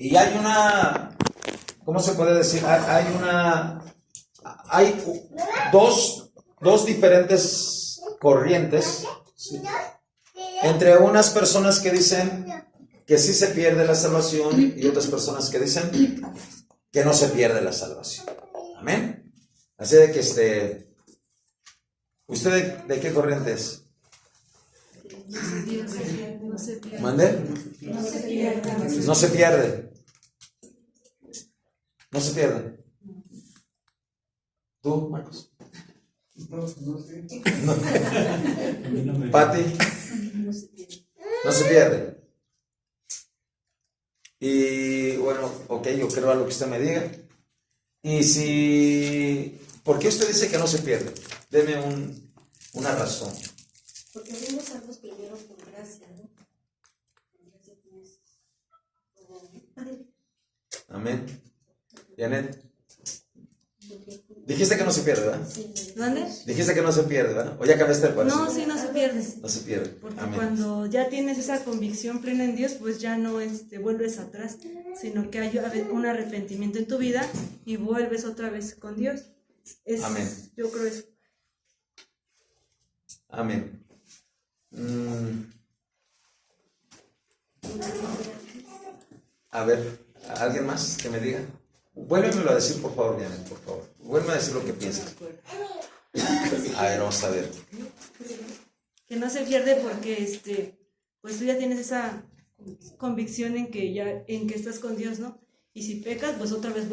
Y hay una, ¿cómo se puede decir? Hay dos diferentes corrientes, ¿sí? Entre unas personas que dicen que sí se pierde la salvación y otras personas que dicen que no se pierde la salvación. Amén. Así de que ¿usted de qué corriente es? No se pierde. ¿Mande? No se pierde. No se pierde. No se pierde. ¿Tú, Marcos? No sé. No. ¿Pati? No se pierde. Y bueno, ok, yo creo a lo que usted me diga. Y si... ¿Por qué usted dice que no se pierde? Deme una razón. Porque fuimos salvos primero por gracia, ¿no? Amén. Janet. Dijiste que no se pierde, ¿verdad? ¿Dónde? Dijiste que no se pierde, ¿verdad? ¿O ya cambiaste de parecer? No, sí, no se pierde. No se pierde. Porque Amén. cuando ya tienes esa convicción plena en Dios, pues ya no vuelves atrás, sino que hay un arrepentimiento en tu vida y vuelves otra vez con Dios. Amén. Yo creo eso. Amén. A ver, ¿alguien más que me diga? Vuélvemelo a decir, por favor, Janet, por favor. Vuélveme a decir lo que piensas. A ver, vamos a ver. Que no se pierde porque pues tú ya tienes esa convicción en que estás con Dios, ¿no? Y si pecas, pues otra vez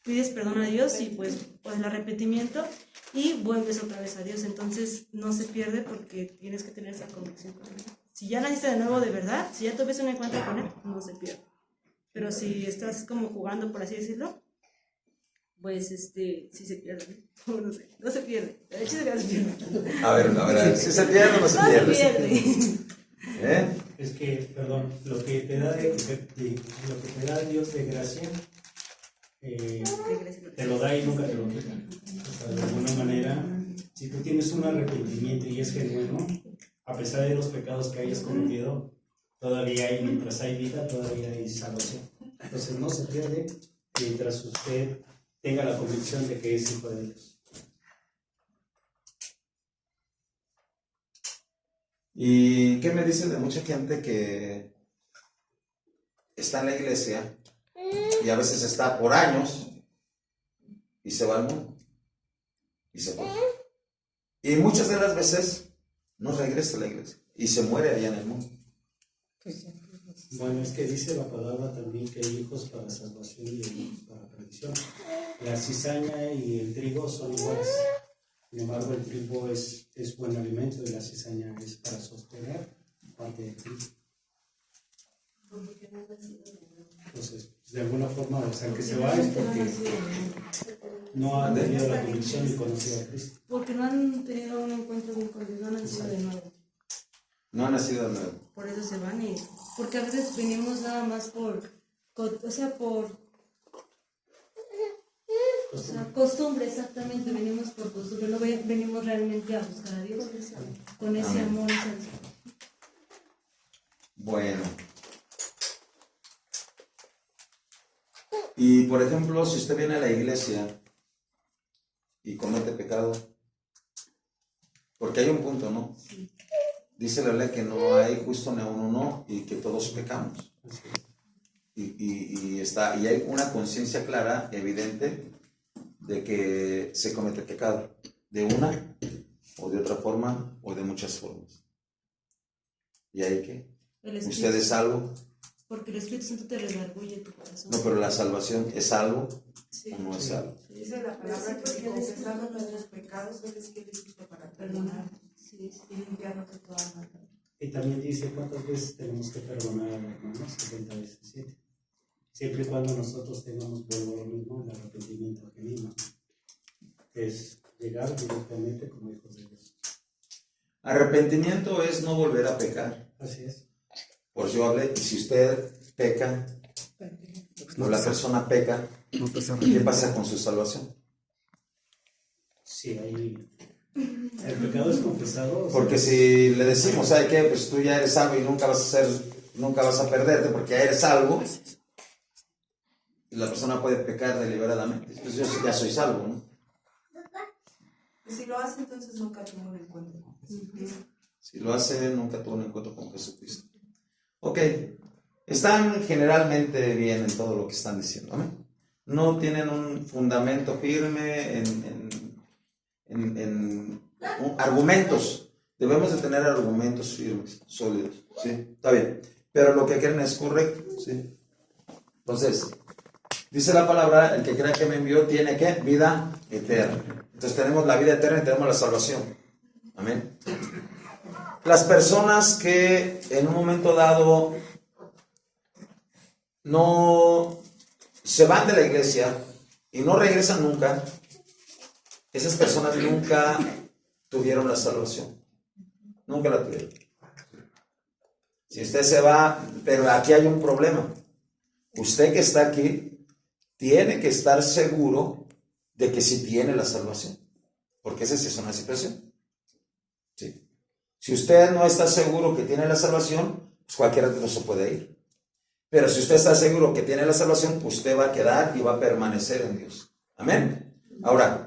pides perdón a Dios y pues el arrepentimiento y vuelves otra vez a Dios. Entonces no se pierde porque tienes que tener esa convicción con Él. Si ya naciste de nuevo de verdad, si ya tuviste un encuentro con Él, no se pierde. Pero si estás como jugando, por así decirlo, pues sí se pierde. No sé, no se pierde. De hecho, no se pierde. A ver, ¿si se pierde o no se No pierde? se pierde. Es que, perdón, lo que te da Dios de gracia, te lo da y nunca te lo quita. O sea, de alguna manera, si tú tienes un arrepentimiento y es genuino, a pesar de los pecados que hayas cometido, todavía hay, mientras hay vida, todavía hay salvación. Entonces no se pierde mientras usted tenga la convicción de que es hijo de Dios. ¿Y qué me dice de mucha gente que está en la iglesia y a veces está por años y se va al mundo y se va? Y muchas de las veces no regresa a la iglesia y se muere allá en el mundo. Bueno, es que dice la palabra también que hay hijos para salvación y hijos para perdición. La cizaña y el trigo son iguales. Sin embargo, el trigo es buen alimento y la cizaña es para sostener parte del trigo. Entonces, de alguna forma, o sea, que se va es porque no han tenido la convicción y conocido a Cristo. Porque no han tenido un encuentro con Dios, no han nacido de nuevo. No ha nacido de nuevo. Por eso se van porque a veces venimos nada más por costumbre, exactamente, venimos por costumbre, no venimos realmente a buscar a Dios con ese Amén. amor. Bueno. Y por ejemplo, si usted viene a la iglesia y comete pecado, porque hay un punto, ¿no? Sí. Dice la ley que no hay justo ni uno, no, y que todos pecamos. Y hay una conciencia clara, evidente, de que se comete pecado, de una o de otra forma o de muchas formas. ¿Y ahí qué? ¿Usted es salvo? Porque el Espíritu Santo te redarguye tu corazón. No, pero la salvación, ¿es salvo o no es salvo? Dice la palabra que si confesamos nuestros pecados, Él es fiel y justo para perdonar y limpiarnos de toda maldad. Y también dice cuántas veces tenemos que perdonar a los hermanos, 70 veces 7. Siempre y cuando nosotros tengamos, vuelvo a lo mismo, el arrepentimiento genuino, es llegar directamente como hijos de Dios. Arrepentimiento es no volver a pecar. Así es. Por eso yo hablé, si usted peca, o la persona peca, ¿qué pasa con su salvación? Sí, ahí el pecado es confesado. Porque si le decimos, ¿sabe qué? Pues tú ya eres salvo y nunca vas a perderte porque ya eres salvo, Y la persona puede pecar deliberadamente. Entonces yo ya soy salvo, ¿no? Y si lo hace, entonces nunca tuvo un encuentro con Jesucristo. Si lo hace, nunca tuvo un encuentro con Jesucristo. Ok, están generalmente bien en todo lo que están diciendo, ¿amén? No tienen un fundamento firme en argumentos. Debemos de tener argumentos firmes, sólidos, ¿sí? Está bien, pero lo que creen es correcto, ¿sí? Entonces, dice la palabra, el que crea que me envió tiene, ¿qué? Vida eterna. Entonces tenemos la vida eterna y tenemos la salvación, amén. Las personas que en un momento dado no se van de la iglesia y no regresan nunca, esas personas nunca tuvieron la salvación. Nunca la tuvieron. Si usted se va, pero aquí hay un problema. Usted que está aquí tiene que estar seguro de que sí tiene la salvación. Porque esa sí es una situación. Sí. Si usted no está seguro que tiene la salvación, pues cualquiera de nosotros se puede ir. Pero si usted está seguro que tiene la salvación, usted va a quedar y va a permanecer en Dios. Amén. Ahora,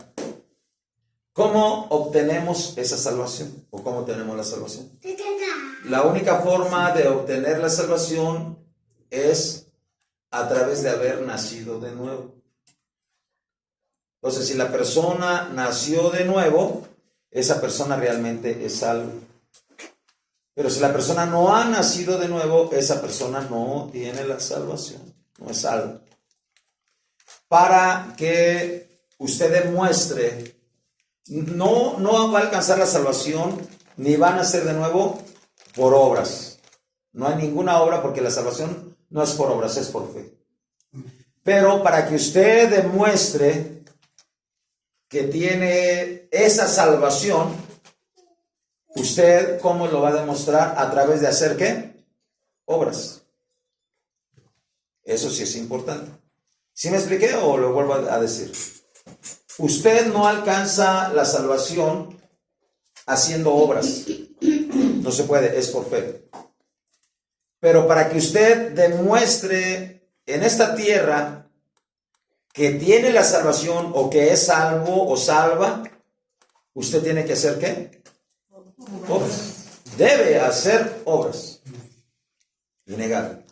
¿cómo obtenemos esa salvación? ¿O cómo tenemos la salvación? La única forma de obtener la salvación es a través de haber nacido de nuevo. Entonces, si la persona nació de nuevo, esa persona realmente es salva. Pero si la persona no ha nacido de nuevo, esa persona no tiene la salvación, no es salva. Para que usted demuestre, no va a alcanzar la salvación, ni va a nacer de nuevo por obras. No hay ninguna obra porque la salvación no es por obras, es por fe. Pero para que usted demuestre que tiene esa salvación, ¿usted cómo lo va a demostrar? A través de hacer ¿qué? Obras. Eso sí es importante. ¿Sí me expliqué o lo vuelvo a decir? Usted no alcanza la salvación haciendo obras. No se puede, es por fe. Pero para que usted demuestre en esta tierra que tiene la salvación o que es salvo o salva, usted tiene que hacer ¿qué? Obras. Debe hacer obras. Innegable.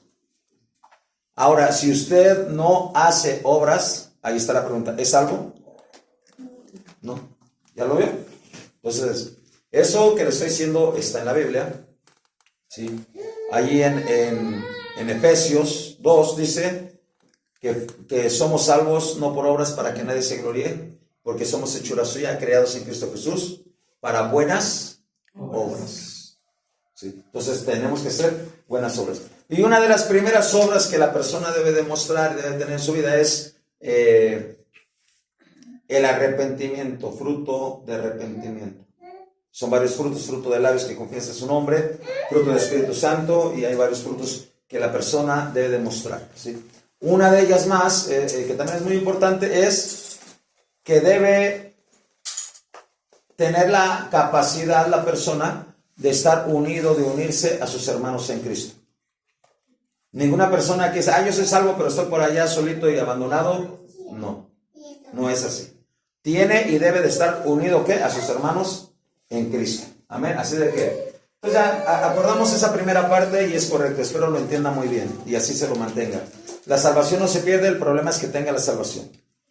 Ahora, si usted no hace obras, ahí está la pregunta, ¿es salvo? No. ¿Ya lo vio? Entonces, eso que le estoy diciendo está en la Biblia. ¿Sí? Allí en Efesios 2 dice que somos salvos no por obras para que nadie se gloríe, porque somos hechura suya, creados en Cristo Jesús, para buenas obras. ¿Sí? Entonces tenemos que hacer buenas obras. Y una de las primeras obras que la persona debe demostrar, debe tener en su vida es el arrepentimiento, fruto de arrepentimiento. Son varios frutos, fruto de labios que confiesan su nombre, fruto del Espíritu Santo, y hay varios frutos que la persona debe demostrar, ¿sí? Una de ellas más, que también es muy importante, es que debe tener la capacidad la persona de estar unido, de unirse a sus hermanos en Cristo. Ninguna persona que dice, yo soy salvo, pero estoy por allá solito y abandonado. No, no es así. Tiene y debe de estar unido, ¿qué? A sus hermanos en Cristo. Amén. Así de que, pues ya acordamos esa primera parte y es correcto. Espero lo entienda muy bien y así se lo mantenga. La salvación no se pierde, el problema es que tenga la salvación.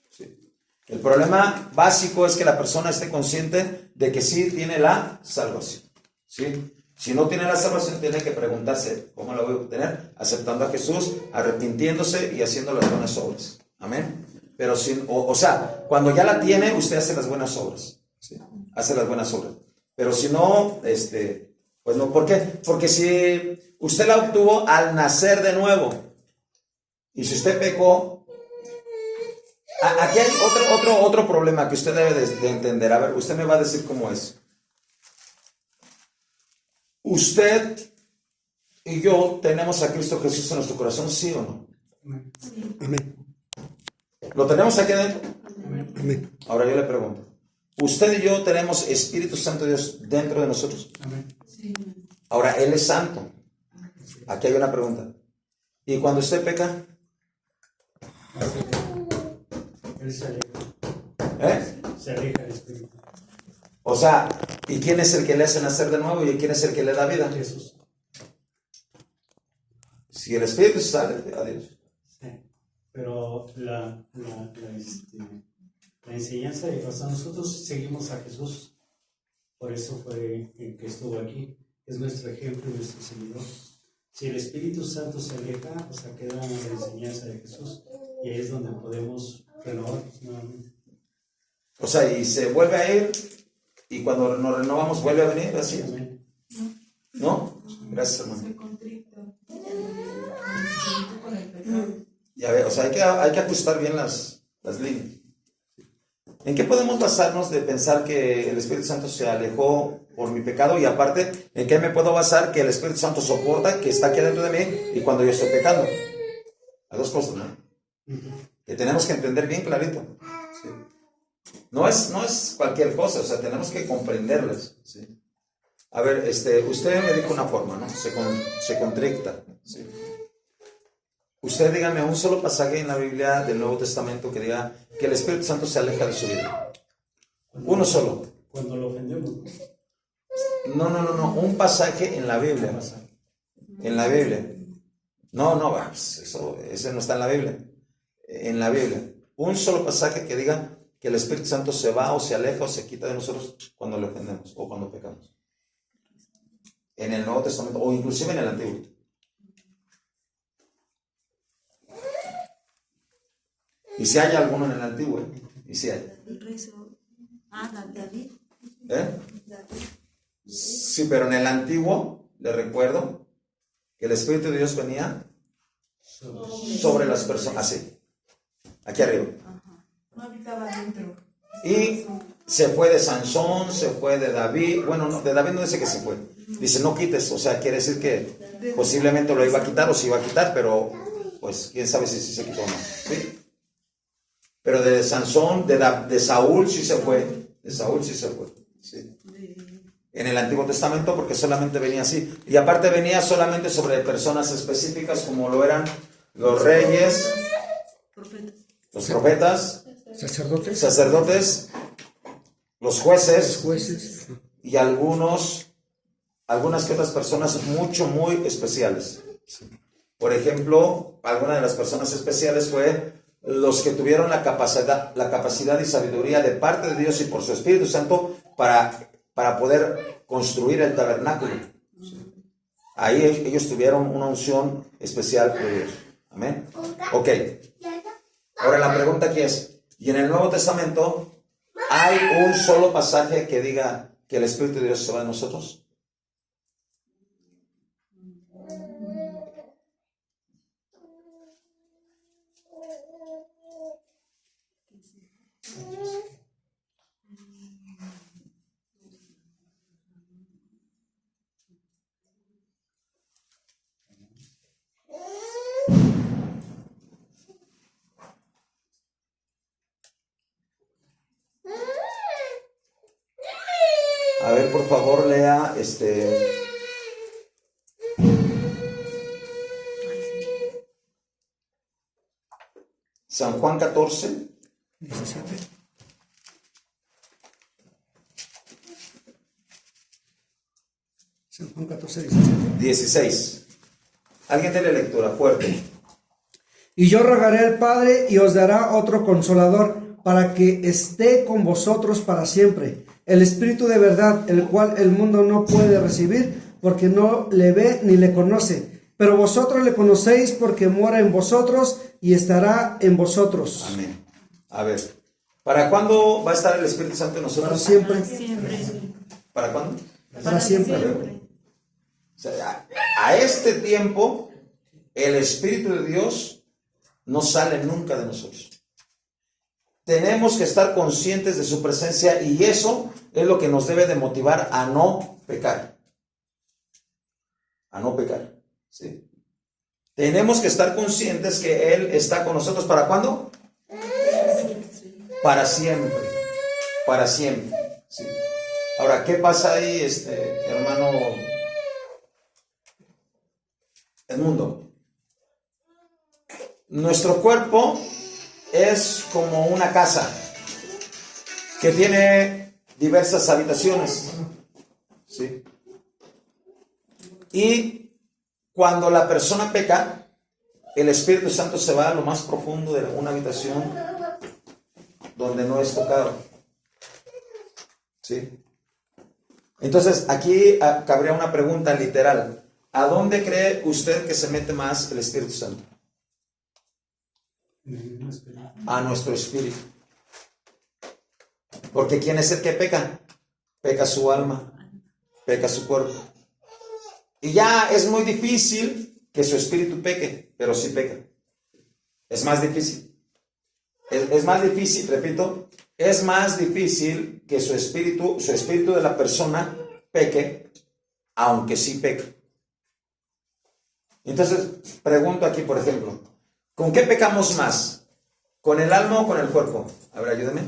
¿Sí? El problema básico es que la persona esté consciente de que sí tiene la salvación. ¿Sí? Si no tiene la salvación, tiene que preguntarse, ¿cómo la voy a obtener? Aceptando a Jesús, arrepintiéndose y haciendo las buenas obras. Amén. Pero cuando ya la tiene, usted hace las buenas obras. ¿Sí? Hace las buenas obras. Pero si no, pues no, ¿por qué? Porque si usted la obtuvo al nacer de nuevo, y si usted pecó, aquí hay otro problema que usted debe de entender. A ver, usted me va a decir cómo es. Usted y yo tenemos a Cristo Jesús en nuestro corazón, ¿sí o no? Sí. Amén. ¿Lo tenemos aquí adentro? Amén. Ahora yo le pregunto, ¿usted y yo tenemos Espíritu Santo de Dios dentro de nosotros? Amén. Sí. Ahora, Él es santo. Aquí hay una pregunta. ¿Y cuando usted peca? Él se aleja. ¿Eh? Se aleja el espíritu. O sea, ¿y quién es el que le hace nacer de nuevo y quién es el que le da vida? Jesús. Si el espíritu sale, adiós. Sí. Pero la enseñanza de Jesús, nosotros seguimos a Jesús. Por eso fue el que estuvo aquí. Es nuestro ejemplo y nuestro seguidor. Si el Espíritu Santo se aleja, o sea, queda la enseñanza de Jesús. Y ahí es donde podemos renovarnos nuevamente. O sea, y se vuelve a ir y cuando nos renovamos vuelve a venir, así. Amén. ¿No? Gracias, hermano. Se contrita con el pecado. Ya ve, o sea, hay que ajustar bien las líneas. ¿En qué podemos basarnos de pensar que el Espíritu Santo se alejó por mi pecado? Y aparte, ¿en qué me puedo basar que el Espíritu Santo soporta que está aquí dentro de mí y cuando yo estoy pecando? Hay dos cosas, ¿no? Que tenemos que entender bien clarito. ¿Sí? No es cualquier cosa, o sea, tenemos que comprenderlas. ¿Sí? A ver, usted me dijo una forma, ¿no? Se contricta. ¿Sí? Usted dígame un solo pasaje en la Biblia del Nuevo Testamento que diga que el Espíritu Santo se aleja de su vida. Uno solo. Cuando lo ofendemos. No. Un pasaje en la Biblia. En la Biblia. No, ese no está en la Biblia. En la Biblia. Un solo pasaje que diga que el Espíritu Santo se va o se aleja o se quita de nosotros cuando le ofendemos o cuando pecamos. En el Nuevo Testamento o inclusive en el Antiguo. Y si hay alguno en el Antiguo, y si hay. El rey Saúl. David. ¿Eh? Sí, pero en el Antiguo, le recuerdo que el Espíritu de Dios venía sobre las personas, así, aquí arriba. No habitaba dentro. Y se fue de Sansón, se fue de David. Bueno, no, de David no dice que se fue. Dice, no quites, o sea, quiere decir que posiblemente lo iba a quitar o se iba a quitar, pero pues quién sabe si se quitó o no. ¿Sí? Pero de Sansón, de Saúl sí se fue. De Saúl sí se fue. ¿Sí? En el Antiguo Testamento, porque solamente venía así. Y aparte venía solamente sobre personas específicas, como lo eran los reyes, los profetas, sacerdotes, los jueces y algunas que otras personas muy especiales. Por ejemplo, alguna de las personas especiales fue los que tuvieron la capacidad y sabiduría de parte de Dios y por su Espíritu Santo para poder construir el tabernáculo. Ahí ellos tuvieron una unción especial de Dios. Amén. Ok. Ahora la pregunta aquí es, ¿y en el Nuevo Testamento hay un solo pasaje que diga que el Espíritu de Dios se va de nosotros? A ver, por favor, lea San Juan 14, 17. San Juan 14, 17. 16. Alguien tiene lectura fuerte. Y yo rogaré al Padre y os dará otro consolador para que esté con vosotros para siempre. El Espíritu de verdad, el cual el mundo no puede recibir porque no le ve ni le conoce. Pero vosotros le conocéis porque mora en vosotros y estará en vosotros. Amén. A ver, ¿para cuándo va a estar el Espíritu Santo en nosotros? Para siempre. ¿Para cuándo? Para siempre. O sea, a este tiempo, el Espíritu de Dios no sale nunca de nosotros. Tenemos que estar conscientes de su presencia y eso es lo que nos debe de motivar a no pecar. A no pecar. ¿Sí? Tenemos que estar conscientes que Él está con nosotros. ¿Para cuándo? Para siempre. Para siempre. ¿Sí? Ahora, ¿qué pasa ahí, hermano Edmundo? Nuestro cuerpo es como una casa que tiene diversas habitaciones. ¿Sí? Y cuando la persona peca, el Espíritu Santo se va a lo más profundo de una habitación donde no es tocado. ¿Sí? Entonces, aquí cabría una pregunta literal. ¿A dónde cree usted que se mete más el Espíritu Santo? A nuestro espíritu. Porque ¿quién es el que peca? Peca su alma, peca su cuerpo. Y ya es muy difícil que su espíritu peque, pero sí peca. Es más difícil. Es más difícil, repito, es más difícil que su espíritu de la persona peque, aunque sí peca. Entonces, pregunto aquí, por ejemplo, ¿con qué pecamos más? ¿Con el alma o con el cuerpo? A ver, ayúdame.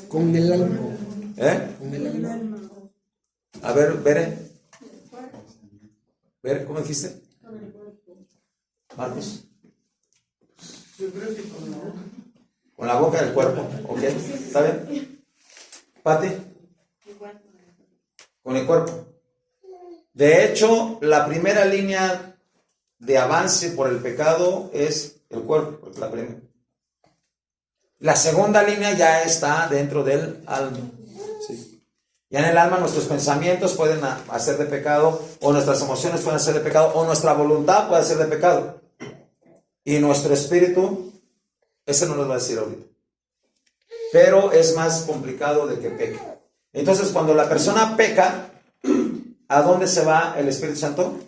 Con el alma. ¿Eh? Con el alma. A ver, Bere. Bere, ¿cómo dijiste? Marcos. Con la boca del cuerpo, ¿ok? ¿Está bien? Pati. Con el cuerpo. De hecho, la primera línea de avance por el pecado es el cuerpo, la primera. La segunda línea ya está dentro del alma. ¿Sí? Ya en el alma nuestros pensamientos pueden hacer de pecado, o nuestras emociones pueden hacer de pecado, o nuestra voluntad puede hacer de pecado. Y nuestro espíritu, ese no nos va a decir ahorita. Pero es más complicado de que peque. Entonces, cuando la persona peca, ¿a dónde se va el Espíritu Santo?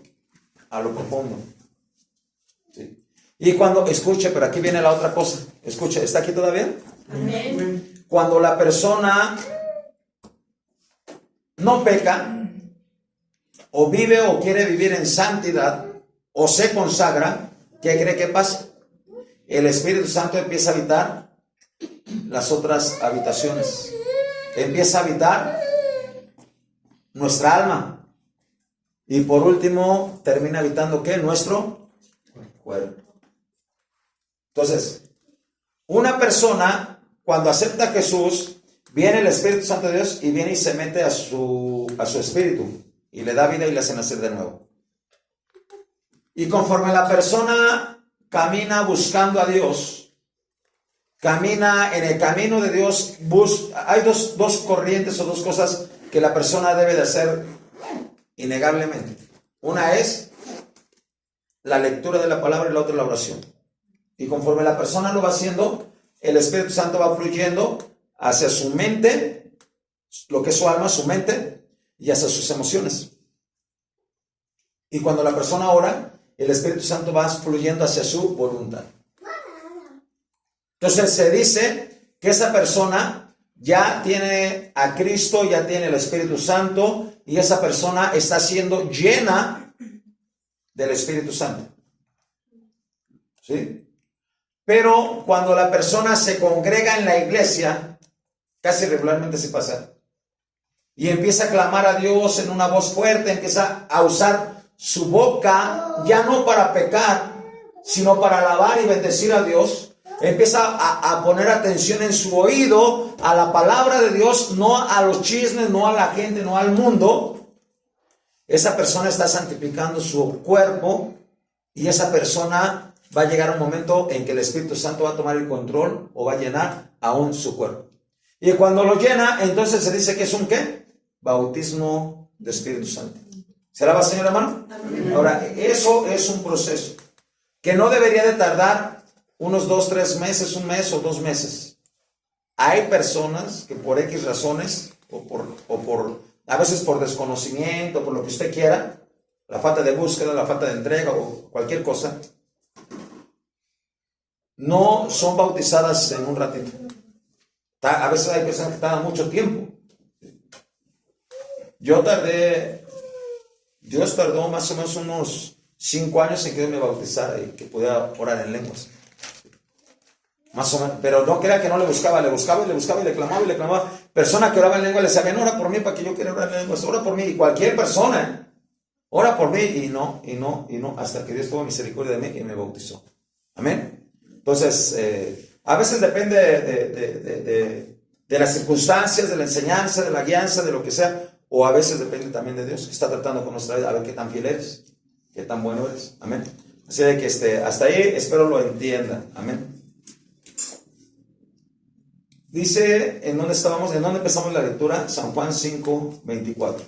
A lo profundo. ¿Sí? Y cuando, escuche, pero aquí viene la otra cosa. Escuche, ¿está aquí todavía? Amén. Cuando la persona no peca, o vive o quiere vivir en santidad, o se consagra, ¿qué cree que pasa? El Espíritu Santo empieza a habitar las otras habitaciones. Empieza a habitar nuestra alma. Y por último, termina habitando ¿qué? Nuestro cuerpo. Entonces, una persona, cuando acepta a Jesús, viene el Espíritu Santo de Dios y viene y se mete a su espíritu y le da vida y le hace nacer de nuevo. Y conforme la persona camina buscando a Dios, camina en el camino de Dios, hay dos corrientes o dos cosas que la persona debe de hacer innegablemente. Una es la lectura de la palabra y la otra la oración. Y conforme la persona lo va haciendo, el Espíritu Santo va fluyendo hacia su mente, lo que es su alma, su mente, y hacia sus emociones. Y cuando la persona ora, el Espíritu Santo va fluyendo hacia su voluntad. Entonces se dice que esa persona ya tiene a Cristo, ya tiene el Espíritu Santo, y esa persona está siendo llena del Espíritu Santo. ¿Sí? Pero cuando la persona se congrega en la iglesia, casi regularmente se pasa, y empieza a clamar a Dios en una voz fuerte, empieza a usar su boca, ya no para pecar, sino para alabar y bendecir a Dios, empieza a poner atención en su oído a la palabra de Dios, no a los chismes, no a la gente, no al mundo. Esa persona está santificando su cuerpo, y esa persona va a llegar un momento en que el Espíritu Santo va a tomar el control o va a llenar aún su cuerpo. Y cuando lo llena, entonces se dice que es un ¿qué? Bautismo de Espíritu Santo. ¿Se alaba, Señor, hermano? Amén. Ahora, eso es un proceso que no debería de tardar unos 2, 3 meses, un mes o 2 meses. Hay personas que por X razones, a veces por desconocimiento, por lo que usted quiera, la falta de búsqueda, la falta de entrega o cualquier cosa, no son bautizadas en un ratito. A veces hay personas que tardan mucho tiempo. Dios tardó más o menos unos 5 años en que yo me bautizara y que pudiera orar en lenguas. Más o menos, pero no crea que no le buscaba y le clamaba. Persona que oraba en lengua le decía, ven, ora por mí para que yo quiera orar en lenguas, ora por mí, y cualquier persona, ora por mí, y no, hasta que Dios tuvo misericordia de mí y me bautizó. Amén. Entonces, A veces depende de las circunstancias, de la enseñanza, de la guianza, de lo que sea. O a veces depende también de Dios, que está tratando con nuestra vida, a ver qué tan fiel eres, qué tan bueno eres. Amén. Así de que hasta ahí espero lo entiendan. Amén. Dice, ¿en dónde estábamos? ¿En dónde empezamos la lectura? San Juan 5, 24.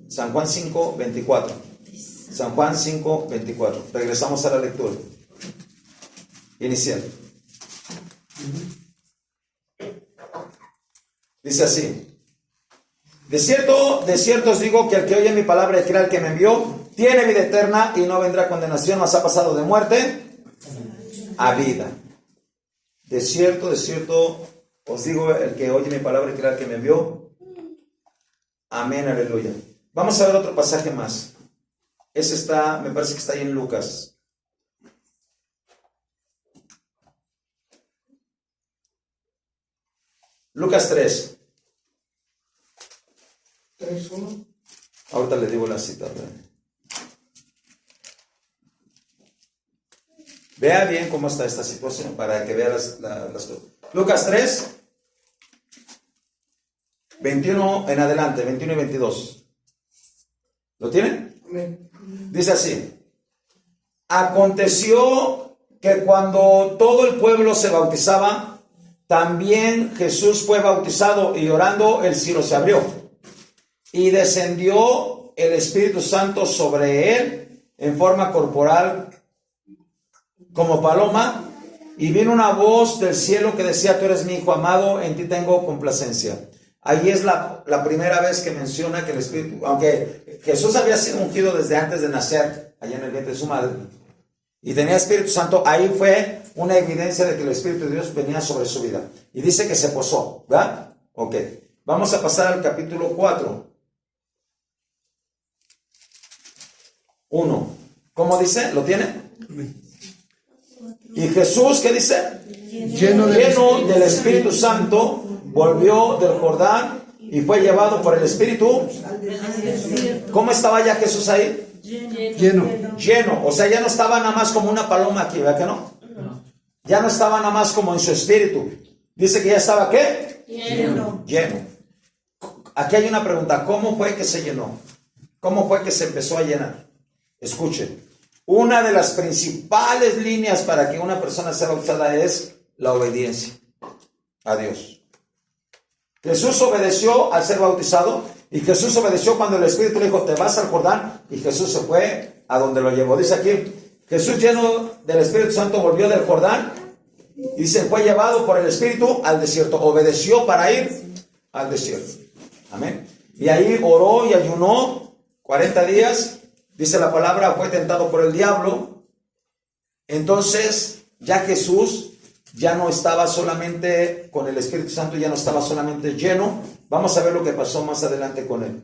San Juan 5, 24. San Juan 5, 24. Regresamos a la lectura inicial. Dice así. De cierto os digo que el que oye mi palabra y crea al que me envió, tiene vida eterna y no vendrá condenación, mas ha pasado de muerte a vida. De cierto os digo, el que oye mi palabra y crea al que me envió. Amén, aleluya. Vamos a ver otro pasaje más. Ese está, me parece que está ahí en Lucas. Lucas 3. 3:1. Ahorita le digo la cita. Vea bien cómo está esta situación para que vea las cosas. Lucas 3, 21 en adelante, 21 y 22. ¿Lo tienen? Amén. Dice así. Aconteció que cuando todo el pueblo se bautizaba, también Jesús fue bautizado, y orando el cielo se abrió. Y descendió el Espíritu Santo sobre él en forma corporal como paloma, y vino una voz del cielo que decía: tú eres mi Hijo amado, en ti tengo complacencia. Ahí es la primera vez que menciona que el Espíritu, aunque Jesús había sido ungido desde antes de nacer, allá en el vientre de su madre, y tenía Espíritu Santo, ahí fue una evidencia de que el Espíritu de Dios venía sobre su vida. Y dice que se posó, ¿verdad? Ok, vamos a pasar al capítulo 4. 1. ¿Cómo dice? ¿Lo tiene? Y Jesús, ¿qué dice? Lleno del Espíritu Santo, volvió del Jordán y fue llevado por el Espíritu. ¿Cómo estaba ya Jesús ahí? Lleno. O sea, ya no estaba nada más como una paloma aquí, ¿verdad que no? Ya no estaba nada más como en su espíritu. Dice que ya estaba, ¿qué? Lleno. Aquí hay una pregunta: ¿cómo fue que se llenó? ¿Cómo fue que se empezó a llenar? Escuchen, una de las principales líneas para que una persona sea bautizada es la obediencia a Dios. Jesús obedeció al ser bautizado, y Jesús obedeció cuando el Espíritu le dijo: te vas al Jordán, y Jesús se fue a donde lo llevó. Dice aquí, Jesús, lleno del Espíritu Santo, volvió del Jordán y se fue llevado por el Espíritu al desierto. Obedeció para ir al desierto. Amén. Y ahí oró y ayunó 40 días. Dice la palabra, fue tentado por el diablo. Entonces ya Jesús ya no estaba solamente con el Espíritu Santo, ya no estaba solamente lleno. Vamos a ver lo que pasó más adelante con él.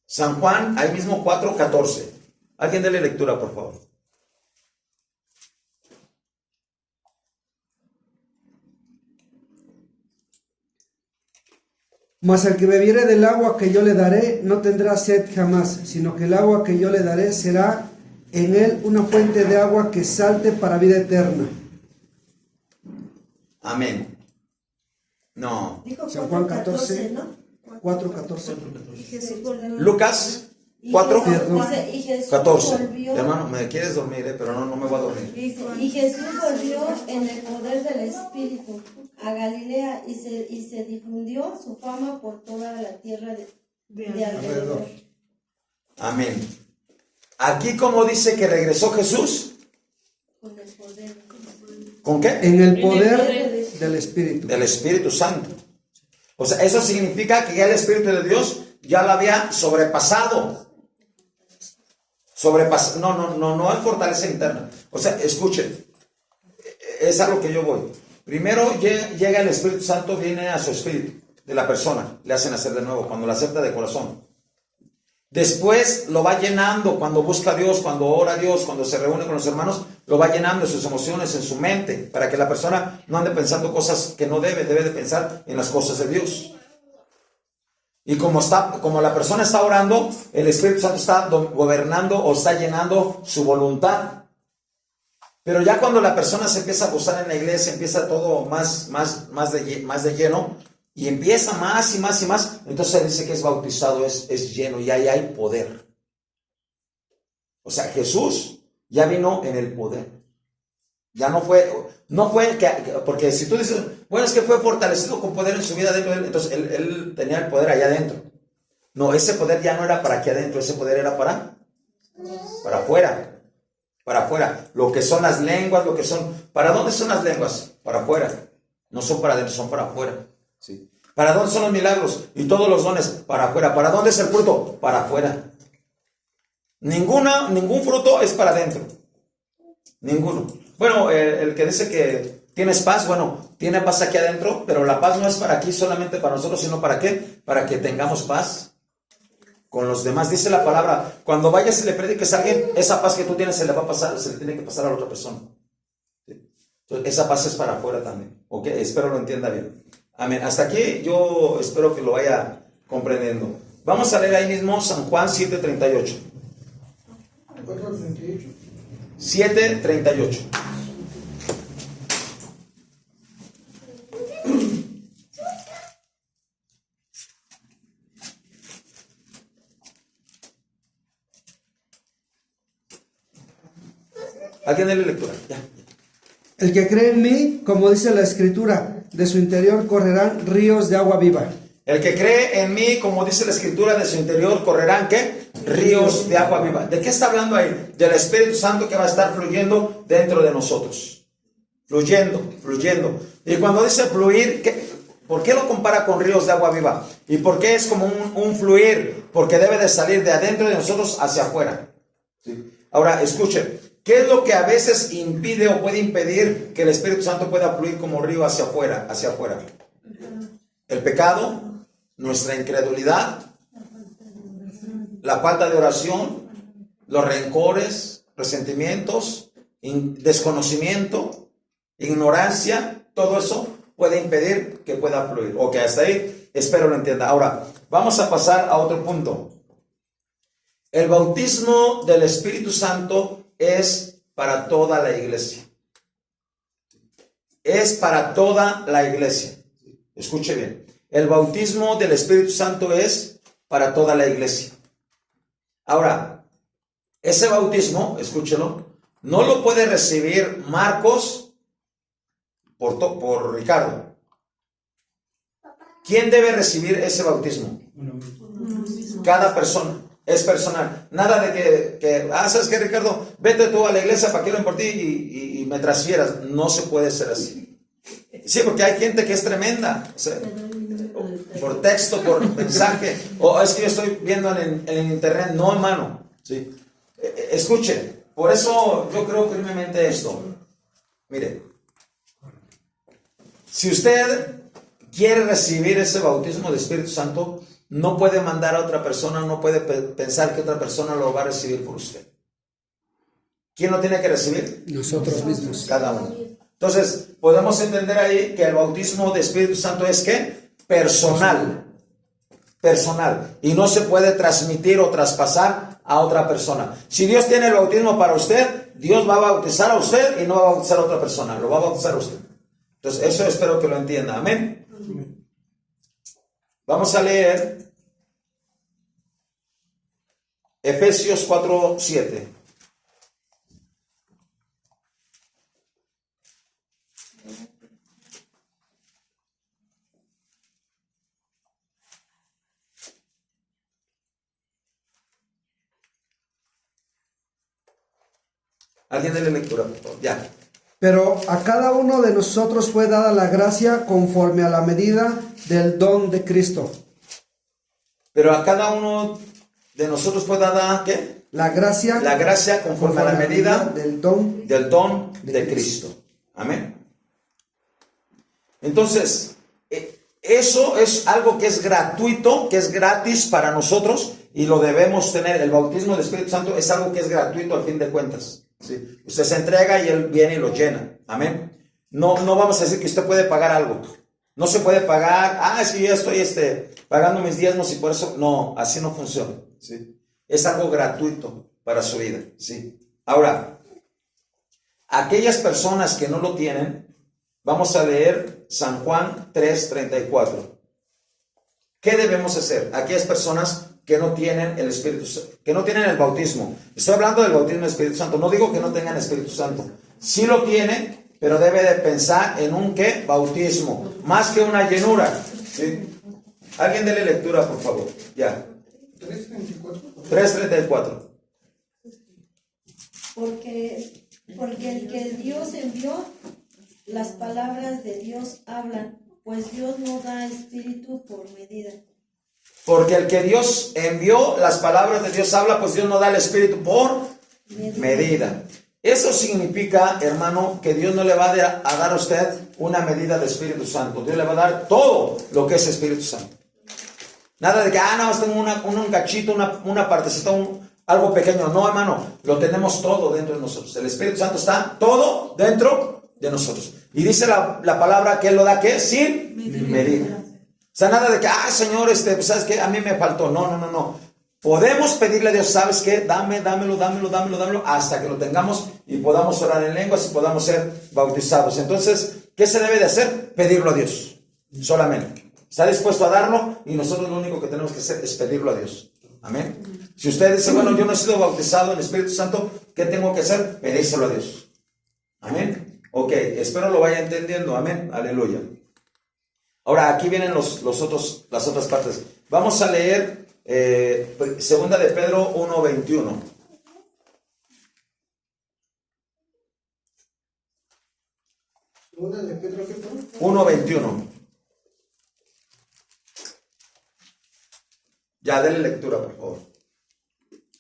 San Juan, ahí mismo 4:14. Alguien dele lectura, por favor. Mas el que bebiere del agua que yo le daré no tendrá sed jamás, sino que el agua que yo le daré será en él una fuente de agua que salte para vida eterna. Amén. No. Dijo San Juan 14, ¿no? 4:14. Y Jesús volvió. Lucas 4, Dice, y Jesús 14. volvió, Hermano, me quieres dormir, pero no me voy a dormir. y Jesús volvió en el poder del Espíritu a Galilea, y se difundió su fama por toda la tierra de alrededor. Amén. Aquí, como dice que regresó Jesús, Con el poder. ¿con qué? En el poder del Espíritu. Del Espíritu Santo. O sea, eso significa que ya el Espíritu de Dios ya lo había sobrepasado. No hay fortaleza interna. O sea, escuchen, es a lo que yo voy. Primero llega el Espíritu Santo, viene a su espíritu de la persona, le hacen hacer de nuevo cuando lo acepta de corazón. Después lo va llenando cuando busca a Dios, cuando ora a Dios, cuando se reúne con los hermanos, lo va llenando en sus emociones, en su mente, para que la persona no ande pensando cosas que no debe de pensar en las cosas de Dios. Y como la persona está orando, el Espíritu Santo está gobernando o está llenando su voluntad. Pero ya cuando la persona se empieza a gozar en la iglesia, empieza todo más de lleno, y empieza más y más y más, entonces se dice que es bautizado, es lleno, y ahí hay poder. O sea, Jesús ya vino en el poder. Ya no fue porque si tú dices, bueno, es que fue fortalecido con poder en su vida dentro de él, entonces él tenía el poder allá adentro. No, ese poder ya no era para aquí adentro, ese poder era para afuera. Para afuera. Lo que son las lenguas, ¿para dónde son las lenguas? Para afuera. No son para adentro, son para afuera. ¿Sí? ¿Para dónde son los milagros? Y todos los dones, para afuera. ¿Para dónde es el fruto? Para afuera. Ningún fruto es para adentro. Ninguno. Bueno, el que dice que tienes paz, bueno, tiene paz aquí adentro, pero la paz no es para aquí solamente para nosotros, sino ¿para qué? Para que tengamos paz con los demás. Dice la palabra, cuando vayas y le prediques a alguien, esa paz que tú tienes se le va a pasar, se le tiene que pasar a la otra persona. ¿Sí? Entonces, esa paz es para afuera también. ¿Ok? Espero lo entienda bien. Amén. Hasta aquí yo espero que lo vaya comprendiendo. Vamos a leer ahí mismo San Juan 7:38. 7:38. ¿Alguien dé la lectura? Ya. El que cree en mí, como dice la Escritura, de su interior correrán ríos de agua viva. El que cree en mí, como dice la Escritura, de su interior correrán, ¿qué? Ríos de agua viva. ¿De qué está hablando ahí? Del Espíritu Santo que va a estar fluyendo dentro de nosotros. Fluyendo. Y cuando dice fluir, ¿por qué lo compara con ríos de agua viva? ¿Y por qué es como un fluir? Porque debe de salir de adentro de nosotros hacia afuera. ¿Sí? Ahora, escuchen. ¿Qué es lo que a veces impide o puede impedir que el Espíritu Santo pueda fluir como río hacia afuera? El pecado, nuestra incredulidad, la falta de oración, los rencores, resentimientos, desconocimiento, ignorancia, todo eso puede impedir que pueda fluir. Ok, hasta ahí espero lo entienda. Ahora, vamos a pasar a otro punto. El bautismo del Espíritu Santo es para toda la iglesia. Es para toda la iglesia. Escuche bien. El bautismo del Espíritu Santo es para toda la iglesia. Ahora, ese bautismo, escúchelo, no lo puede recibir Marcos por Ricardo. ¿Quién debe recibir ese bautismo? Cada persona. Es personal. Nada de que ¿sabes qué, Ricardo? Vete tú a la iglesia para que oren por ti y me transfieras. No se puede ser así. Sí, porque hay gente que es tremenda. O sea, por texto, por mensaje. O es que yo estoy viendo en internet. No, hermano. ¿Sí? Escuche. Por eso yo creo firmemente esto. Mire. Si usted quiere recibir ese bautismo del Espíritu Santo, no puede mandar a otra persona, no puede pensar que otra persona lo va a recibir por usted. ¿Quién lo tiene que recibir? Nosotros mismos. Cada uno. Entonces, podemos entender ahí que el bautismo de Espíritu Santo es ¿qué? Personal. Y no se puede transmitir o traspasar a otra persona. Si Dios tiene el bautismo para usted, Dios va a bautizar a usted y no va a bautizar a otra persona, lo va a bautizar a usted. Entonces, eso espero que lo entienda. Amén. Vamos a leer Efesios 4:7. ¿Alguien de la lectura, por favor? Ya. Pero a cada uno de nosotros fue dada la gracia conforme a la medida del don de Cristo. Pero a cada uno de nosotros fue dada, ¿qué? La gracia conforme a la medida del don de Cristo. Amén. Entonces, eso es algo que es gratuito, que es gratis para nosotros y lo debemos tener. El bautismo del Espíritu Santo es algo que es gratuito al fin de cuentas. ¿Sí? Usted se entrega y Él viene y lo llena. Amén. No vamos a decir que usted puede pagar algo. No se puede pagar, es que yo estoy pagando mis diezmos y por eso, no, así no funciona. ¿Sí? Es algo gratuito para su vida. ¿Sí? Ahora, aquellas personas que no lo tienen, vamos a leer San Juan 3:34. ¿Qué debemos hacer? Aquellas personas que no tienen el Espíritu Santo, que no tienen el bautismo. Estoy hablando del bautismo del Espíritu Santo. No digo que no tengan Espíritu Santo. Sí lo tienen, pero debe de pensar en un ¿qué? Bautismo, más que una llenura. ¿Sí? Alguien dele lectura, por favor. Ya. 3:34. Porque el que Dios envió, las palabras de Dios hablan, pues Dios no da espíritu por medida. Porque el que Dios envió, las palabras de Dios habla, pues Dios no da el Espíritu por medida. Eso significa, hermano, que Dios no le va a dar a usted una medida de Espíritu Santo. Dios le va a dar todo lo que es Espíritu Santo. Nada de que, nada más tengo un cachito, una partecita, algo pequeño. No, hermano, lo tenemos todo dentro de nosotros. El Espíritu Santo está todo dentro de nosotros. Y dice la palabra que Él lo da, ¿qué? Sin medida. O sea, nada de que, Señor, pues, ¿sabes qué? A mí me faltó. No. Podemos pedirle a Dios, ¿sabes qué? Dámelo, hasta que lo tengamos y podamos orar en lenguas y podamos ser bautizados. Entonces, ¿qué se debe de hacer? Pedirlo a Dios, solamente. Está dispuesto a darlo y nosotros lo único que tenemos que hacer es pedirlo a Dios. Amén. Si usted dice, bueno, yo no he sido bautizado en el Espíritu Santo, ¿qué tengo que hacer? Pedírselo a Dios. Amén. Ok, espero lo vaya entendiendo. Amén. Aleluya. Ahora, aquí vienen las otras partes. Vamos a leer segunda de Pedro 1:21. Segunda de Pedro, ¿qué? 1:21. Ya, denle lectura, por favor.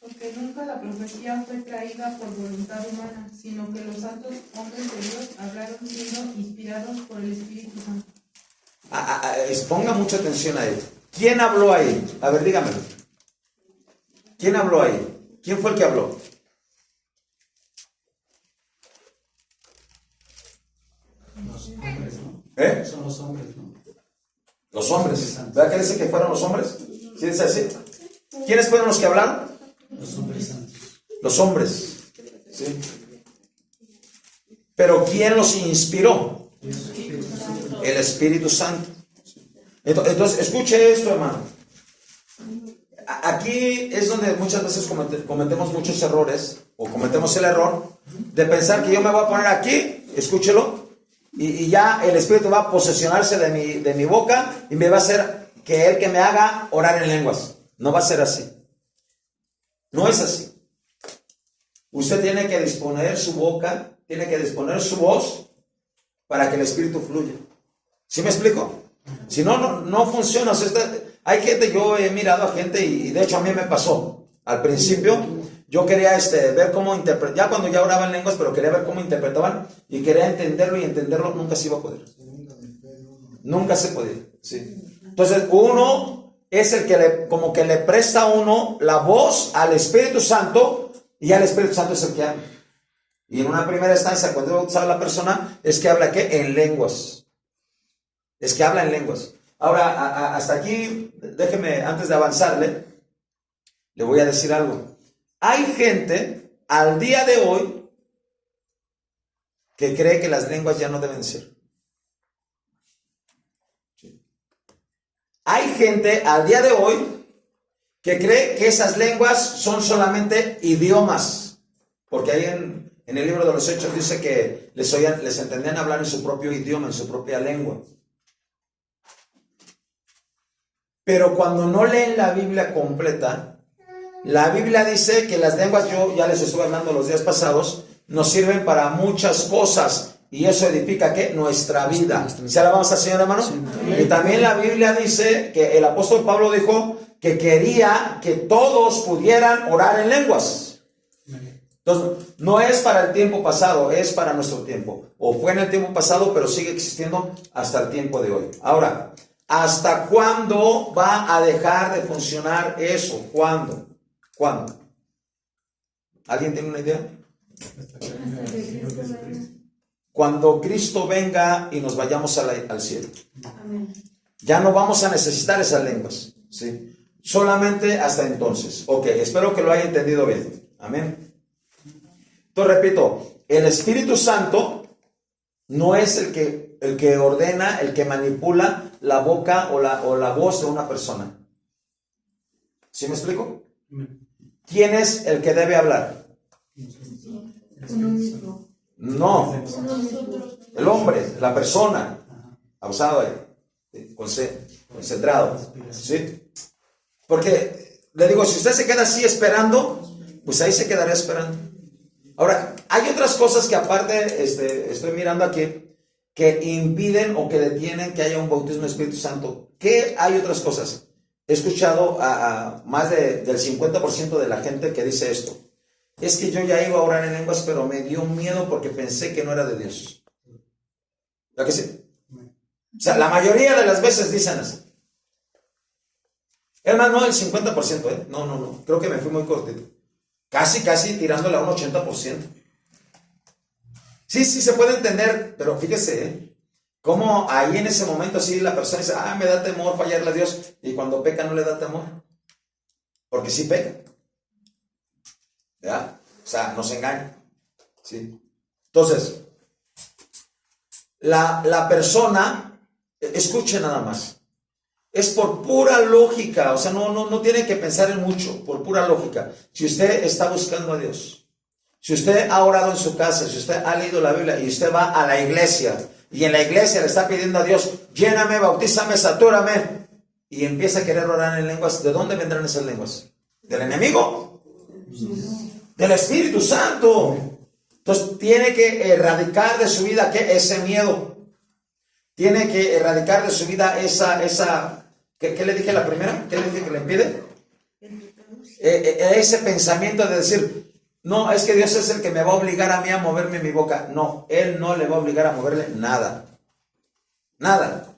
Porque nunca la profecía fue traída por voluntad humana, sino que los santos hombres de Dios hablaron siendo inspirados por el Espíritu Santo. Ponga mucha atención a él. ¿Quién habló ahí? A ver, dígamelo. ¿Quién habló ahí? ¿Quién fue el que habló? Los hombres, ¿no? Son los hombres, ¿no? Los hombres. ¿Verdad que dice que fueron los hombres? ¿Sí dice así? ¿Quiénes fueron los que hablaron? Los hombres santos. Los hombres. ¿Sí? Pero ¿quién los inspiró? El Espíritu Santo. Entonces, escuche esto, hermano. Aquí es donde muchas veces cometemos muchos errores, o cometemos el error de pensar que yo me voy a poner aquí, escúchelo, y ya el Espíritu va a posesionarse de mi boca y me va a hacer que Él que me haga orar en lenguas. No va a ser así. No es así. Usted tiene que disponer su boca, tiene que disponer su voz para que el Espíritu fluya. ¿Sí me explico? Si no funciona. O sea, hay gente, yo he mirado a gente y de hecho a mí me pasó. Al principio yo quería ver cómo interpretar, ya cuando ya oraba en lenguas, pero quería ver cómo interpretaban y quería entenderlo, y entenderlo nunca se iba a poder. Nunca se podía. ¿Sí? Entonces uno es el que como que le presta a uno la voz al Espíritu Santo, y al Espíritu Santo es el que habla. Y en una primera instancia, cuando sabe la persona, es que habla ¿qué? En lenguas. Es que habla en lenguas. Ahora, hasta aquí, déjeme, antes de avanzarle, le voy a decir algo. Hay gente, al día de hoy, que cree que las lenguas ya no deben ser. Sí. Hay gente, al día de hoy, que cree que esas lenguas son solamente idiomas. Porque ahí en el libro de los Hechos dice que les entendían hablar en su propio idioma, en su propia lengua. Pero cuando no leen la Biblia completa, la Biblia dice que las lenguas, yo ya les estuve hablando los días pasados, nos sirven para muchas cosas, y eso edifica ¿qué? Nuestra vida. ¿Se alabamos al Señor, hermano? Sí. Y también la Biblia dice que el apóstol Pablo dijo que quería que todos pudieran orar en lenguas. Entonces, no es para el tiempo pasado, es para nuestro tiempo. O fue en el tiempo pasado, pero sigue existiendo hasta el tiempo de hoy. Ahora, ¿Hasta cuándo va a dejar de funcionar eso? ¿Cuándo? ¿Cuándo? ¿Alguien tiene una idea? Cuando Cristo venga y nos vayamos al cielo. Ya no vamos a necesitar esas lenguas, ¿sí? Solamente hasta entonces. Ok, espero que lo haya entendido bien. Amén. Entonces repito, el Espíritu Santo no es el que ordena, el que manipula la boca o la voz de una persona. ¿Sí me explico? ¿Quién es el que debe hablar? No, el hombre, la persona, abusado ahí, concentrado, ¿sí? Porque le digo, si usted se queda así esperando, pues ahí se quedará esperando. Ahora, hay otras cosas que aparte estoy mirando aquí, que impiden o que detienen que haya un bautismo del Espíritu Santo. ¿Qué hay otras cosas? He escuchado a más del 50% de la gente que dice esto. Es que yo ya iba a orar en lenguas, pero me dio miedo porque pensé que no era de Dios. ¿Verdad que sí? O sea, la mayoría de las veces dicen así. Es más, no el 50%, ¿eh? No. Creo que me fui muy cortito. Casi tirándole a un 80%. Sí, se puede entender, pero fíjese, cómo ahí en ese momento así la persona dice, me da temor fallarle a Dios, y cuando peca no le da temor, porque sí peca. ¿Ya? O sea, no se engaña. ¿Sí? Entonces, la persona, escuche nada más, es por pura lógica, o sea, no tiene que pensar en mucho, por pura lógica. Si usted está buscando a Dios, si usted ha orado en su casa, si usted ha leído la Biblia y usted va a la iglesia y en la iglesia le está pidiendo a Dios, lléname, bautízame, satúrame, y empieza a querer orar en lenguas, ¿de dónde vendrán esas lenguas? ¿Del enemigo? Del Espíritu Santo. Entonces tiene que erradicar de su vida ese miedo. Tiene que erradicar de su vida esa ¿qué le dije la primera? ¿Qué le dije que le impide? Ese pensamiento de decir, no, es que Dios es el que me va a obligar a mí a moverme mi boca. No, Él no le va a obligar a moverle nada. Nada.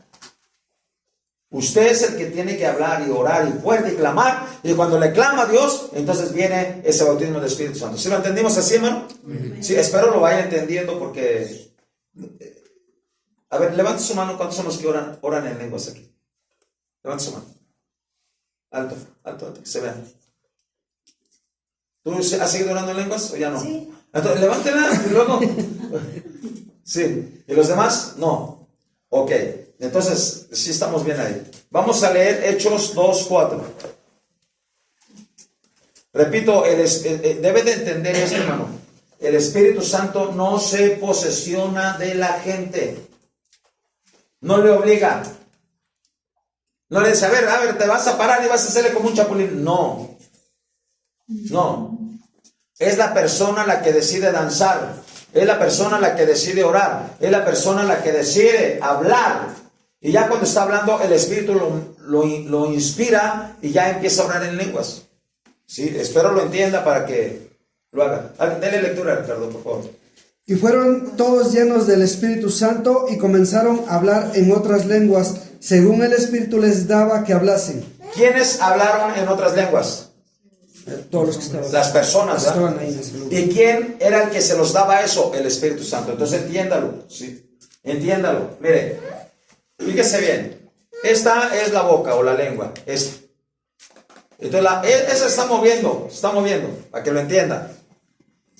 Usted es el que tiene que hablar y orar y fuerte y clamar. Y cuando le clama a Dios, entonces viene ese bautismo del Espíritu Santo. ¿Sí lo entendimos así, hermano? Sí, espero lo vaya entendiendo porque... A ver, levante su mano. ¿Cuántos son los que oran en lenguas aquí? Levante su mano. Alto, que se vean. ¿Tú has seguido orando en lenguas o ya no? Sí. Entonces, levántela y luego... Sí. ¿Y los demás? No. Ok. Entonces, sí estamos bien ahí. Vamos a leer Hechos 2:4. Repito, debe de entender esto, hermano. El Espíritu Santo no se posesiona de la gente. No le obliga. No le dice, a ver, te vas a parar y vas a hacerle como un chapulín. No. Es la persona la que decide danzar. Es la persona la que decide orar. Es la persona la que decide hablar. Y ya cuando está hablando, el Espíritu lo inspira y ya empieza a orar en lenguas. Sí, espero lo entienda para que lo haga. Dale lectura, Ricardo, por favor. Y fueron todos llenos del Espíritu Santo y comenzaron a hablar en otras lenguas, según el Espíritu les daba que hablasen. ¿Quiénes hablaron en otras lenguas? Todos los que estaban. Las personas, ¿verdad? Estaban ahí en ese lugar. ¿Y quién era el que se los daba eso? El Espíritu Santo. Entonces entiéndalo, ¿sí? Entiéndalo. Mire, fíjese bien. Esta es la boca o la lengua. Entonces esa está moviendo, para que lo entienda.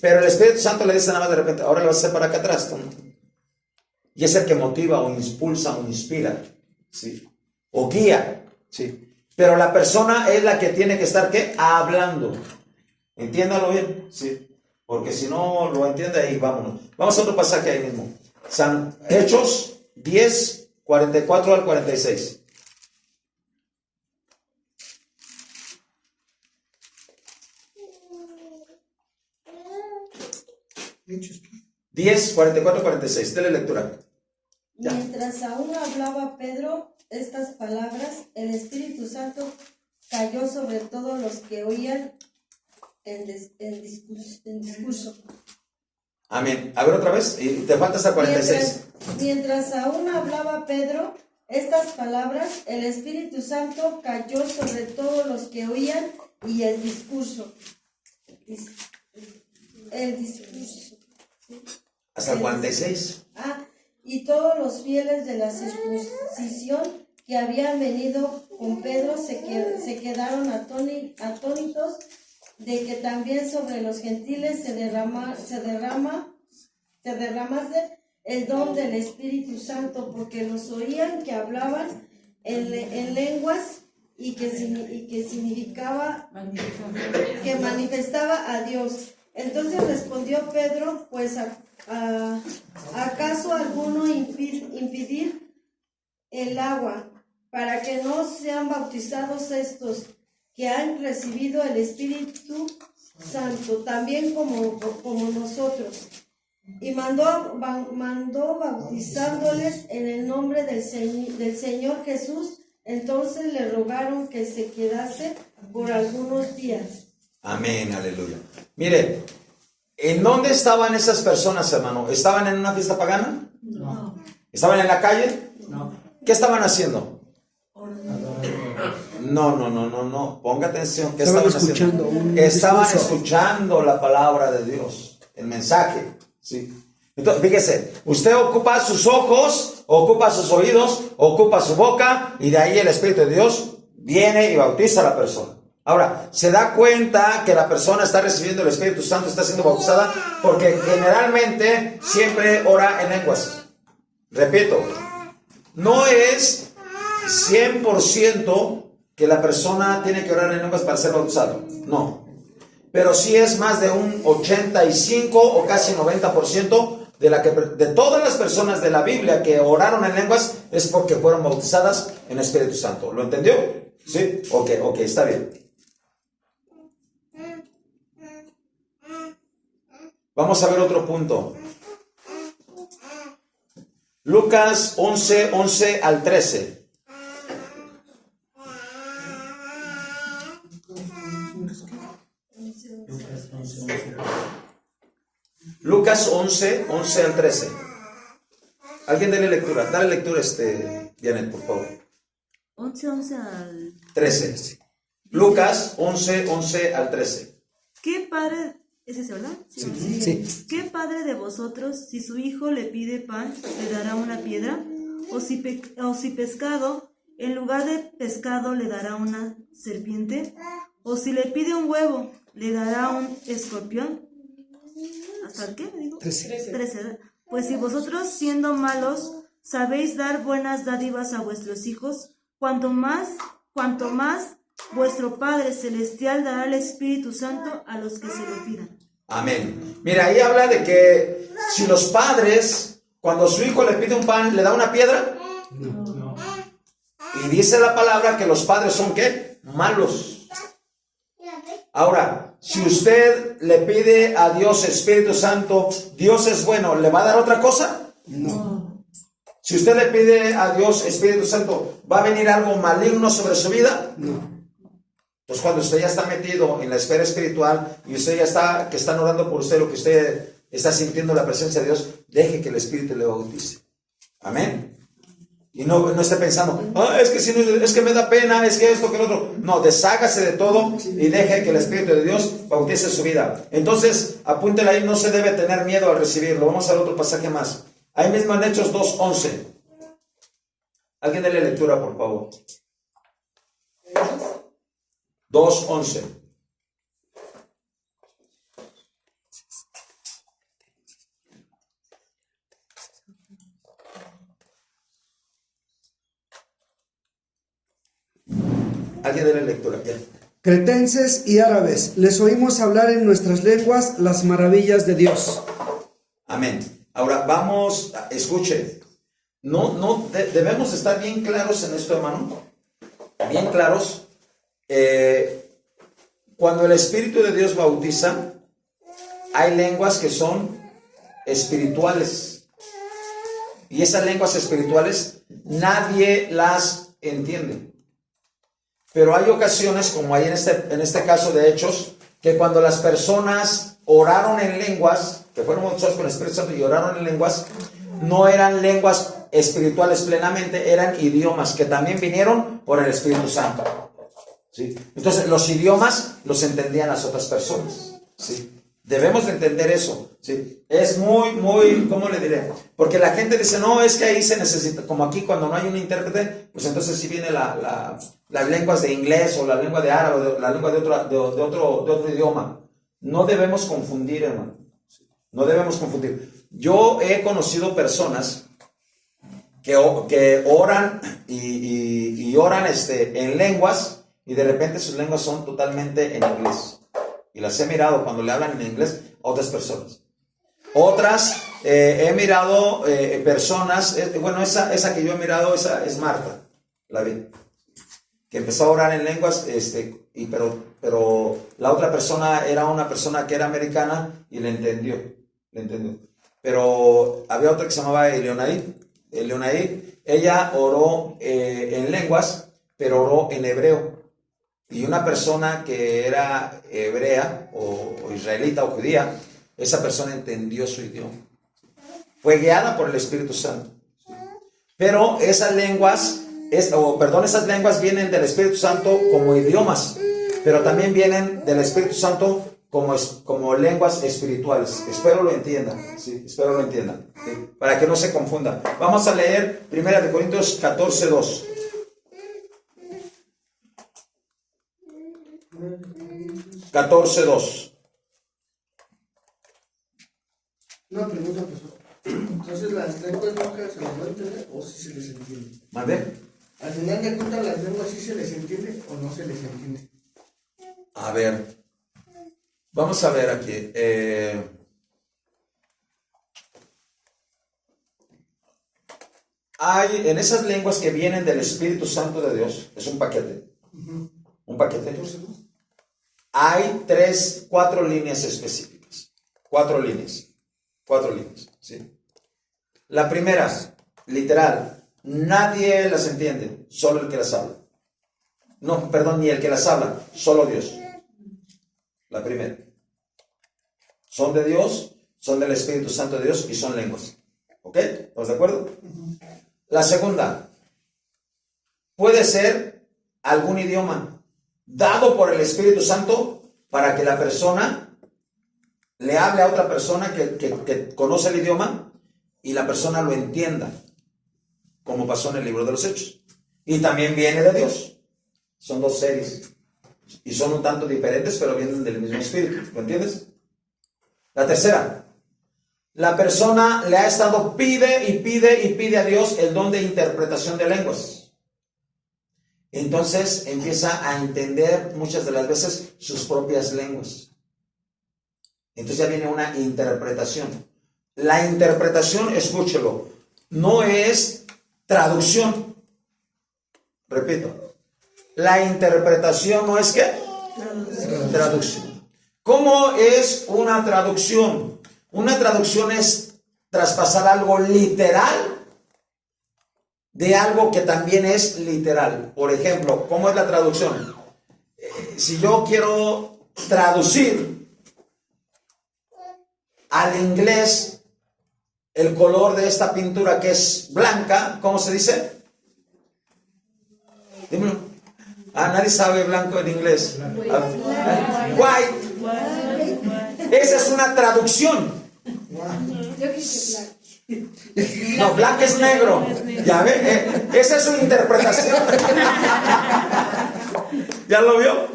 Pero el Espíritu Santo le dice nada más de repente, ahora lo vas a hacer para acá atrás. Y es el que motiva o impulsa o inspira, ¿sí? O guía, ¿sí? Pero la persona es la que tiene que estar, ¿qué? Hablando. Entiéndalo bien, ¿sí? Porque si no lo entiende, ahí vámonos. Vamos a otro pasaje ahí mismo. Hechos 10, 44 al 46. Hechos. 10, 44, 46. Dele lectura. Ya. Mientras aún hablaba Pedro estas palabras, el Espíritu Santo cayó sobre todos los que oían en discurso. Amén. A ver otra vez. Y te falta hasta 46. Mientras aún hablaba Pedro estas palabras, el Espíritu Santo cayó sobre todos los que oían y el discurso. Hasta el 46. Y todos los fieles de la circuncisión que habían venido con Pedro se quedaron atónitos de que también sobre los gentiles se derramase el don del Espíritu Santo, porque los oían que hablaban en lenguas y que significaba que manifestaba a Dios. Entonces respondió Pedro, pues ¿acaso alguno impedir el agua para que no sean bautizados estos que han recibido el Espíritu Santo, también como nosotros? Y mandó bautizándoles en el nombre del Señor Jesús. Entonces le rogaron que se quedase por algunos días. Amén, aleluya. Mire, ¿en dónde estaban esas personas, hermano? ¿Estaban en una fiesta pagana? No. ¿Estaban en la calle? No. ¿Qué estaban haciendo? No. Ponga atención. ¿Qué estaban haciendo? Estaban escuchando la palabra de Dios, el mensaje. Sí. Entonces, fíjese, usted ocupa sus ojos, ocupa sus oídos, ocupa su boca, y de ahí el Espíritu de Dios viene y bautiza a la persona. Ahora, se da cuenta que la persona está recibiendo el Espíritu Santo, está siendo bautizada, porque generalmente siempre ora en lenguas. Repito, no es 100% que la persona tiene que orar en lenguas para ser bautizado. No. Pero sí es más de un 85 o casi 90% de todas las personas de la Biblia que oraron en lenguas es porque fueron bautizadas en Espíritu Santo. ¿Lo entendió? ¿Sí? Ok, está bien. Vamos a ver otro punto. Lucas 11 al 13. Lucas 11 al 13. Alguien dale lectura. Dale lectura, Janet, por favor. 11 al 13. Lucas 11 al 13. ¿Qué padre? ¿Es ese, verdad? Sí. ¿Qué padre de vosotros, si su hijo le pide pan, le dará una piedra? ¿O si pescado, en lugar de pescado, le dará una serpiente? ¿O si le pide un huevo, le dará un escorpión? ¿Hasta el qué? Digo? 13. Pues si vosotros, siendo malos, sabéis dar buenas dádivas a vuestros hijos, cuanto más vuestro Padre Celestial dará el Espíritu Santo a los que se lo pidan. Amén. Mira, ahí habla de que si los padres, cuando su hijo le pide un pan, ¿le da una piedra? No. Y dice la palabra que los padres son ¿qué? Malos. Ahora, si usted le pide a Dios Espíritu Santo, Dios es bueno, ¿le va a dar otra cosa? No. Si usted le pide a Dios Espíritu Santo, ¿va a venir algo maligno sobre su vida? No. Pues cuando usted ya está metido en la esfera espiritual y usted ya está, que están orando por usted, lo que usted está sintiendo la presencia de Dios, deje que el Espíritu le bautice. Amén. Y no esté pensando, es que si no, es que me da pena, es que esto, que lo otro. No, deshágase de todo y deje que el Espíritu de Dios bautice su vida. Entonces, apúntele ahí, no se debe tener miedo al recibirlo. Vamos al otro pasaje más. Ahí mismo en Hechos 2:11. Alguien dele lectura, por favor. 2:11. Alguien dele lectura. Ya. Cretenses y árabes, les oímos hablar en nuestras lenguas las maravillas de Dios. Amén. Ahora vamos, escuche. Debemos estar bien claros en esto, hermano. Bien claros. Cuando el Espíritu de Dios bautiza, hay lenguas que son espirituales. Y esas lenguas espirituales nadie las entiende. Pero hay ocasiones, como hay en este caso de Hechos, que cuando las personas oraron en lenguas, que fueron bautizados con el Espíritu Santo y oraron en lenguas, no eran lenguas espirituales plenamente, eran idiomas que también vinieron por el Espíritu Santo. ¿Sí? Entonces, los idiomas los entendían las otras personas. ¿Sí? Debemos de entender eso. ¿Sí? Es muy, ¿cómo le diré? Porque la gente dice, no, es que ahí se necesita, como aquí cuando no hay un intérprete, pues entonces sí viene las lenguas de inglés o la lengua de árabe, o la lengua de otro idioma. No debemos confundir, hermano. No debemos confundir. Yo he conocido personas que oran y oran en lenguas, y de repente sus lenguas son totalmente en inglés. Y las he mirado cuando le hablan en inglés a otras personas. Otras, he mirado personas, bueno, esa que yo he mirado, esa es Marta, la vi, que empezó a orar en lenguas, pero la otra persona era una persona que era americana y le entendió. Pero había otra que se llamaba Eleonaí, ella oró en lenguas, pero oró en hebreo. Y una persona que era hebrea o israelita o judía, esa persona entendió su idioma. Fue guiada por el Espíritu Santo. Pero esas lenguas, esas lenguas vienen del Espíritu Santo como idiomas, pero también vienen del Espíritu Santo como lenguas espirituales. Espero lo entiendan, ¿sí? Espero lo entiendan, ¿sí? Para que no se confundan. Vamos a leer 1 Corintios 14:2. Una pregunta, profesor. Entonces, ¿las lenguas nunca se las va a entender o sí se les entiende? ¿Mande? Al final de cuentas, ¿las lenguas sí se les entiende o no se les entiende? A ver, vamos a ver aquí. Hay en esas lenguas que vienen del Espíritu Santo de Dios, es un paquete. Un paquete. Hay 4 líneas específicas. 4 líneas. 4 líneas, ¿sí? La primera, literal, nadie las entiende, solo el que las habla. No, perdón, ni el que las habla, solo Dios. La primera. Son de Dios, son del Espíritu Santo de Dios y son lenguas. ¿Ok? ¿Estamos de acuerdo? La segunda, puede ser algún idioma dado por el Espíritu Santo para que la persona le hable a otra persona que conoce el idioma y la persona lo entienda, como pasó en el libro de los Hechos. Y también viene de Dios. Son 2 series. Y son un tanto diferentes, pero vienen del mismo espíritu. ¿Lo entiendes? La tercera, la persona le ha estado pide a Dios el don de interpretación de lenguas. Entonces empieza a entender muchas de las veces sus propias lenguas. Entonces ya viene una interpretación. La interpretación, escúchelo, no es traducción. Repito, la interpretación no es ¿qué? Traducción. ¿Cómo es una traducción? Una traducción es traspasar algo literal de algo que también es literal. Por ejemplo, ¿cómo es la traducción? Si yo quiero traducir al inglés el color de esta pintura que es blanca, ¿cómo se dice? Dímelo. Nadie sabe blanco en inglés. White. Esa es una traducción. No, blanco es negro. Ya ve, esa es su interpretación. ¿Ya lo vio?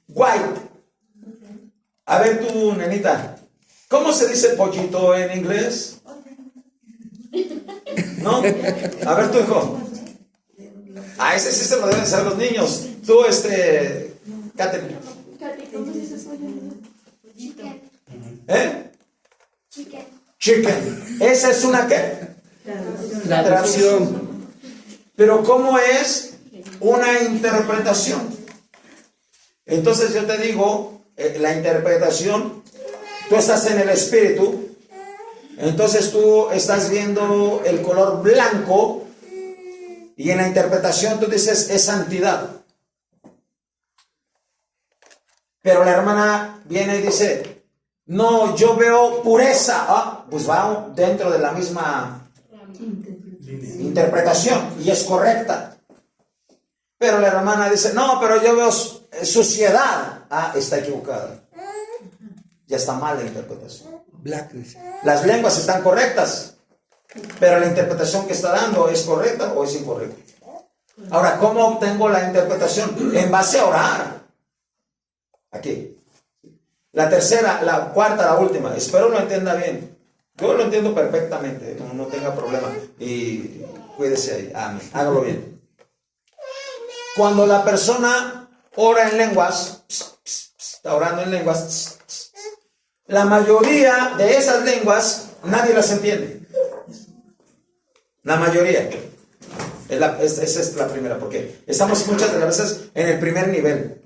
White. A ver tú, nenita, ¿cómo se dice pollito en inglés? ¿No? A ver tu hijo. Ese sí se lo deben saber los niños. Tú, Catherine. ¿Cómo se dice pollito? Chicken. ¿Esa es una qué? Traducción. Pero ¿cómo es una interpretación? Entonces yo te digo, la interpretación, tú estás en el espíritu, entonces tú estás viendo el color blanco y en la interpretación tú dices es santidad. Pero la hermana viene y dice, no, yo veo pureza. Pues va dentro de la misma Interpretación, y es correcta. Pero la hermana dice, no, pero yo veo suciedad. Ah, está equivocada. Ya está mal la interpretación. Las lenguas están correctas, pero la interpretación que está dando es correcta o es incorrecta. Ahora, ¿cómo obtengo la interpretación? En base a orar. Aquí. La tercera, la cuarta, la última. Espero lo entienda bien. Yo lo entiendo perfectamente, no tenga problema. Y cuídese ahí. Amén. Hágalo bien. Cuando la persona ora en lenguas, está orando en lenguas, la mayoría de esas lenguas nadie las entiende. La mayoría. Esa es la primera, porque estamos muchas de las veces en el primer nivel.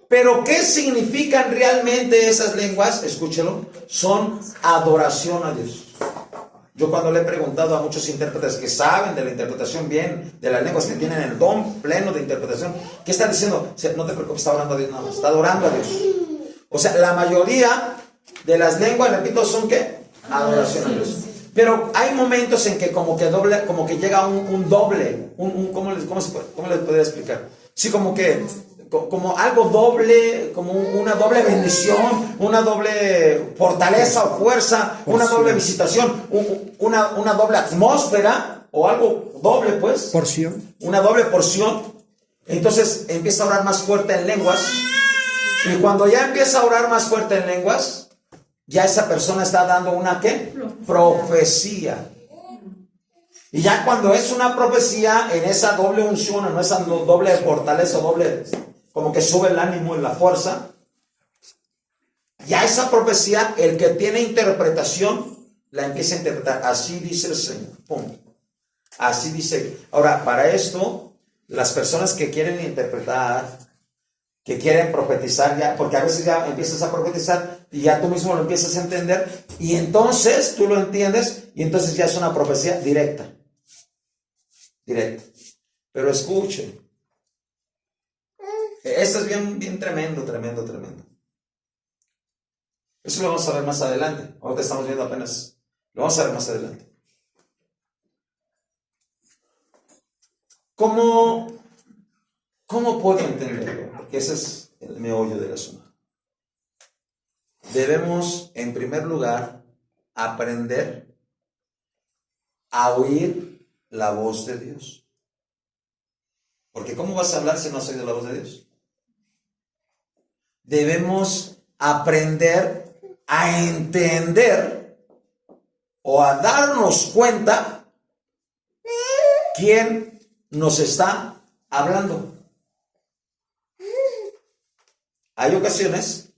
Pero ¿qué significan realmente esas lenguas? Escúchelo. Son adoración a Dios. Yo cuando le he preguntado a muchos intérpretes que saben de la interpretación bien, de las lenguas, que tienen el don pleno de interpretación, ¿qué están diciendo? No te preocupes, está orando a Dios, no, está adorando a Dios. O sea, la mayoría de las lenguas, repito, son ¿qué? Adoración a Dios. Pero hay momentos en que como que llega un doble, ¿cómo les podría explicar? Sí, como algo doble, como una doble bendición, una doble fortaleza o fuerza, una doble visitación, una doble atmósfera, o algo doble, pues. Porción. Una doble porción. Entonces empieza a orar más fuerte en lenguas. Y cuando ya empieza a orar más fuerte en lenguas, ya esa persona está dando una ¿qué? Profecía. Y ya cuando es una profecía, en esa doble unción, en esa doble fortaleza, doble, como que sube el ánimo y la fuerza, ya esa profecía, el que tiene interpretación, la empieza a interpretar. Así dice el Señor. Pum. Así dice. Ahora, para esto, las personas que quieren interpretar, que quieren profetizar ya, porque a veces ya empiezas a profetizar y ya tú mismo lo empiezas a entender, y entonces tú lo entiendes, y entonces ya es una profecía directa. Directa. Pero escuchen. Esto es bien tremendo. Eso lo vamos a ver más adelante. Ahorita estamos viendo apenas. Lo vamos a ver más adelante. ¿Cómo puedo entenderlo? Porque ese es el meollo del asunto. Debemos, en primer lugar, aprender a oír la voz de Dios. Porque ¿cómo vas a hablar si no has oído la voz de Dios? Debemos aprender a entender o a darnos cuenta quién nos está hablando. Hay ocasiones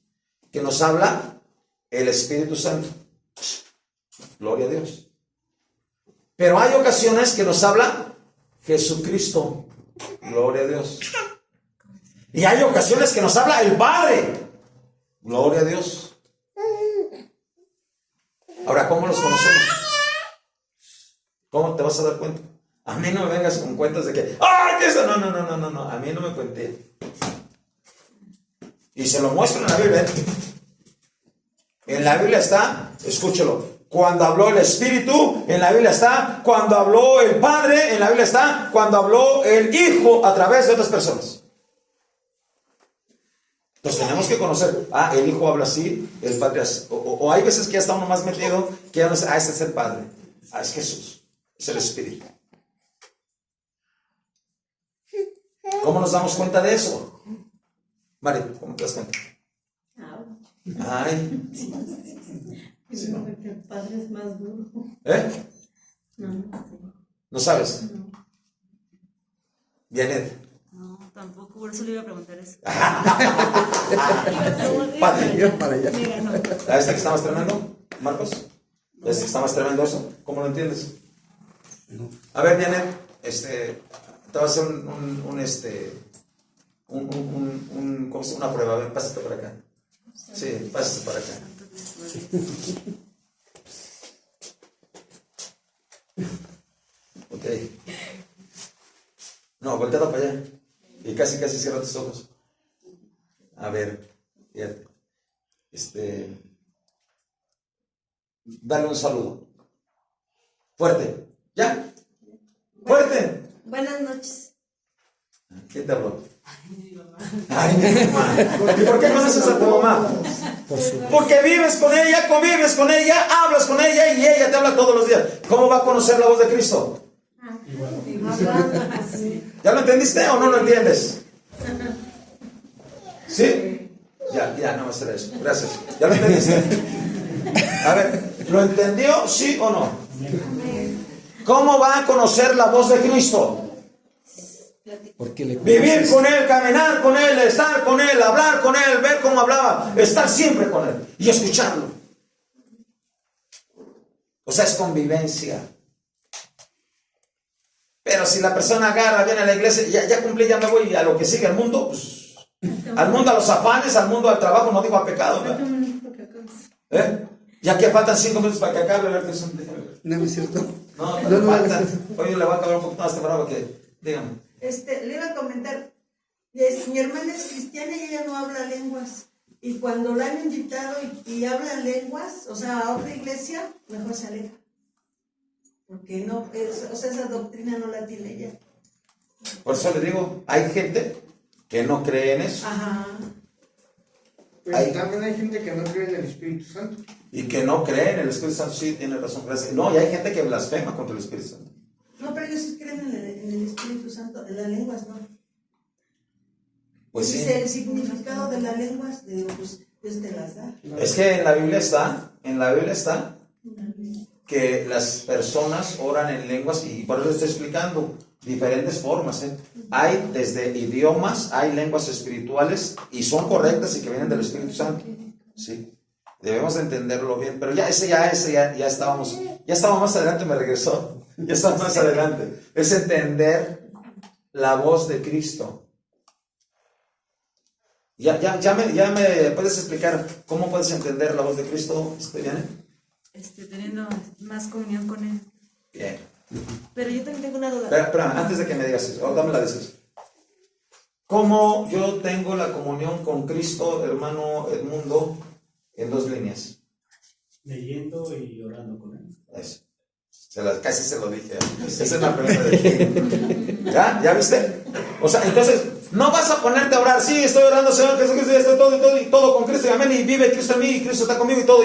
que nos habla el Espíritu Santo. Gloria a Dios. Pero hay ocasiones que nos habla Jesucristo. Gloria a Dios. Y hay ocasiones que nos habla el Padre. Gloria a Dios. Ahora, ¿cómo los conocemos? ¿Cómo te vas a dar cuenta? A mí no me vengas con cuentas de que ¡ay, que eso! No. A mí no me cuente. Y se lo muestro en la Biblia. En la Biblia está, escúchelo, cuando habló el Espíritu, en la Biblia está, cuando habló el Padre, en la Biblia está, cuando habló el Hijo a través de otras personas. Entonces tenemos que conocer, el Hijo habla así, el Padre así. O hay veces que ya está uno más metido, que ya no sé, este es el Padre, es Jesús, es el Espíritu. ¿Cómo nos damos cuenta de eso? Mari, ¿cómo te das cuenta? Ay. Sí, no. Porque el Padre es más duro. ¿Eh? No. ¿No sabes? No. Janet. No, tampoco, por eso le iba a preguntar eso. Para allá. Mira, no. ¿A este que está más tremendo, Marcos? ¿Este que está más tremendo eso? ¿Cómo lo entiendes? A ver, Janet, te voy a hacer ¿cómo se llama? Una prueba. A ver, pásate por acá. Sí, pásate por acá. Ok. No, volteado para allá. Y casi cierra tus ojos. A ver, fíjate. Dale un saludo. Fuerte. ¿Ya? Fuerte. Buenas noches. ¿Quién te habló? Ay, mi mamá. ¿Y por qué conoces a tu mamá? Porque vives con ella, convives con ella, hablas con ella y ella te habla todos los días. ¿Cómo va a conocer la voz de Cristo? ¿Ya lo entendiste o no lo entiendes? ¿Sí? Ya, no va a ser eso. Gracias. ¿Ya lo entendiste? A ver, ¿lo entendió? ¿Sí o no? ¿Cómo va a conocer la voz de Cristo? Porque le Vivir con Él, caminar con Él, estar con Él, hablar con Él, ver cómo hablaba, estar siempre con Él y escucharlo. O sea, es convivencia. Pero si la persona agarra, viene a la iglesia, ya cumplí, ya me voy a lo que sigue al mundo, pues, al mundo, a los afanes, al mundo, al trabajo, no digo a pecado, ¿verdad? Ya que faltan 5 minutos para que acabe, a ver qué es un... No es cierto. No, No, no, faltan. Oye, le voy a acabar un poquito más temprano que, dígame. Le iba a comentar, mi hermana es cristiana y ella no habla lenguas. Y cuando la han invitado y habla lenguas, o sea, a otra iglesia, mejor se aleja. Porque no, o sea, esa doctrina no la tiene ella. Por eso le digo, hay gente que no cree en eso. Ajá. Pues también hay gente que no cree en el Espíritu Santo. Y que no cree en el Espíritu Santo, sí, tiene razón. Gracias. No, y hay gente que blasfema contra el Espíritu Santo. No, pero ellos sí creen en el Espíritu Santo, en las lenguas, ¿no? Pues sí. Dice el significado de las lenguas, pues Dios te las da. Es que en la Biblia está que las personas oran en lenguas y por eso estoy explicando diferentes formas. Hay desde idiomas, hay lenguas espirituales y son correctas y que vienen del Espíritu Santo. Sí. Debemos de entenderlo bien, pero ya estábamos más adelante, me regresó. Ya estamos más adelante. Es entender la voz de Cristo. Ya me puedes explicar cómo puedes entender la voz de Cristo, Diana. Teniendo más comunión con Él. Bien. Pero yo también tengo una duda. Espera, antes de que me digas eso, dame la dices. ¿Cómo yo tengo la comunión con Cristo, hermano Edmundo, en 2 líneas? Leyendo y orando con Él. Eso. Casi se lo dije. Esa es la pregunta de ti. ¿Ya viste? O sea, entonces, no vas a ponerte a orar. Sí, estoy orando, Señor Jesucristo, y estoy todo con Cristo, y amén, y vive Cristo en mí, y Cristo está conmigo y todo,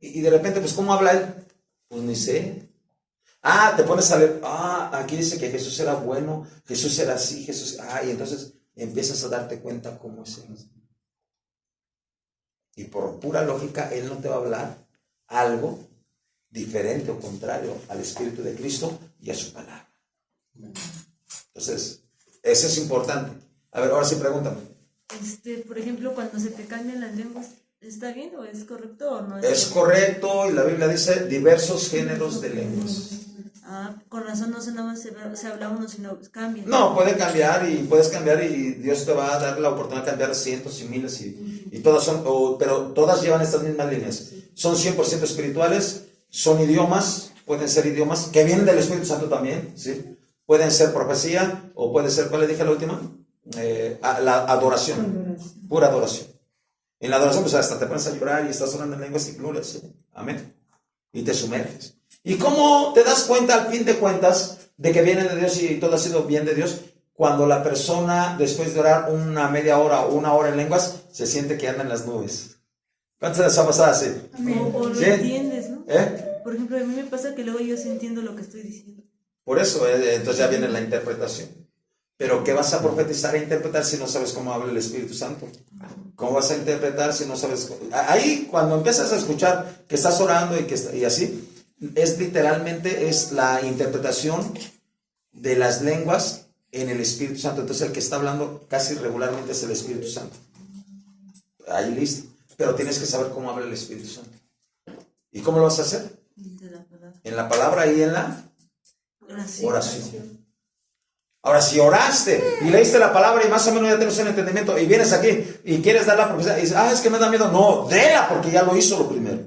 y de repente, pues, ¿cómo habla Él? Pues ni sé. Te pones a leer, aquí dice que Jesús era bueno, Jesús era así, y entonces empiezas a darte cuenta cómo es Él. Y por pura lógica, Él no te va a hablar algo diferente o contrario al Espíritu de Cristo y a su palabra. Entonces, eso es importante. A ver, ahora sí pregúntame. Por ejemplo, cuando se te cambian las lenguas, ¿está bien o es correcto o no? Es correcto, y la Biblia dice diversos géneros de lenguas. Con razón no se habla uno, sino cambia. No, puede cambiar y puedes cambiar y Dios te va a dar la oportunidad de cambiar cientos y miles y todas son, pero todas llevan estas mismas líneas. Son 100% espirituales, son idiomas, pueden ser idiomas que vienen del Espíritu Santo también, ¿sí? Pueden ser profecía o puede ser, ¿cuál le dije la última? La adoración, pura adoración. En la adoración pues hasta te pones a llorar y estás orando en lenguas y gloria, ¿sí? Amén. Y te sumerges. ¿Y cómo te das cuenta al fin de cuentas de que viene de Dios y todo ha sido bien de Dios? Cuando la persona después de orar una media hora o 1 hora en lenguas se siente que anda en las nubes. ¿Cuántas veces ha pasado así? O lo ¿Sí? entiendes, ¿no? Por ejemplo, a mí me pasa que luego yo sí entiendo lo que estoy diciendo. Por eso, entonces ya viene la interpretación. Pero ¿qué vas a profetizar e interpretar si no sabes cómo habla el Espíritu Santo? ¿Cómo vas a interpretar si no sabes? Ahí, cuando empiezas a escuchar que estás orando y así, es literalmente la interpretación de las lenguas en el Espíritu Santo. Entonces el que está hablando casi regularmente es el Espíritu Santo. Ahí listo. Pero tienes que saber cómo habla el Espíritu Santo. ¿Y cómo lo vas a hacer? En la palabra y en la oración. Ahora, si oraste y leíste la palabra y más o menos ya tienes un entendimiento y vienes aquí y quieres dar la profecía y dices, es que me da miedo. No, déla porque ya lo hizo lo primero.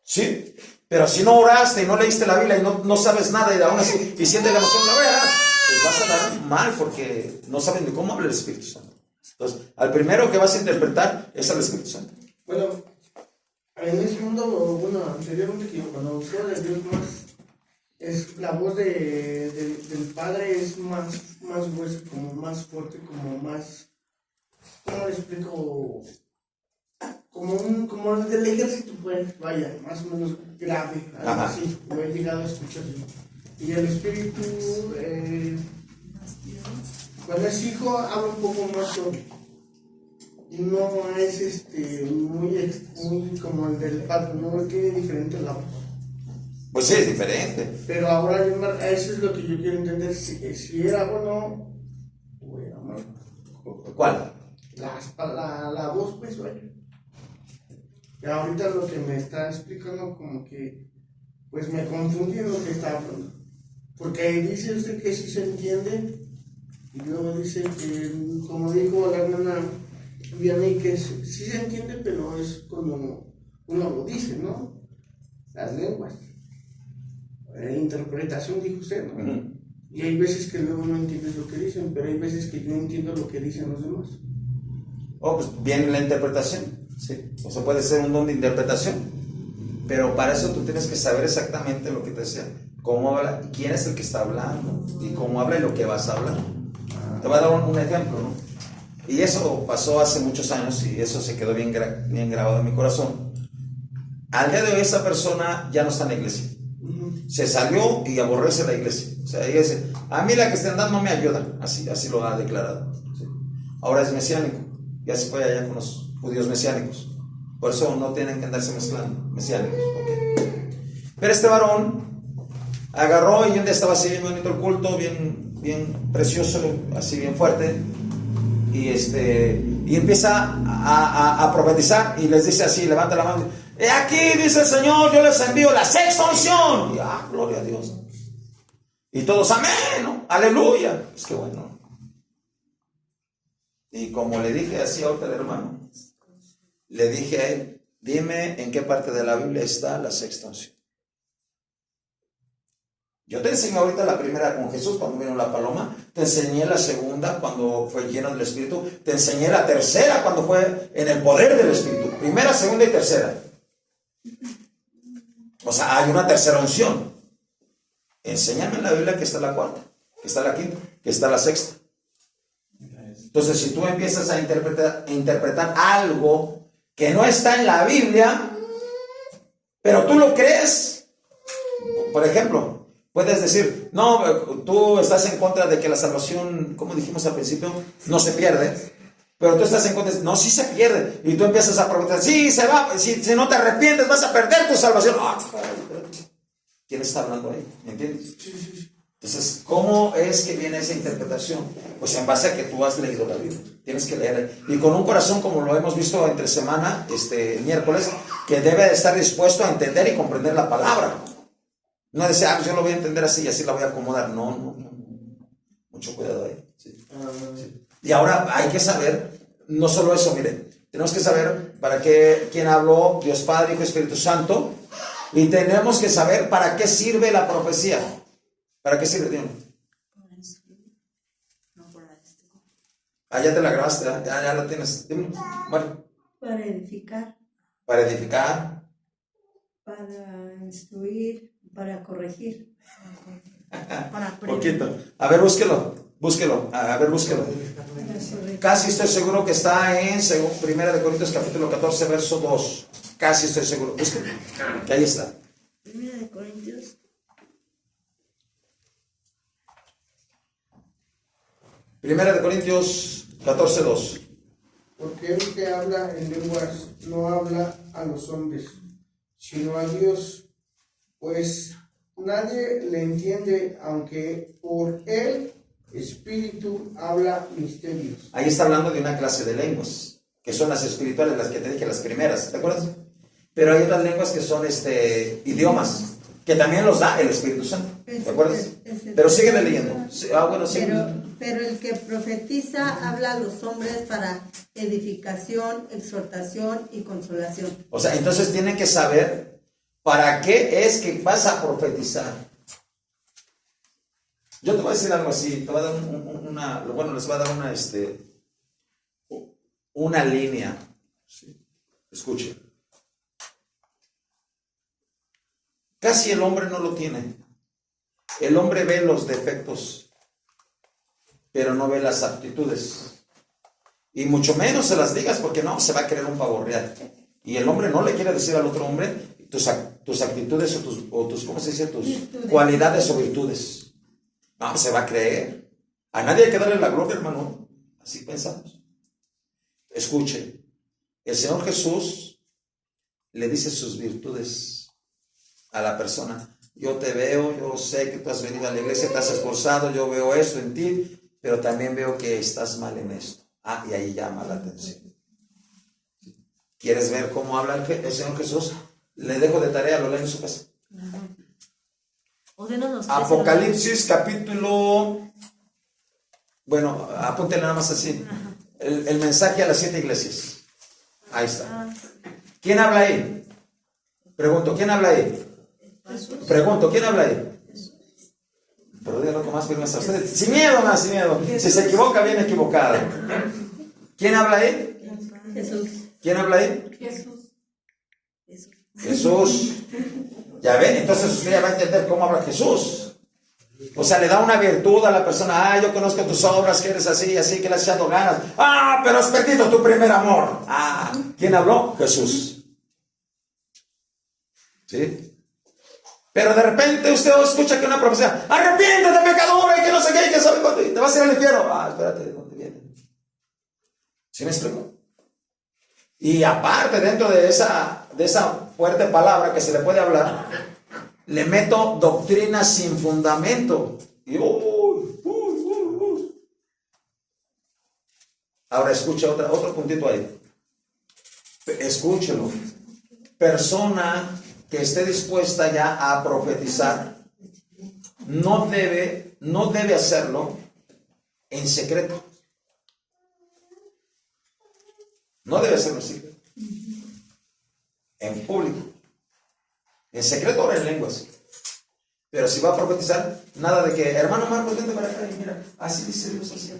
¿Sí? Pero si no oraste y no leíste la Biblia y no sabes nada y aún así y sientes la emoción, pues vas a dar mal porque no sabes ni cómo habla el Espíritu Santo. Entonces, al primero que vas a interpretar es al Espíritu Santo. Bueno, en ese mundo, anteriormente que cuando usaba de Dios más es la voz del padre es más gruesa, como más fuerte, como más, ¿cómo le explico? Como el del ejército, pues, vaya, más o menos grave, algo Ajá. así, lo he llegado a escuchar. Y el espíritu, cuando es hijo, habla un poco más suave. No es muy como el del padre, no tiene diferente la voz. Pues sí, es diferente. Pero ahora eso es lo que yo quiero entender, si era bueno o era malo. ¿Cuál? La voz, pues, vaya. Y ahorita lo que me está explicando como que, pues me confundí en lo que está hablando. Porque dice usted que sí se entiende, y luego dice que, como dijo la hermana Vianney, que sí se entiende, pero es como uno lo dice, ¿no? Las lenguas. Interpretación, dijo usted, ¿no? Ujú. Y hay veces que luego no entiendes lo que dicen, pero hay veces que yo entiendo lo que dicen los demás. Oh, pues viene la interpretación. Sí. O sea, puede ser un don de interpretación. Pero para eso tú tienes que saber exactamente lo que te decía. Cómo habla, quién es el que está hablando, y cómo habla y lo que vas a hablar. Te voy a dar un ejemplo, ¿no? Y eso pasó hace muchos años y eso se quedó bien grabado en mi corazón. Al día de hoy esa persona ya no está en la iglesia. Se salió y aborrece la iglesia. O sea, ella dice, a mí la cristiandad no me ayuda. Así lo ha declarado. ¿Sí? Ahora es mesiánico. Ya se fue allá con los judíos mesiánicos. Por eso no tienen que andarse mezclando. Mesiánicos. Okay. Pero este varón agarró y un día estaba así bien bonito el culto, bien precioso, así bien fuerte. Y empieza a profetizar y les dice así, levanta la mano. Aquí dice el Señor, yo les envío la sexta unción. Y gloria a Dios. Y todos, amén, ¿no? Aleluya. Es que bueno. Y como le dije así ahorita al hermano, le dije a él, dime en qué parte de la Biblia está la sexta unción. Yo te enseñé ahorita la primera con Jesús cuando vino la paloma, te enseñé la segunda cuando fue lleno del Espíritu, te enseñé la tercera cuando fue en el poder del Espíritu, primera, segunda y tercera. O sea, hay una tercera unción. Enséñame en la Biblia que está la cuarta, que está la quinta, que está la sexta. Entonces, si tú empiezas a interpretar algo que no está en la Biblia, pero tú lo crees, por ejemplo, puedes decir, no, tú estás en contra de que la salvación, como dijimos al principio, no se pierde. Pero tú estás en contra, no, sí se pierde. Y tú empiezas a preguntar, sí, se va, si no te arrepientes vas a perder tu salvación. ¿Quién está hablando ahí? ¿Me entiendes? Entonces, ¿cómo es que viene esa interpretación? Pues en base a que tú has leído la Biblia. Tienes que leer. Y con un corazón, como lo hemos visto entre semana, miércoles, que debe de estar dispuesto a entender y comprender la palabra. No decir, yo lo voy a entender así y así la voy a acomodar. No. Mucho cuidado ahí. Sí. Y ahora hay que saber, no solo eso, mire, tenemos que saber para qué, quién habló, Dios Padre, Hijo y Espíritu Santo, y tenemos que saber para qué sirve la profecía. ¿Para qué sirve, Dios? Ya te la grabaste, ya la tienes. Dime, bueno. Para edificar, Para edificar. para instruir, para corregir. Para Poquito. A ver, búsquelo. A ver, búsquelo. Casi estoy seguro que está en 1 Corintios capítulo 14, verso 2. Casi estoy seguro. Búsquelo. Que ahí está. 1 Corintios. 1 Corintios 14, 2. Porque el que habla en lenguas no habla a los hombres, sino a Dios, pues nadie le entiende, aunque por el Espíritu habla misterios. Ahí está hablando de una clase de lenguas, que son las espirituales, las que te dije, las primeras, ¿te acuerdas? Pero hay otras lenguas que son idiomas, que también los da el Espíritu Santo, ¿te acuerdas? Pero síguele leyendo. Bueno, sí. Pero el que profetiza habla a los hombres para edificación, exhortación y consolación. O sea, entonces tienen que saber para qué es que vas a profetizar. Yo te voy a decir algo así, te voy a dar les voy a dar una línea. Sí. Escuche. Casi el hombre no lo tiene. El hombre ve los defectos, pero no ve las aptitudes. Y mucho menos se las digas, porque no, se va a creer un pavo real. Y el hombre no le quiere decir al otro hombre tus actitudes o tus ¿cómo se dice? Tus cualidades o virtudes. No, se va a creer. A nadie hay que darle la gloria, hermano. Así pensamos. Escuche, el Señor Jesús le dice sus virtudes a la persona. Yo te veo, yo sé que tú has venido a la iglesia, te has esforzado, yo veo esto en ti, pero también veo que estás mal en esto. Ah, y ahí llama la atención. ¿Quieres ver cómo habla el Señor Jesús? Le dejo de tarea, lo leen en su casa. Apocalipsis capítulo... Bueno, apúntenle nada más así. El mensaje a las 7 iglesias. Ahí está. ¿Quién habla ahí? Pregunto, ¿quién habla ahí? Pregunto, ¿quién habla ahí? Pero díganlo con más firmeza. Ustedes, sin miedo, más, sin miedo. Si se equivoca, viene equivocado. ¿Quién habla ahí? Jesús. ¿Quién habla ahí? Jesús. Jesús. Ya ven, entonces usted ya va a entender cómo habla Jesús. O sea, le da una virtud a la persona. Ah, yo conozco tus obras, que eres así, así, que le has echado ganas. Ah, pero has perdido tu primer amor. Ah, ¿quién habló? Jesús. ¿Sí? Pero de repente usted escucha que una profecía, arrepiéntete, pecador, y que no sé qué, y que sabe cuánto, y te vas a ir al infierno. Ah, espérate, ¿de dónde viene? ¿Sí me explico? Y aparte, dentro de esa fuerte palabra que se le puede hablar, le meto doctrina sin fundamento. Y ahora escucha otro puntito ahí. Escúchelo. Persona que esté dispuesta ya a profetizar no debe hacerlo en secreto. No debe hacerlo en secreto. En público. En secreto o en lenguas. Pero si va a profetizar, nada de que, hermano Marcos, vente para acá y mira, así dice Dios, así.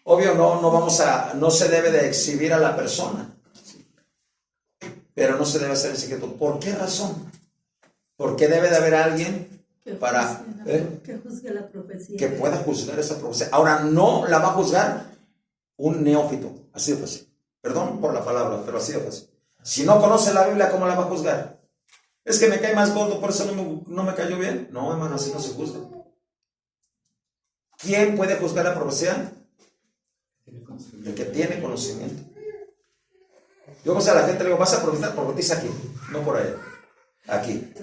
Obvio, no se debe de exhibir a la persona. Pero no se debe hacer en secreto. ¿Por qué razón? Porque debe de haber alguien para que juzgue la profecía. que pueda juzgar esa profecía. Ahora, no la va a juzgar un neófito. Así de fácil. Perdón por la palabra, pero así de fácil. Si no conoce la Biblia, ¿cómo la va a juzgar? Es que me cae más gordo, por eso no me cayó bien. No, hermano, así no se juzga. ¿Quién puede juzgar la profecía? El que tiene conocimiento. Yo a la gente le digo, vas a profetizar, profetiza aquí, no por allá, aquí.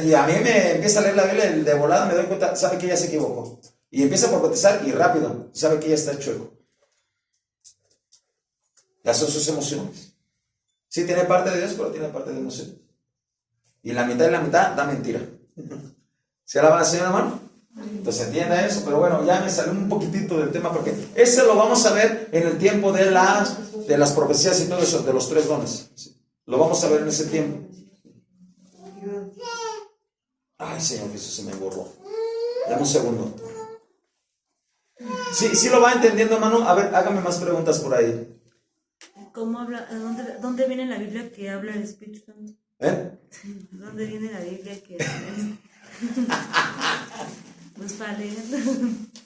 Y a mí me empieza a leer la Biblia de volada, me doy cuenta, sabe que ella se equivocó. Y empieza a profetizar y rápido, sabe que ella está chueco. Ya son sus emociones. Sí tiene parte de Dios, pero tiene parte de emociones. Y la mitad da mentira. ¿Se alaba la Señora, hermano? Entonces entienda eso, pero bueno, ya me salió un poquitito del tema porque ese lo vamos a ver en el tiempo de las profecías y todo eso, de los 3 dones. Lo vamos a ver en ese tiempo. Ay, Señor Jesús, se me borró. Dame un segundo. Sí lo va entendiendo, hermano. A ver, hágame más preguntas por ahí. ¿Cómo habla? ¿Dónde viene en la Biblia que habla el Espíritu Santo? ¿Dónde viene la Biblia que habla? Pues para leerlo.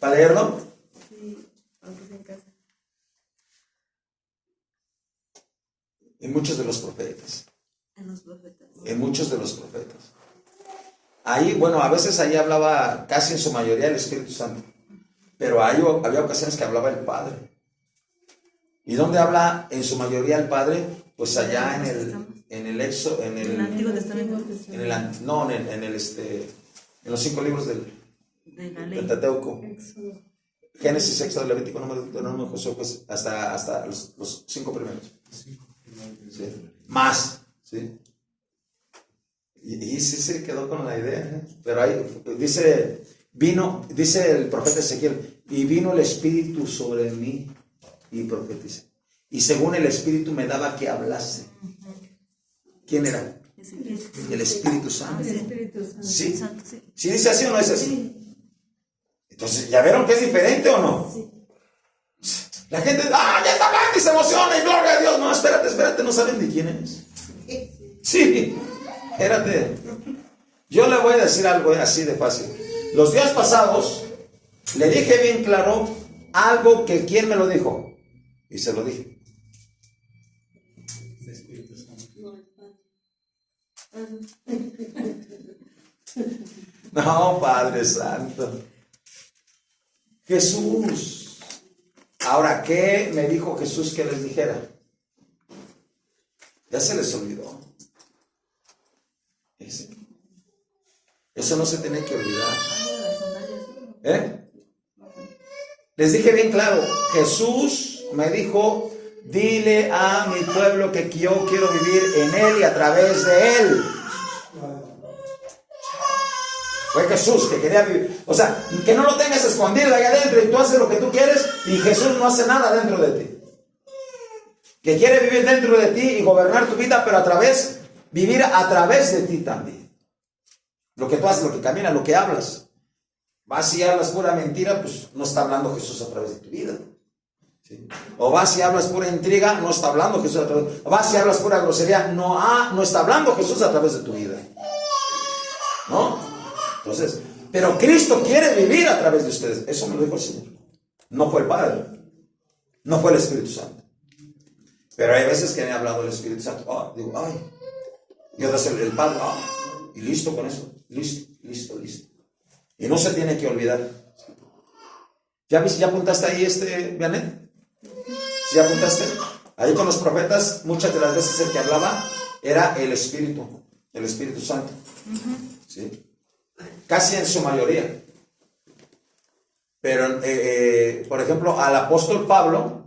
¿Para leerlo? Sí, aunque sea en casa. En muchos de los profetas. En los profetas. En muchos de los profetas. Ahí, bueno, a veces ahí hablaba casi en su mayoría el Espíritu Santo. Pero había ocasiones que hablaba el Padre. ¿Y dónde habla en su mayoría el Padre? Pues allá en el Antiguo Testamento. En los 5 libros del Pentateuco. Génesis, Éxodo, Levítico, Número, Deuteronomio, Josué, pues hasta los 5 primeros. ¿Sí? Más, ¿sí? Y sí se quedó con la idea, ¿eh? Pero ahí dice el profeta Ezequiel, y vino el Espíritu sobre mí y profeticé. Y según el Espíritu me daba que hablase. ¿Quién era? El Espíritu Santo. ¿Sí? ¿Sí dice así o no es así? Entonces, ¿ya vieron que es diferente o no? La gente, ya está hablando y se emociona y gloria a Dios. No, espérate, no saben de quién es. Sí, espérate. Yo le voy a decir algo así de fácil. Los días pasados le dije bien claro algo que ¿quién me lo dijo? Y se lo dije. El Espíritu Santo. No, Padre Santo. Jesús. Ahora, ¿qué me dijo Jesús que les dijera? Ya se les olvidó. Eso no se tiene que olvidar. Les dije bien claro, Jesús me dijo, dile a mi pueblo que yo quiero vivir en él y a través de él. Fue Jesús que quería vivir. O sea, que no lo tengas escondido ahí adentro y tú haces lo que tú quieres y Jesús no hace nada dentro de ti. Que quiere vivir dentro de ti y gobernar tu vida, pero vivir a través de ti también. Lo que tú haces, lo que caminas, lo que hablas. Vas y hablas pura mentira, pues no está hablando Jesús a través de tu vida. ¿Sí? O vas y hablas pura intriga, no está hablando Jesús a través. Vas y hablas pura grosería, no está hablando Jesús a través de tu vida. ¿No? Entonces, pero Cristo quiere vivir a través de ustedes. Eso me lo dijo el Señor. No fue el Padre. No fue el Espíritu Santo. Pero hay veces que me ha hablado el Espíritu Santo. Digo, ay. Y otras el Padre. Y listo con eso. Listo. Y no se tiene que olvidar. ¿Ya apuntaste ahí Vianet? ¿Sí apuntaste? Ahí con los profetas, muchas de las veces el que hablaba era el Espíritu Santo. ¿Sí? Casi en su mayoría. Pero, por ejemplo, al apóstol Pablo,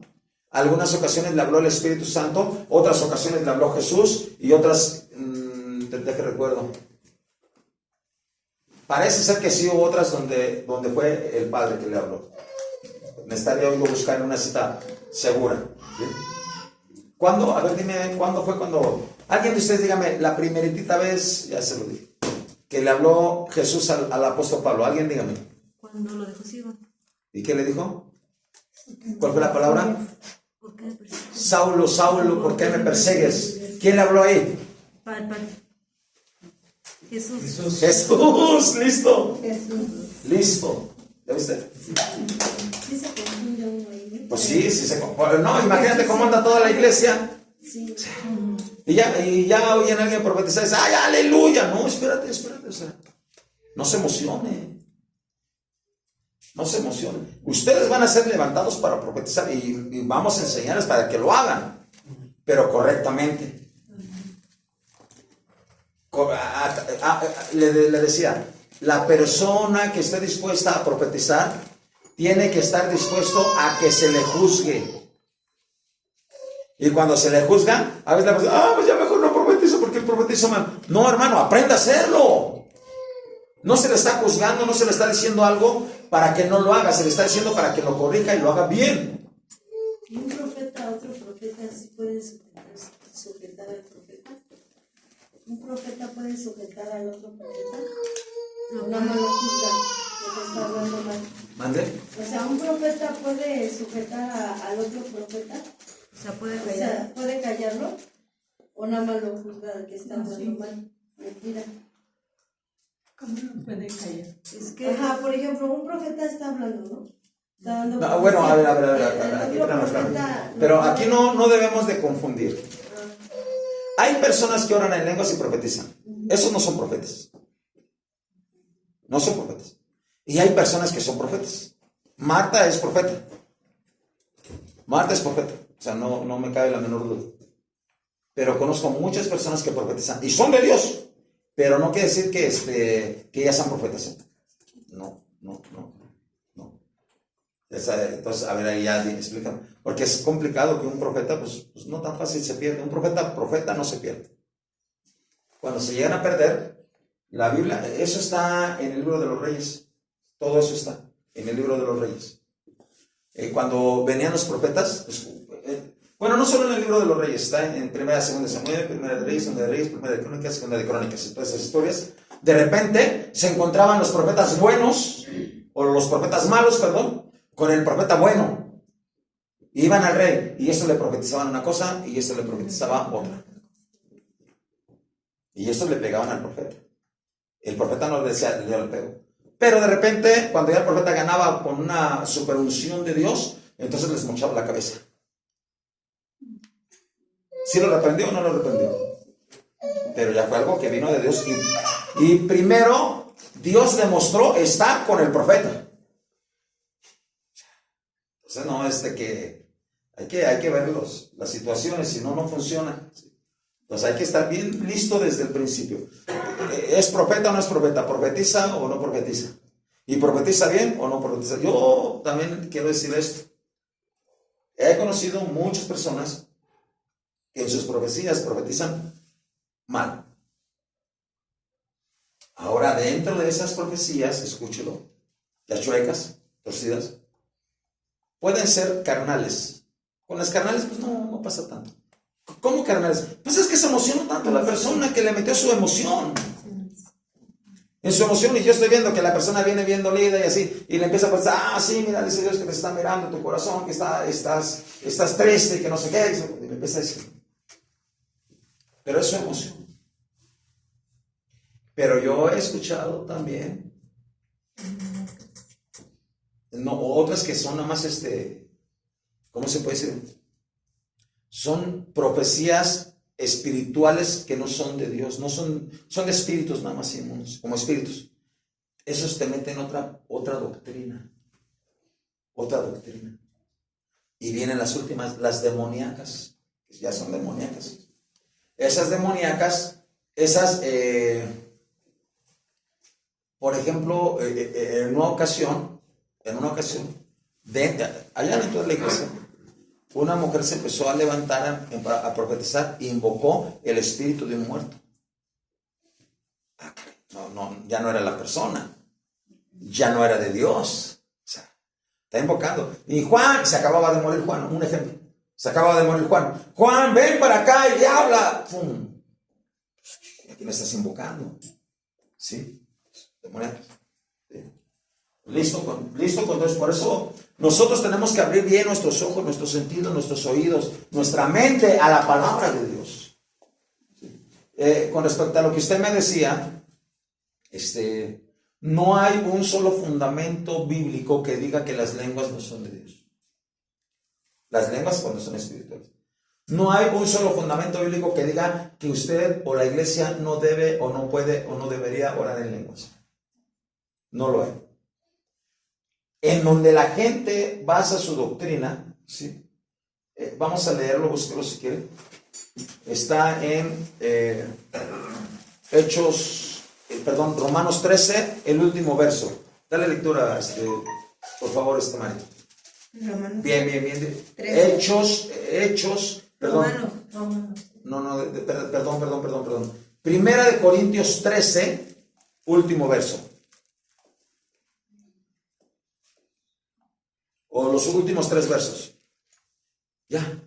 algunas ocasiones le habló el Espíritu Santo, otras ocasiones le habló Jesús y otras, desde que recuerdo. Parece ser que sí hubo otras donde fue el Padre que le habló. Necesitaría hoy buscar una cita segura. ¿Sí? ¿Cuándo? A ver, dime, ¿cuándo fue cuando? Alguien de ustedes dígame, la primeritita vez, ya se lo dije, que le habló Jesús al apóstol Pablo. Alguien dígame. Cuando lo dejó ciego. ¿Y qué le dijo? ¿Cuál fue la palabra? ¿Por qué me persigues? Saulo, Saulo, ¿por qué me persigues? ¿Quién le habló ahí? Padre. Jesús. Listo. Jesús. Listo. ¿Ya viste? Sí se confunde uno ahí, ¿no? Pues sí se confunde. No, imagínate cómo anda toda la iglesia. Sí. Y ya oyen a alguien profetizar y dice, ¡ay, aleluya! No, espérate. O sea, no se emocione. Ustedes van a ser levantados para profetizar y vamos a enseñarles para que lo hagan, pero correctamente. Le decía, la persona que esté dispuesta a profetizar tiene que estar dispuesto a que se le juzgue. Y cuando se le juzga, a veces la persona, pues ya mejor no profetizo porque profetizo mal. No, hermano, aprenda a hacerlo. No se le está juzgando, no se le está diciendo algo para que no lo haga, se le está diciendo para que lo corrija y lo haga bien. ¿Y un profeta a otro profeta sí puede sujetar al profeta? ¿Un profeta puede sujetar al otro profeta? No, nada más lo juzga, lo que está hablando mal. ¿Mande? O sea, ¿un profeta puede sujetar al otro profeta? O sea, puede O callar. sea, ¿puede callarlo? ¿O nada más lo juzga al que está hablando mal? Mentira. ¿Cómo no puede callar? Es que, por ejemplo, un profeta está hablando, ¿no? Está dando No, bueno, a ver, el aquí otro tenemos profeta claro. no Pero puede- aquí no debemos de confundir. Hay personas que oran en lenguas y profetizan. Esos no son profetas. No son profetas. Y hay personas que son profetas. Marta es profeta. O sea, no me cabe la menor duda. Pero conozco muchas personas que profetizan. Y son de Dios. Pero no quiere decir que ellas sean profetas. No. Entonces, a ver, ahí ya explícame. Porque es complicado que un profeta, pues no tan fácil se pierde. Un profeta no se pierde. Cuando se llegan a perder, la Biblia, eso está en el libro de los Reyes. Todo eso está en el libro de los Reyes. Cuando venían los profetas, pues, bueno, no solo en el libro de los Reyes, está en primera, segunda de Samuel, primera de Reyes, segunda de Reyes, primera de Crónicas, segunda de Crónicas, y todas esas historias. De repente se encontraban los profetas buenos, o los profetas malos, perdón, con el profeta bueno. Iban al rey, y esto le profetizaban una cosa, y esto le profetizaba otra. Y esto le pegaban al profeta. El profeta no le decía, yo le pego. Pero de repente, cuando ya el profeta ganaba con una superunción de Dios, entonces les mochaba la cabeza. ¿Sí lo reprendió o no lo reprendió? Pero ya fue algo que vino de Dios. Y primero, Dios demostró estar con el profeta. Entonces no es de que hay que ver las situaciones, si no, no funciona. Entonces hay que estar bien listo desde el principio. ¿Es profeta o no es profeta? ¿Profetiza o no profetiza? ¿Y profetiza bien o no profetiza? Yo también quiero decir esto. He conocido muchas personas que en sus profecías profetizan mal. Ahora, dentro de esas profecías, escúchelo, las chuecas, torcidas, pueden ser carnales. Con las carnales, pues no pasa tanto. ¿Cómo carnales? Pues es que se emocionó tanto la persona que le metió su emoción. En su emoción, y yo estoy viendo que la persona viene bien dolida y así, y le empieza a pensar, sí, mira, dice Dios que te está mirando tu corazón, que estás triste, que no sé qué, y le empieza a decir. Pero es su emoción. Pero yo he escuchado también, otras que son nada más, ¿cómo se puede decir? Son profecías espirituales que no son de Dios, son de espíritus nada más inmundos, como espíritus. Esos te meten otra doctrina. Y vienen las últimas, las demoníacas, que ya son demoníacas. Esas demoníacas, por ejemplo, en una ocasión, allá dentro de la iglesia, una mujer se empezó a levantar a profetizar e invocó el espíritu de un muerto. Ya no era la persona, ya no era de Dios. O sea, está invocando. Y Juan, se acababa de morir Juan, un ejemplo. Se acababa de morir Juan. Juan, ven para acá y habla. ¡Pum! ¿A quién estás invocando? ¿Sí? Demoníacos. ¿Sí? Listo con todo eso. Por eso nosotros tenemos que abrir bien nuestros ojos, nuestros sentidos, nuestros oídos, nuestra mente a la palabra de Dios. ¿Sí? Con respecto a lo que usted me decía, no hay un solo fundamento bíblico que diga que las lenguas no son de Dios. Las lenguas cuando son espirituales. No hay un solo fundamento bíblico que diga que usted o la iglesia no debe o no puede o no debería orar en lenguas. No lo hay. En donde la gente basa su doctrina, ¿sí? Vamos a leerlo, búsquelo si quiere. Está en Romanos 13, el último verso. Dale lectura, por favor, Mario. Romanos. Bien. 13. Hechos, perdón. Romanos. Perdón. Primera de Corintios 13, último verso. O los últimos 3 versos. Ya.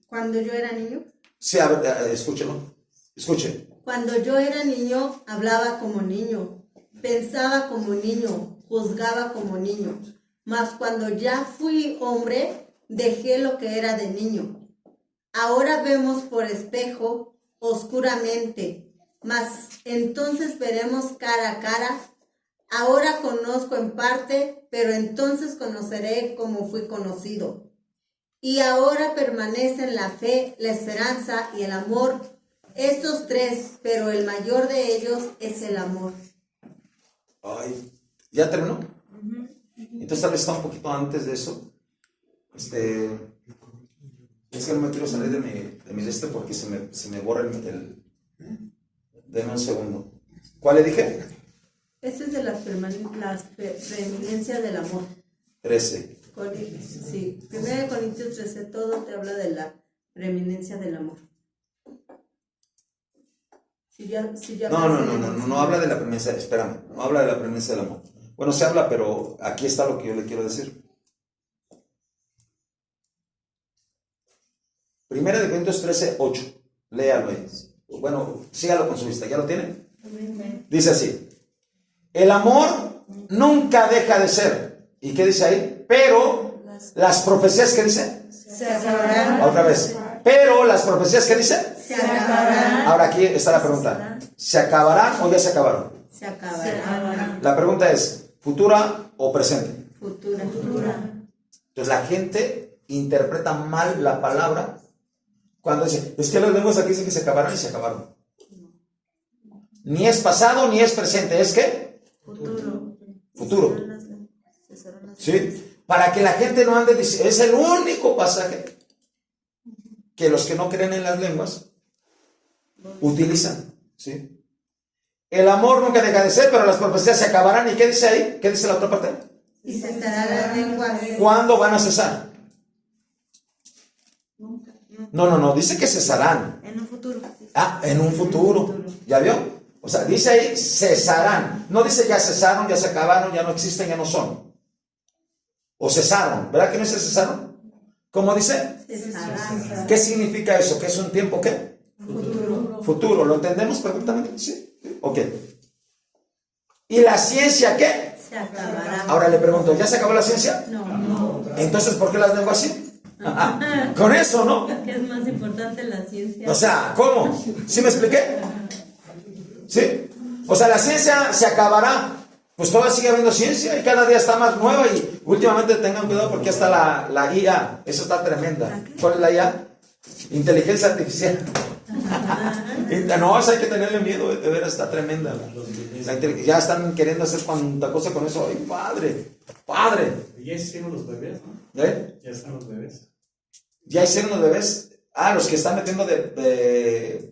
Cuando yo era niño. Sí, a ver, escúchelo. Escuche. Cuando yo era niño, hablaba como niño, pensaba como niño, juzgaba como niño. Mas cuando ya fui hombre, dejé lo que era de niño. Ahora vemos por espejo, oscuramente, mas entonces veremos cara a cara. Ahora conozco en parte, pero entonces conoceré como fui conocido. Y ahora permanecen la fe, la esperanza y el amor. Estos 3, pero el mayor de ellos es el amor. Ay, ¿ya terminó? Entonces tal vez está un poquito antes de eso. Es que no me quiero salir de mi lista porque se me borra el. Denme un segundo. ¿Cuál le dije? Este es de las preeminencias del amor. 13. Sí, 1 Corintios 13, todo te habla de la preeminencia del amor. No habla de la preeminencia, espérame, no habla de la preeminencia del amor. Bueno, se habla, pero aquí está lo que yo le quiero decir. 1 Corintios 13, 8. Léalo ahí. Bueno, sígalo con su vista. ¿Ya lo tiene? Dice así. El amor nunca deja de ser. ¿Y qué dice ahí? Pero las profecías, ¿qué dice? Se acabarán. Otra vez. Pero las profecías, ¿qué dice? Se acabarán. Ahora aquí está la pregunta. ¿se acabarán o ya se acabaron? Se acabará. La pregunta es, ¿futura o presente? Futura. Entonces la gente interpreta mal la palabra cuando dice, es que las lenguas aquí dicen que se acabarán y se acabaron. Ni es pasado ni es presente, ¿es qué? Futuro. ¿Sí? Para que la gente no ande diciendo, es el único pasaje que los que no creen en las lenguas utilizan. ¿Sí? El amor nunca deja de ser, pero las profecías se acabarán. ¿Y qué dice ahí? ¿Qué dice la otra parte? Y cesará la lengua. ¿Cuándo van a cesar? No, dice que cesarán. En un futuro. Ah, en un futuro. ¿Ya vio? O sea, dice ahí cesarán. No dice ya cesaron, ya se acabaron, ya no existen, ya no son. O cesaron. ¿Verdad que no dice cesaron? ¿Cómo dice? Cesará. ¿Qué significa eso? ¿Que es un tiempo qué? Futuro. ¿Lo entendemos perfectamente? Sí. Ok. ¿Y la ciencia qué? Se acabará. Ahora le pregunto, ¿ya se acabó la ciencia? No. Entonces, ¿por qué las lenguas así? Con eso, ¿no? ¿Qué es más importante la ciencia? O sea, ¿cómo? ¿Sí me expliqué? ¿Sí? O sea, la ciencia se acabará. Pues todavía sigue habiendo ciencia y cada día está más nueva y últimamente tengan cuidado porque hasta la IA, eso está tremenda. ¿Cuál es la IA? Inteligencia artificial. No, eso hay que tenerle miedo, de veras está tremenda. Ya están queriendo hacer cuanta cosa con eso. ¡Ay, padre! Ya hicieron los bebés, ¿no? ¿Eh? Ya están los bebés. ¿Ya hicieron los bebés? Ah, los que están metiendo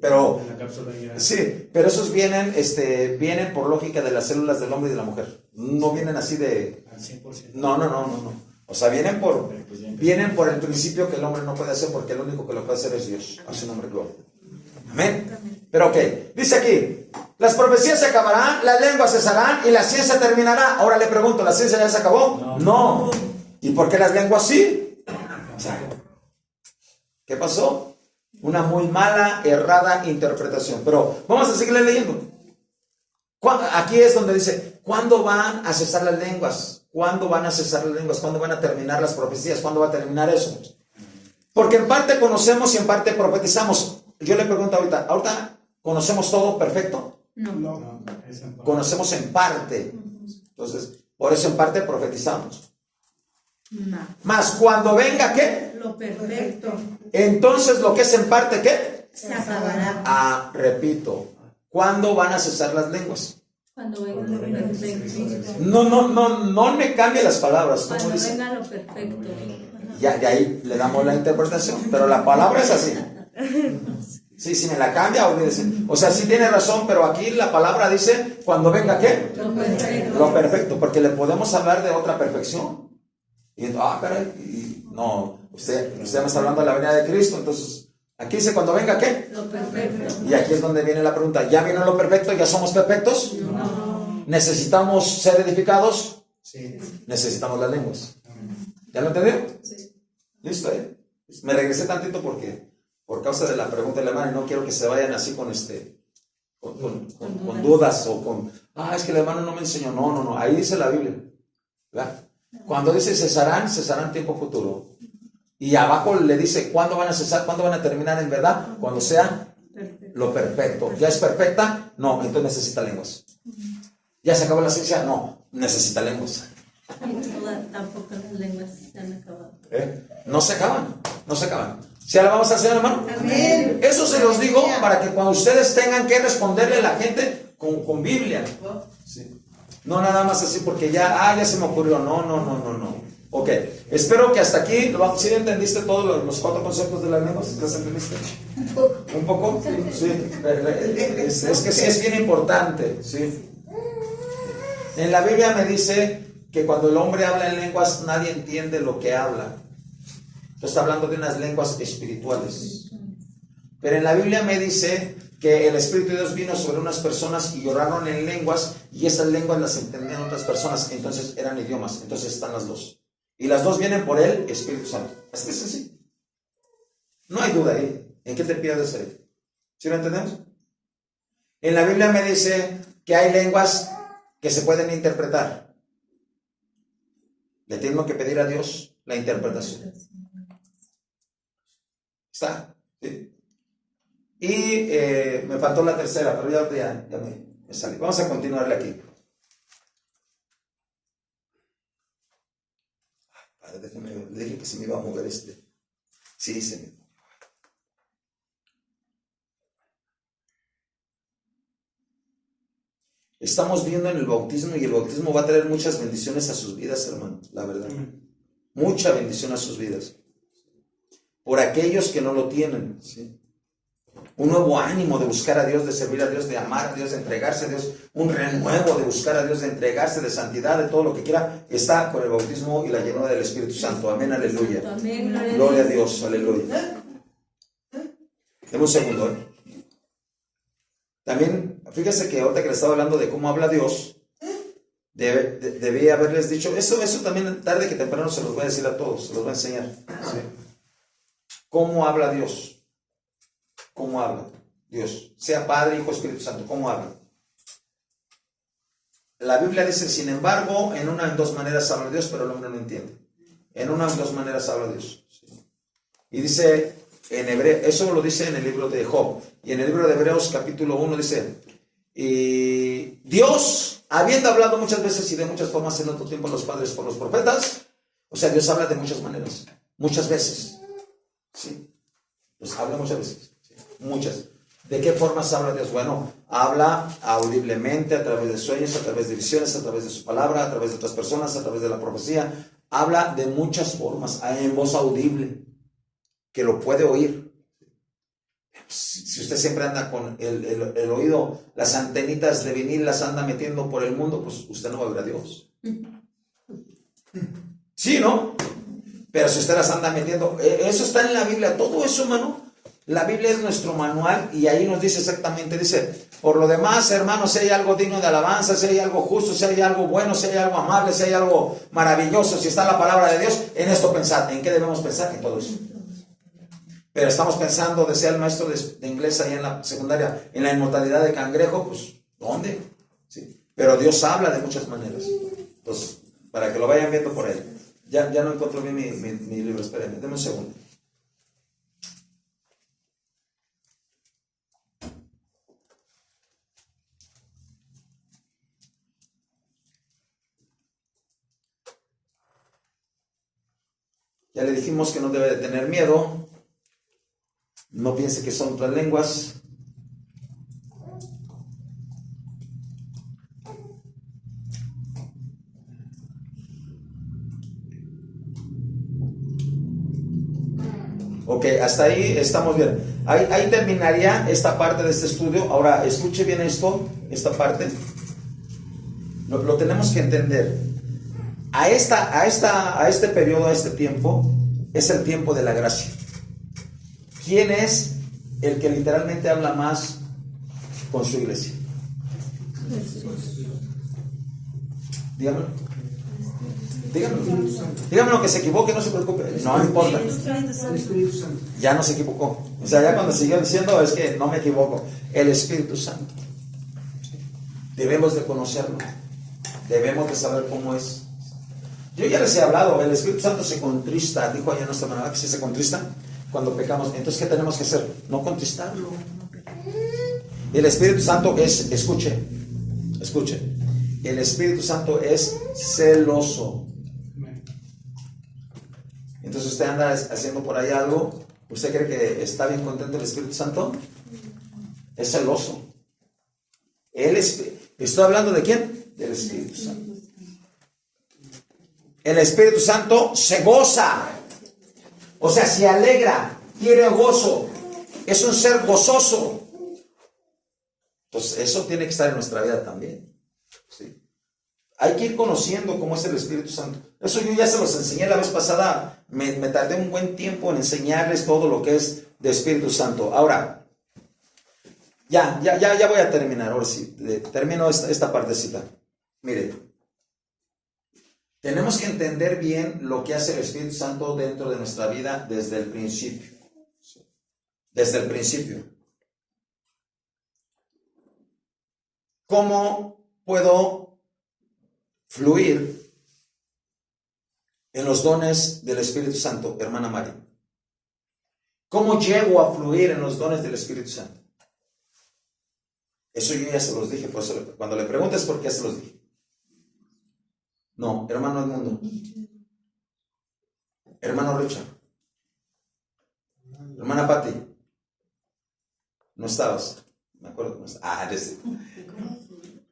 pero En la cápsula ya. sí, pero esos vienen por lógica de las células del hombre y de la mujer. No vienen así de Al 100%. no. O sea, vienen por el principio que el hombre no puede hacer porque el único que lo puede hacer es Dios. A su nombre gloria. Amén. Pero ok, dice aquí, las profecías se acabarán, las lenguas cesarán y la ciencia terminará. Ahora le pregunto, ¿la ciencia ya se acabó? No. ¿Y por qué las lenguas sí? O sea, ¿qué pasó? Una muy mala, errada interpretación. Pero vamos a seguirle leyendo. Aquí es donde dice, ¿cuándo van a cesar las lenguas? ¿Cuándo van a cesar las lenguas? ¿Cuándo van a terminar las profecías? ¿Cuándo va a terminar eso? Porque en parte conocemos y en parte profetizamos. Yo le pregunto ¿ahorita conocemos todo perfecto? No, es en parte. Conocemos en parte. Entonces, por eso en parte profetizamos. Más cuando venga, ¿qué? Lo perfecto. Entonces, lo que es en parte, ¿qué? Se acabará. Repito, ¿cuándo van a cesar las lenguas? Cuando venga lo perfecto. No me cambie las palabras. ¿Cómo Cuando dice? venga lo perfecto. Ya, de ahí le damos la interpretación, pero la palabra es así. Sí, si me la cambia, olvídese. O sea, sí tiene razón, pero aquí la palabra dice, cuando venga, ¿qué? Lo perfecto. Lo perfecto, porque le podemos hablar de otra perfección. Y caray, no, usted me está hablando de la venida de Cristo, entonces, aquí dice, cuando venga, ¿qué? Lo perfecto. Y aquí es donde viene la pregunta, ¿ya vino lo perfecto? ¿Ya somos perfectos? No. ¿Necesitamos ser edificados? Sí. Necesitamos las lenguas. ¿Ya lo entendió? Sí. Listo, me regresé tantito por causa de la pregunta de la hermana y no quiero que se vayan así con dudas o con, es que el hermano no me enseñó. No, ahí dice la Biblia, ¿verdad? Cuando dice cesarán tiempo futuro. Y abajo le dice, ¿cuándo van a cesar? ¿Cuándo van a terminar en verdad? Cuando sea lo perfecto. ¿Ya es perfecta? No, entonces necesita lenguas. ¿Ya se acabó la ciencia? No, necesita lenguas. Tampoco las lenguas se han acabado. No se acaban. ¿Sí alabamos al Señor, hermano? Amén. Eso se los digo para que cuando ustedes tengan que responderle a la gente con Biblia. Sí. No nada más así porque ya se me ocurrió. No. Ok, espero que hasta aquí, ¿sí entendiste todos los 4 conceptos de las lenguas? ¿Los entendiste? ¿Un poco? Sí. Es que sí es bien importante, sí. En la Biblia me dice que cuando el hombre habla en lenguas, nadie entiende lo que habla. Está hablando de unas lenguas espirituales. Pero en la Biblia me dice que el Espíritu de Dios vino sobre unas personas y oraron en lenguas y esas lenguas las entendían otras personas, entonces eran idiomas, entonces están las dos. Y las dos vienen por el Espíritu Santo. Así es así. No hay duda ahí. ¿En qué te pierdes ahí? ¿Sí lo entendemos? En la Biblia me dice que hay lenguas que se pueden interpretar. Le tengo que pedir a Dios la interpretación. ¿Está? ¿Sí? Y me faltó la tercera, pero ya me salí. Vamos a continuarle aquí. Padre, le dije que se me iba a mover este. Sí, se me. Estamos viendo en el bautismo, y el bautismo va a traer muchas bendiciones a sus vidas, hermanos, la verdad. Mucha bendición a sus vidas. Por aquellos que no lo tienen, ¿sí? Un nuevo ánimo de buscar a Dios, de servir a Dios, de amar a Dios, de entregarse a Dios. Un renuevo de buscar a Dios, de entregarse, de santidad, de todo lo que quiera. Está con el bautismo y la llenura del Espíritu Santo. Amén, aleluya. Amén, Gloria a Dios, aleluya. Deme un segundo. También, fíjese que ahorita que le estaba hablando de cómo habla Dios, debía haberles dicho, eso también tarde que temprano se los voy a decir a todos, se los voy a enseñar. ¿Sí? ¿Cómo habla Dios? ¿Cómo habla Dios? Sea Padre, Hijo, Espíritu Santo, ¿cómo habla? La Biblia dice, sin embargo, en una o en dos maneras habla Dios, pero el hombre no entiende. En una o en dos maneras habla Dios. ¿Sí? Y dice en hebreo, eso lo dice en el libro de Job. Y en el libro de Hebreos capítulo 1 dice, y Dios, habiendo hablado muchas veces y de muchas formas en otro tiempo a los padres por los profetas, o sea, Dios habla de muchas maneras, muchas veces. ¿Sí? Pues habla muchas veces. ¿Sí? Muchas. ¿De qué formas habla Dios? Bueno, habla audiblemente, a través de sueños, a través de visiones, a través de su palabra, a través de otras personas, a través de la profecía. Habla de muchas formas, en voz audible, que lo puede oír. Si usted siempre anda con el oído, las antenitas de vinil las anda metiendo por el mundo, pues usted no va a oír a Dios. Sí, ¿no? Pero si usted las anda metiendo, eso está en la Biblia, todo eso, hermano. La Biblia es nuestro manual y ahí nos dice exactamente, dice, por lo demás, hermanos, si hay algo digno de alabanza, si hay algo justo, si hay algo bueno, si hay algo amable, si hay algo maravilloso, si está la palabra de Dios, en esto pensar. ¿En qué debemos pensar? En todo eso. Pero estamos pensando, decía el maestro de inglés ahí en la secundaria, en la inmortalidad de cangrejo, pues, ¿dónde? Sí. Pero Dios habla de muchas maneras. Entonces, para que lo vayan viendo por ahí. Ya no encuentro bien mi libro, espérenme, denme un segundo. Ya le dijimos que no debe de tener miedo. No piense que son otras lenguas. Ok, hasta ahí estamos bien. Ahí terminaría esta parte de este estudio. Ahora, escuche bien esto, esta parte. Lo tenemos que entender. A este periodo, a este tiempo, es el tiempo de la gracia. ¿Quién es el que literalmente habla más con su iglesia? Dígamelo. Dígamelo, que se equivoque, no se preocupe. No importa. Ya no se equivocó. O sea, ya cuando siguió diciendo es que no me equivoco. El Espíritu Santo. Debemos de conocerlo. Debemos de saber cómo es. Yo ya les he hablado, el Espíritu Santo se contrista, dijo allá nuestra hermana que si se contrista cuando pecamos. Entonces, ¿qué tenemos que hacer? No contristarlo. El Espíritu Santo es, escuche, el Espíritu Santo es celoso. Entonces usted anda haciendo por ahí algo, ¿usted cree que está bien contento el Espíritu Santo? Es celoso. ¿Estoy hablando de quién? Del Espíritu Santo. El Espíritu Santo se goza, o sea, se alegra, tiene gozo, es un ser gozoso. Entonces, eso tiene que estar en nuestra vida también. ¿Sí? Hay que ir conociendo cómo es el Espíritu Santo. Eso yo ya se los enseñé la vez pasada, me tardé un buen tiempo en enseñarles todo lo que es de Espíritu Santo. Ahora, ya voy a terminar, ahora sí, termino esta partecita. Mire. Tenemos que entender bien lo que hace el Espíritu Santo dentro de nuestra vida desde el principio. Desde el principio. ¿Cómo puedo fluir en los dones del Espíritu Santo, hermana Mari? ¿Cómo llego a fluir en los dones del Espíritu Santo? Eso yo ya se los dije, por eso cuando le preguntes por qué se los dije. No, hermano Edmundo. Hermano Richard. Hermana Patti. No estabas. Me acuerdo que no estabas.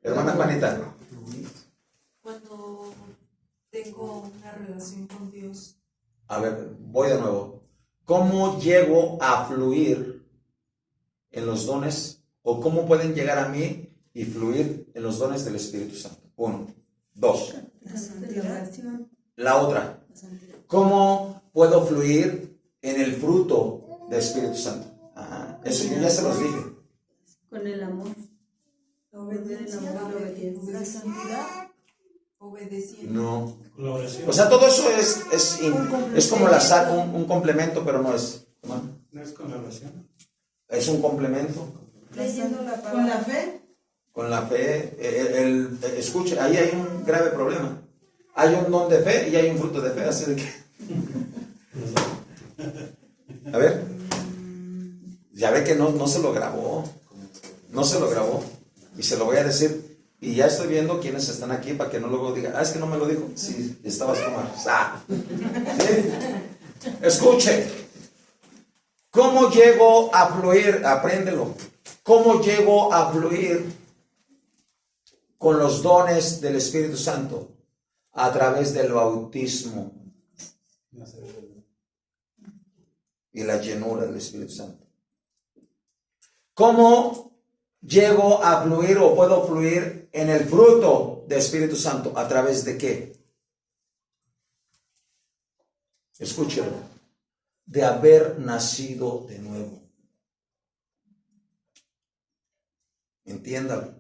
Hermana Juanita. Cuando tengo una relación con Dios. A ver, voy de nuevo. ¿Cómo llego a fluir en los dones? ¿O cómo pueden llegar a mí y fluir en los dones del Espíritu Santo? 1. 2. La otra. ¿Cómo puedo fluir en el fruto del Espíritu Santo? Ajá. Eso yo ya se los dije. Con el amor. La obediencia. La santidad. Obedeciendo. No. Colaboración. O sea, todo eso es como la saco, un complemento, pero no es. ¿No es colaboración? Es un complemento. Leyendo la palabra. Con la fe. Con la fe, escuche, ahí hay un grave problema. Hay un don de fe y hay un fruto de fe, así de que... A ver, ya ve que no se lo grabó, no se lo grabó, y se lo voy a decir, y ya estoy viendo quiénes están aquí para que no luego digan, es que no me lo dijo, sí, estabas como... ¿Sí? Escuche, ¿cómo llego a fluir? Apréndelo. ¿Cómo llego a fluir con los dones del Espíritu Santo? A través del bautismo y la llenura del Espíritu Santo. ¿Cómo llego a fluir o puedo fluir en el fruto del Espíritu Santo? ¿A través de qué? Escúchelo. De haber nacido de nuevo. Entiéndalo.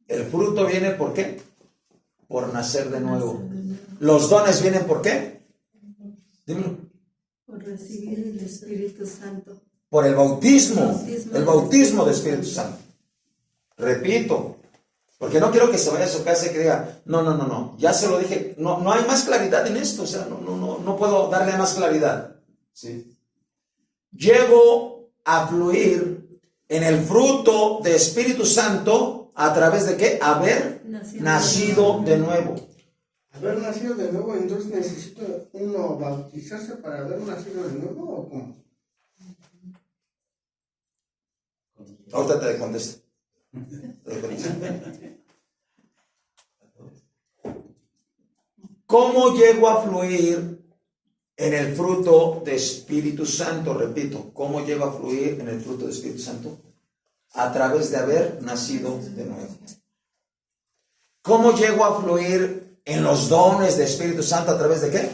El fruto viene ¿por qué? Por nacer de nuevo. Los dones vienen ¿por qué? Dímelo. Por recibir el Espíritu Santo. Por el bautismo. El bautismo del Espíritu Santo. Repito. Porque no quiero que se vaya a su casa y que diga, no. Ya se lo dije. No hay más claridad en esto. O sea, no puedo darle más claridad. ¿Sí? Llego a fluir en el fruto de Espíritu Santo, ¿a través de qué? Haber nacido de nuevo. Haber nacido de nuevo, entonces necesito uno bautizarse para haber nacido de nuevo, ¿o cómo? Ahorita te contesto. ¿Cómo llego a fluir en el fruto de Espíritu Santo? Repito, ¿cómo llego a fluir en el fruto de Espíritu Santo? A través de haber nacido de nuevo. ¿Cómo llego a fluir en los dones de Espíritu Santo? ¿A través de qué?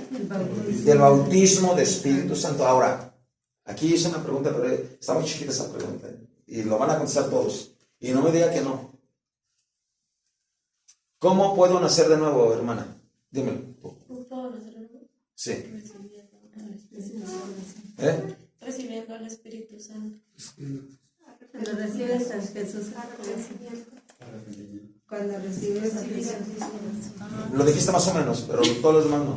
Del bautismo de Espíritu Santo. Ahora, aquí hice una pregunta, pero está muy chiquita esa pregunta, y lo van a contestar todos. Y no me diga que no. ¿Cómo puedo nacer de nuevo, hermana? Dímelo. Sí. Recibiendo al Espíritu Santo. Cuando recibes a Jesús. Cuando recibes a Jesús. Lo dijiste más o menos, pero todos los demás no.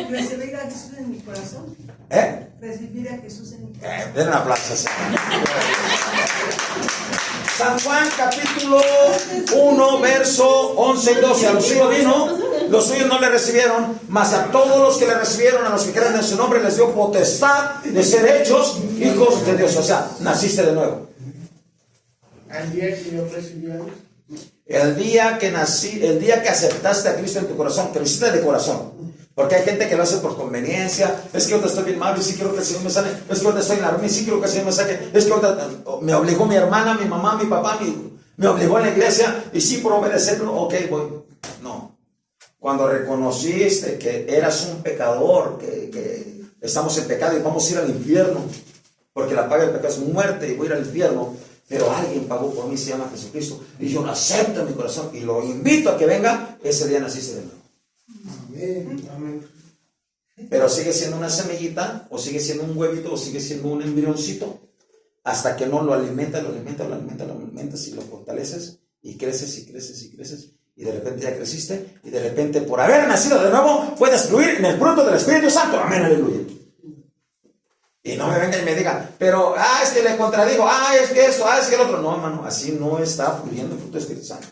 Recibir a Jesús en mi corazón. Recibir a Jesús en mi corazón. Den un aplauso. San Juan capítulo 1, verso 11 y 12. A los suyos vino, los suyos no le recibieron, mas a todos los que le recibieron, a los que creen en su nombre, les dio potestad de ser hechos hijos de Dios. O sea, naciste de nuevo. Al día que yo recibí a Dios. El día que nací, el día que aceptaste a Cristo en tu corazón, que lo hiciste de corazón. Porque hay gente que lo hace por conveniencia. Es que ahorita estoy bien mal y sí quiero que el Señor me sane. Es que ahorita estoy en la ruina y sí quiero que el Señor me saque. Es que ahorita me obligó mi hermana, mi mamá, mi papá, me obligó en la iglesia. Y sí, por obedecerlo, ok, voy. No. Cuando reconociste que eras un pecador, que estamos en pecado y vamos a ir al infierno, porque la paga del pecado es muerte y voy a ir al infierno, pero alguien pagó por mí, se llama Jesucristo, y yo lo acepto en mi corazón y lo invito a que venga, ese día naciste de nuevo. Amén. Pero sigue siendo una semillita, o sigue siendo un huevito, o sigue siendo un embrioncito, hasta que no lo alimentas y lo fortaleces, y creces, y de repente ya creciste, y de repente por haber nacido de nuevo, puedes fluir en el fruto del Espíritu Santo. Amén, aleluya. Y no me venga y me diga, pero, es que le contradigo, es que esto, es que el otro. No, hermano, así no está fluyendo el fruto del Espíritu Santo.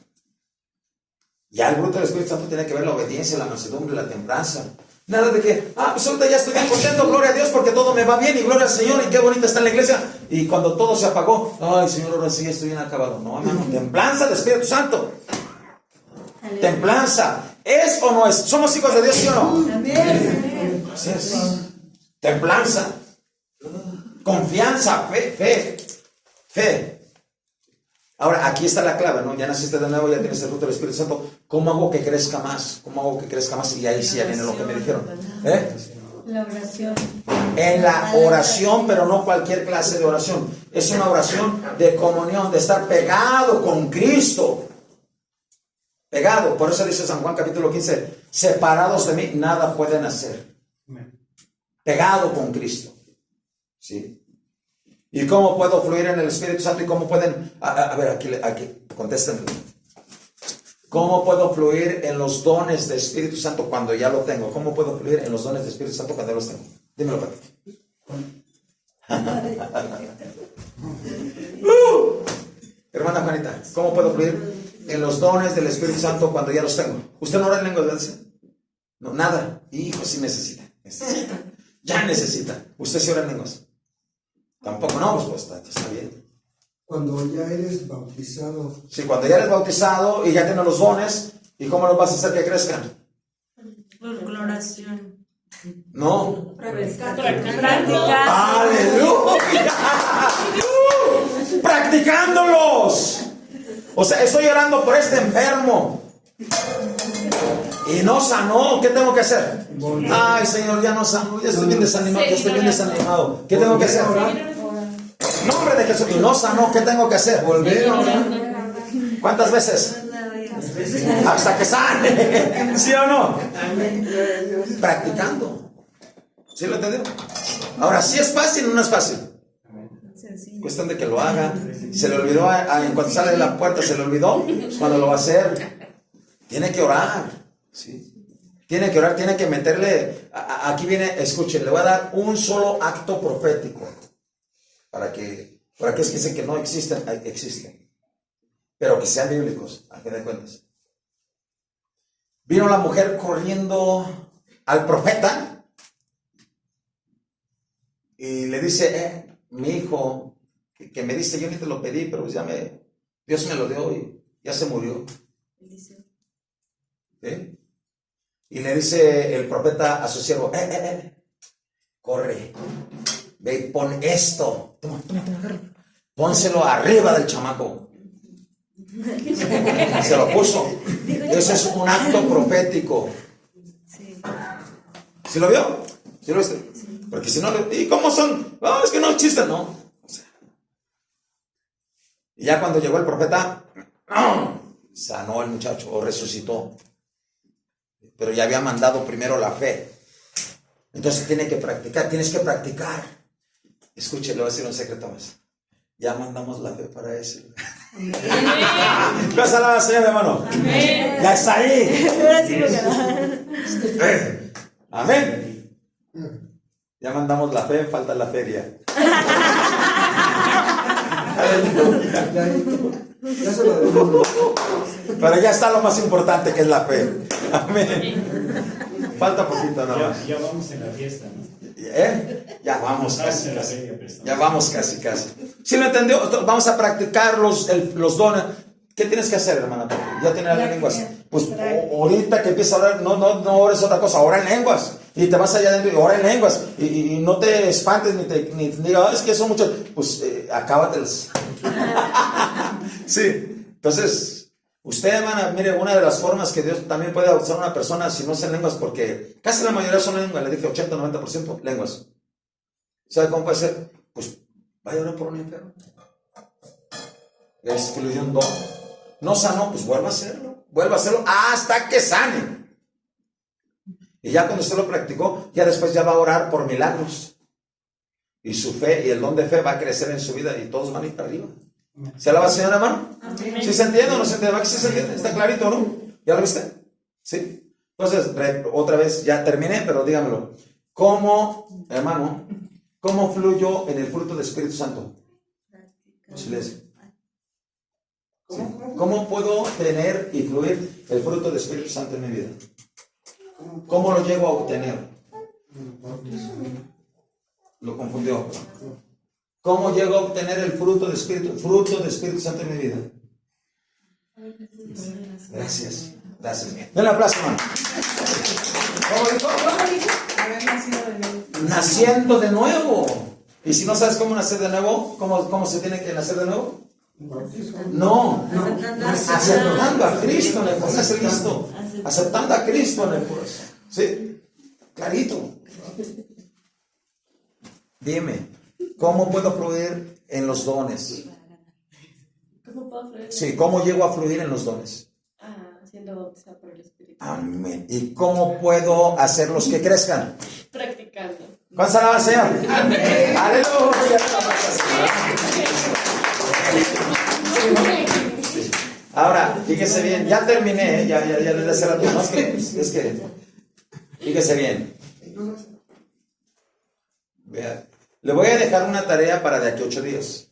Ya el fruto del Espíritu Santo tiene que ver la obediencia, la mansedumbre, la templanza. Nada de que, pues ahorita ya estoy bien contento, gloria a Dios, porque todo me va bien, y gloria al Señor, y qué bonita está la iglesia. Y cuando todo se apagó, ay, Señor, ahora sí estoy bien acabado. No, hermano, templanza del Espíritu Santo. Templanza. ¿Es o no es? ¿Somos hijos de Dios, sí o no? Amén. Así es. Templanza. Confianza, fe. Ahora, aquí está la clave, ¿no? Ya naciste de nuevo, ya tienes el fruto del Espíritu Santo. ¿Cómo hago que crezca más? ¿Cómo hago que crezca más? Y ahí sí ya viene lo que me dijeron. La oración. En la oración, pero no cualquier clase de oración. Es una oración de comunión, de estar pegado con Cristo. Pegado. Por eso dice San Juan capítulo 15, separados de mí, nada pueden hacer. Pegado con Cristo. ¿Sí? ¿Y cómo puedo fluir en el Espíritu Santo? ¿Y cómo pueden? A ver, aquí, contéstenme. ¿Cómo puedo fluir en los dones del Espíritu Santo cuando ya lo tengo? ¿Cómo puedo fluir en los dones del Espíritu Santo cuando ya los tengo? Dímelo, Pati. Hermana Juanita, ¿cómo puedo fluir en los dones del Espíritu Santo cuando ya los tengo? ¿Usted no ora en lenguas, verdad? No, nada. Hijo, sí necesita. Ya necesita. ¿Usted sí ora en lenguas? Tampoco, no, pues está bien. Cuando ya eres bautizado. Sí, cuando ya eres bautizado y ya tienes los dones, ¿y cómo los vas a hacer que crezcan? Por la oración. No. Practicando. ¡Aleluya! ¡Practicándolos! O sea, estoy orando por este enfermo y no sanó. ¿Qué tengo que hacer? Ay, Señor, ya no sanó. Ya estoy bien desanimado. ¿Qué tengo que hacer? Nombre de Jesús. Y no sanó. ¿Qué tengo que hacer? Volver a orar. ¿Cuántas veces? Hasta que sane. ¿Sí o no? Practicando. ¿Sí lo entendió? Ahora, ¿sí es fácil o no es fácil? Cuestión de que lo haga. Se le olvidó en cuanto sale de la puerta, se le olvidó. Pues cuando lo va a hacer, tiene que orar. ¿Sí? Tiene que orar, tiene que meterle. Aquí viene, escuchen, le voy a dar un solo acto profético. Para que dicen que no existen, existen. Pero que sean bíblicos, a fin de cuentas. Vino la mujer corriendo al profeta y le dice, mi hijo, que me dice, yo ni te lo pedí, pero pues Dios me lo dio y ya se murió. ¿Sí? Y le dice el profeta a su siervo, corre, ve y pon esto, toma, pónselo arriba del chamaco. Se lo puso. Eso es un acto profético. ¿Sí lo vio? ¿Sí lo viste? Porque si no, ¿y cómo son? No, es que no existen, no. O sea, y ya cuando llegó el profeta, sanó al muchacho o resucitó. Pero ya había mandado primero la fe. Entonces tienes que practicar. Escuche, le voy a decir un secreto más. Ya mandamos la fe para eso. Gracias a la Señora, hermano. Amén. Ya está ahí. Amén. Ya mandamos la fe, falta la feria. Pero ya está lo más importante, que es la fe. Amén. Falta poquito nada más. Ya vamos en la fiesta, ¿no? Ya vamos casi. Ya vamos casi. ¿Sí lo entendió? Vamos a practicar los dones. ¿Qué tienes que hacer, hermana? Ya tienes las lenguas. Pues ahorita que empiezas a orar, no ores otra cosa, ora en lenguas. Y te vas allá adentro y ora en lenguas. Y no te espantes ni digas, es que son muchos. Pues acábatelos. Sí. Entonces, usted, hermana, mire, una de las formas que Dios también puede usar a una persona si no es en lenguas, porque casi la mayoría son lenguas, le dije 80-90% lenguas. ¿Sabe cómo puede ser? Pues vaya a orar por un enfermo. Es que le dio un don. No sanó, pues vuelva a hacerlo hasta que sane. Y ya cuando usted lo practicó, ya después ya va a orar por milagros. Y su fe y el don de fe va a crecer en su vida y todos van a ir para arriba. ¿Se alaba, señora, hermano? ¿Sí se entiende o no se entiende? ¿Va que sí se entiende? ¿Está clarito, no? ¿Ya lo viste? ¿Sí? Entonces, otra vez, ya terminé, pero dígamelo. ¿Cómo, hermano, ¿Cómo fluyo en el fruto del Espíritu Santo? Silencio. Sí. ¿Cómo puedo tener y fluir el fruto del Espíritu Santo en mi vida? ¿Cómo lo llego a obtener? Lo confundió. ¿Cómo llego a obtener el fruto del Espíritu Santo en mi vida? Gracias. Gracias. Den la aplauso, hermano. ¿Cómo dijo? Haber nacido de nuevo. Naciendo de nuevo. Y si no sabes cómo nacer de nuevo, ¿cómo se tiene que nacer de nuevo? No, aceptando a Cristo en el corazón. Cristo. Aceptando a Cristo en el corazón. ¿Sí? Clarito. Dime, ¿cómo puedo fluir en los dones? ¿Cómo puedo fluir? Sí, ¿cómo llego a fluir en los dones? Siendo bautizado por el Espíritu. Amén. ¿Y cómo puedo hacerlos que crezcan? Practicando. ¿Cuántas alabanzas, Señor? Amén. Aleluya. Ahora, fíjese bien, ya terminé, ya desde hace rato, no, es que, fíjese bien. Vea, le voy a dejar una tarea para de aquí a 8 días.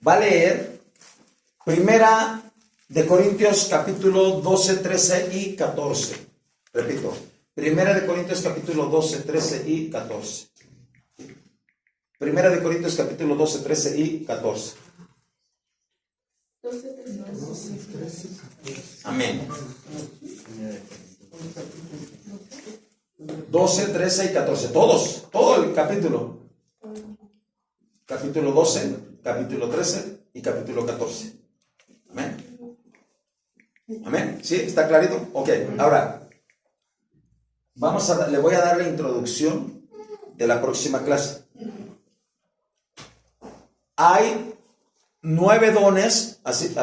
Va a leer Primera de Corintios capítulo 12, 13 y 14. Repito, Primera de Corintios capítulo 12, 13 y 14. Primera de Corintios capítulo 12, 13 y 14. 12, 13. Amén. 12, 13 y 14. Todo el capítulo. Capítulo 12, capítulo 13 y capítulo 14. Amén. Amén. ¿Sí? ¿Está clarito? Ok, ahora le voy a dar la introducción de la próxima clase. Hay 9 dones, así,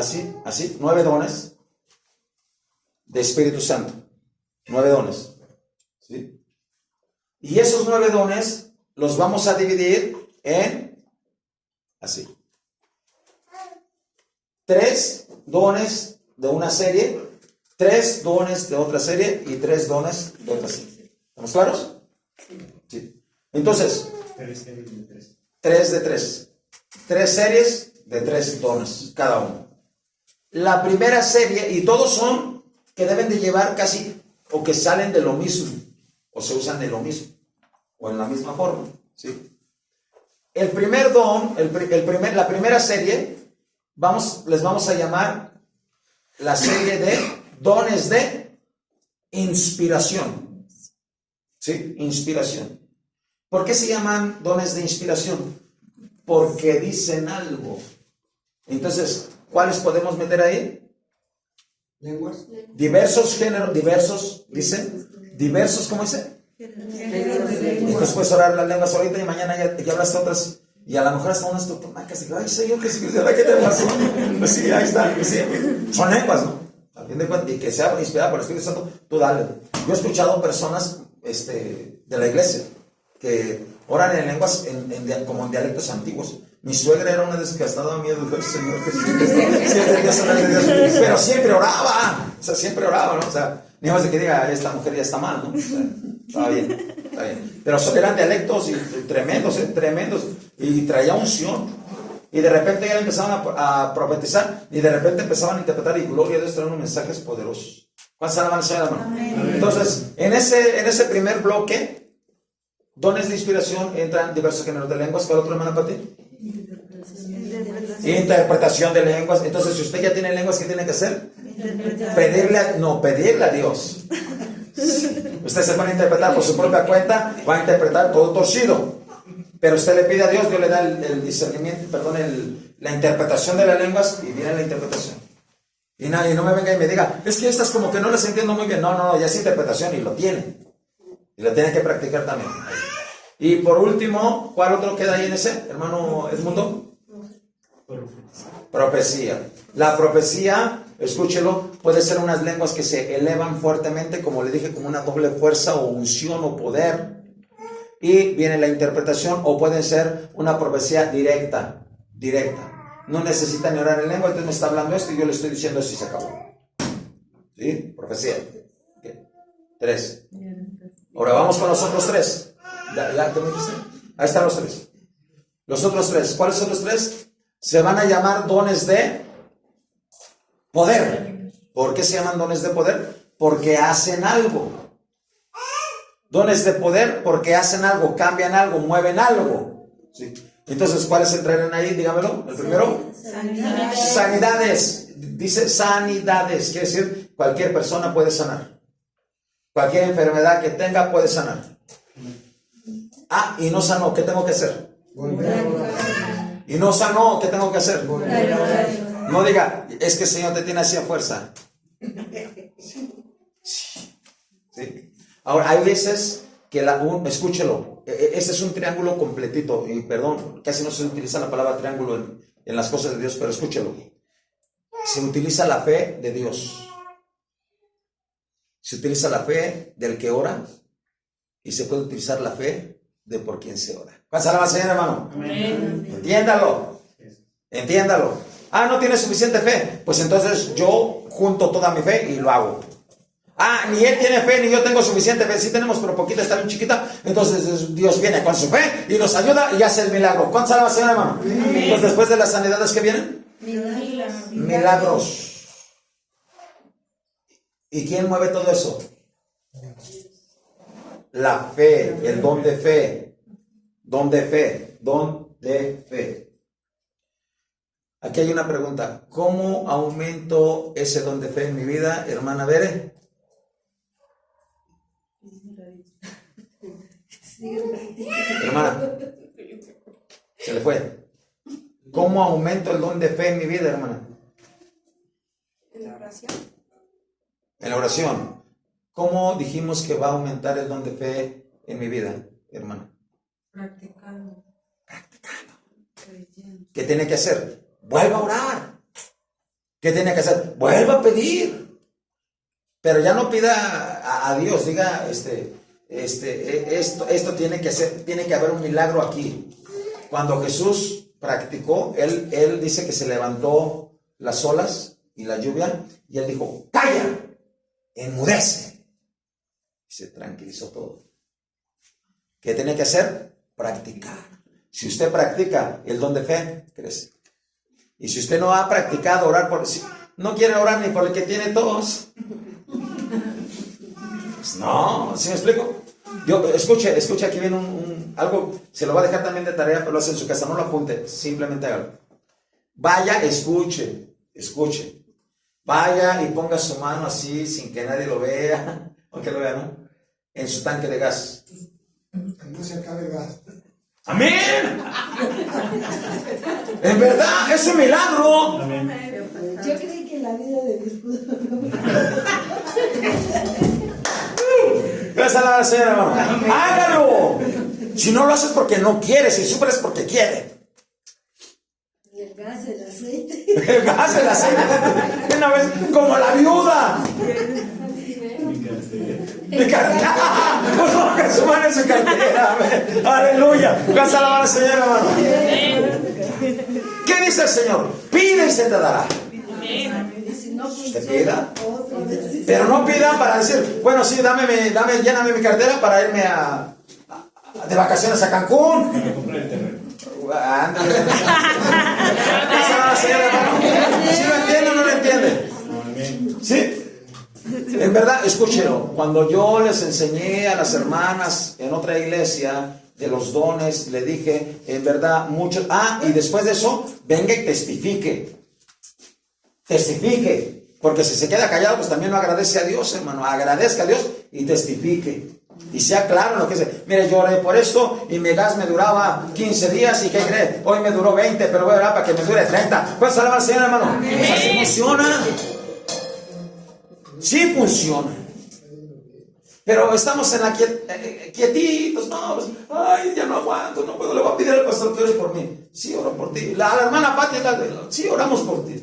9 dones de Espíritu Santo. 9 dones. ¿Sí? Y esos 9 dones los vamos a dividir en así. 3 dones de una serie, 3 dones de otra serie y 3 dones de otra serie. ¿Estamos claros? Sí. Entonces, 3 series de 3. 3 de 3. 3 series de 3 dones cada uno. La primera serie, y todos son que deben de llevar casi, o que salen de lo mismo, o se usan de lo mismo, o en la misma forma. ¿Sí? El primer don, la primera serie, les vamos a llamar la serie de dones de inspiración. ¿Sí? Inspiración. ¿Por qué se llaman dones de inspiración? Porque dicen algo. Entonces, ¿cuáles podemos meter ahí? Lenguas. Diversos géneros, diversos, ¿cómo dice? Entonces puedes orar las lenguas ahorita y mañana ya hablaste otras. Y a lo mejor hasta unas totomacas y ay Señor Jesucristo, ¿qué te pasó? Pues sí, ahí está. Pues sí. Son lenguas, ¿no? A fin de cuentas, y que sea inspirada por el Espíritu Santo, tú dale. Yo he escuchado personas de la iglesia que oran en lenguas como en dialectos antiguos. Mi suegra era una de esas que hasta daba miedo, dijo, Señor Jesucristo. Pero siempre oraba, o sea, siempre oraba, ¿no? O sea, ni más de que diga, esta mujer ya está mal, ¿no? O sea, estaba bien, está bien. Pero eran dialectos tremendos, y traía unción. Y de repente ya empezaban a profetizar, y de repente empezaban a interpretar, y gloria a Dios, traían unos mensajes poderosos. ¿Cuántas alabanzas hay, hermano? Entonces, en ese primer bloque, dones de inspiración, entran diversos géneros de lenguas. ¿Cuál otro, hermana Pati? Interpretación de lenguas. Entonces, si usted ya tiene lenguas, ¿qué tiene que hacer? Pedirle a Dios. Usted se va a interpretar por su propia cuenta, va a interpretar todo torcido. Pero usted le pide a Dios, Dios le da el discernimiento, la interpretación de las lenguas, y viene la interpretación. Y no me venga y me diga, es que estas como que no las entiendo muy bien. No, ya es interpretación y lo tiene. Y lo tiene que practicar también. Y por último, ¿cuál otro queda ahí en ese, hermano Edmundo? Profecía. La profecía, escúchelo, puede ser unas lenguas que se elevan fuertemente, como le dije, como una doble fuerza o unción o poder. Y viene la interpretación, o puede ser una profecía directa. No necesita ni orar en lengua, entonces me está hablando esto y yo le estoy diciendo esto y se acabó. ¿Sí? Profecía. 3. Ahora vamos con los otros 3. ¿Ya te metiste? Ahí están los 3. Los otros 3. ¿Cuáles son los 3? Se van a llamar dones de poder. ¿Por qué se llaman dones de poder? Porque hacen algo. Dones de poder porque hacen algo, cambian algo, mueven algo. ¿Sí? Entonces, ¿cuáles entrarían ahí? Dígamelo. El primero. Sanidades. Dice sanidades. Quiere decir, cualquier persona puede sanar. Cualquier enfermedad que tenga puede sanar. Ah, y no sanó, ¿qué tengo que hacer? Y no sanó, ¿qué tengo que hacer? No diga, es que el Señor te tiene así a fuerza. ¿Sí? Ahora, hay veces que escúchelo, este es un triángulo completito, y perdón, casi no se utiliza la palabra triángulo en las cosas de Dios, pero escúchelo. Se utiliza la fe de Dios. Se utiliza la fe del que ora y se puede utilizar la fe de por quien se ora. ¿Cuántas alabanzas, Señor, hermano? Amén. Entiéndalo. Entiéndalo. Ah, no tiene suficiente fe. Pues entonces yo junto toda mi fe y lo hago. Ah, ni él tiene fe, ni yo tengo suficiente fe. Sí tenemos, pero poquita, está bien chiquita. Entonces Dios viene con su fe y nos ayuda y hace el milagro. ¿Cuántas alabanzas, Señor, hermano? Amén. Pues después de las sanidades que vienen, milagros. ¿Y quién mueve todo eso? La fe, el don de fe. Don de fe, don de fe. Aquí hay una pregunta. ¿Cómo aumento ese don de fe en mi vida, hermana Bere? Hermana, se le fue. ¿Cómo aumento el don de fe en mi vida, hermana? En la oración. En la oración. ¿Cómo dijimos que va a aumentar el don de fe en mi vida, hermana? Practicando. ¿Qué tiene que hacer? Vuelva a orar. ¿Qué tiene que hacer? Vuelva a pedir. Pero ya no pida a Dios, diga, esto tiene que ser, tiene que haber un milagro aquí. Cuando Jesús practicó, él dice que se levantó las olas y la lluvia, y él dijo, calla, enmudece. Y se tranquilizó todo. ¿Qué tiene que hacer? Practicar. Si usted practica el don de fe, crece. Y si usted no ha practicado orar si no quiere orar ni por el que tiene tos, pues no, ¿sí me explico? Escuche, aquí viene algo, se lo va a dejar también de tarea, pero lo hace en su casa, no lo apunte, simplemente hágalo. Vaya, escuche. Vaya y ponga su mano así, sin que nadie lo vea, aunque lo vea, ¿no? En su tanque de gas. No se acabe el gas. ¡Amén! En verdad, es un milagro. Yo creí que la vida de mi esposo. Gracias a la Señora, hermano. ¡Hágalo! Si no lo haces porque no quieres, si sufres porque quiere. Y el gas, el aceite. El gas, el aceite. Una vez, como la viuda. Mi cartera. Pues ponga su mano en su cartera. Aleluya. Gracias a la Señora, hermano. ¿Qué dice el Señor? Pide y se te dará. Usted pida. Pero no pida para decir, bueno, sí, lléname mi cartera para irme de vacaciones a Cancún. Ándale. ¿Sí lo entiende o no lo entiende? ¿Sí? En verdad, escúchelo. Cuando yo les enseñé a las hermanas en otra iglesia de los dones, le dije, en verdad, muchos. Y después de eso, venga y testifique. Testifique. Porque si se queda callado, pues también no agradece a Dios, hermano. Agradezca a Dios y testifique. Y sea claro en lo que dice. Mire, yo oré por esto y mi gas me duraba 15 días. ¿Y qué cree? Hoy me duró 20, pero voy a orar para que me dure 30. Pues alabar al Señor, hermano. Pues así funciona. Sí funciona. Pero estamos en la quietitos. No, pues, ay, ya no aguanto, no puedo. Le voy a pedir al pastor que ore por mí. Sí, oro por ti. La hermana Pati, sí, oramos por ti.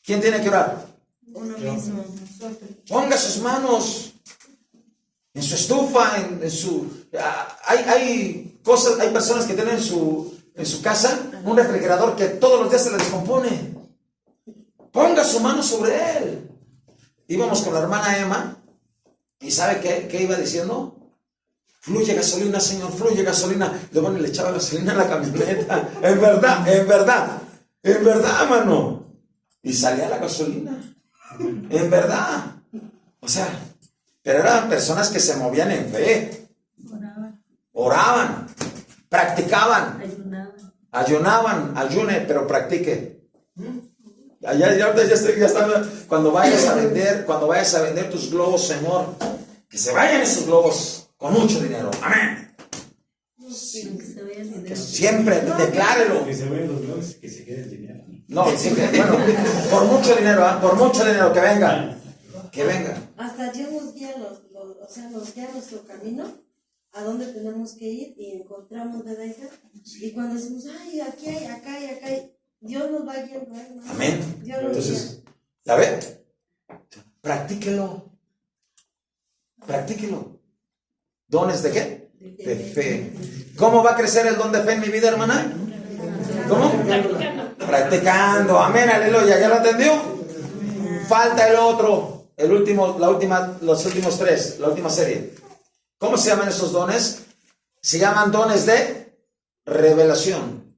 ¿Quién tiene que orar? Uno mismo. Ponga sus manos en su estufa, en su... Hay cosas, hay personas que tienen en su casa un refrigerador que todos los días se le descompone. Ponga su mano sobre él. Íbamos con la hermana Emma ¿Y sabe qué iba diciendo? Fluye gasolina, Señor, fluye gasolina. Luego le echaba gasolina a la camioneta. En verdad, hermano. Y salía la gasolina. En verdad. O sea, pero eran personas que se movían en fe. Oraban, practicaban, ayune, pero practique. Ya está. Cuando vayas a vender tus globos, Señor, que se vayan esos globos con mucho dinero. Amén. Que siempre declárelo. Que se vayan los globos y que se quede el dinero. No, siempre, bueno, por mucho dinero, que venga. Hasta Dios nos guía, o sea, nos guía nuestro camino, a dónde tenemos que ir y encontramos, ¿verdad, hija? Y cuando decimos, ay, aquí hay, acá hay, Dios nos va guiando. ¿No? Amén. Dios nos Entonces, ¿ya ve? Practíquelo. ¿Dones de qué? De fe. ¿Cómo va a crecer el don de fe en mi vida, hermana? ¿Cómo? Practicando. Amén, aleluya. ¿Ya lo entendió? Falta el otro. Los últimos tres. La última serie. ¿Cómo se llaman esos dones? Se llaman dones de revelación.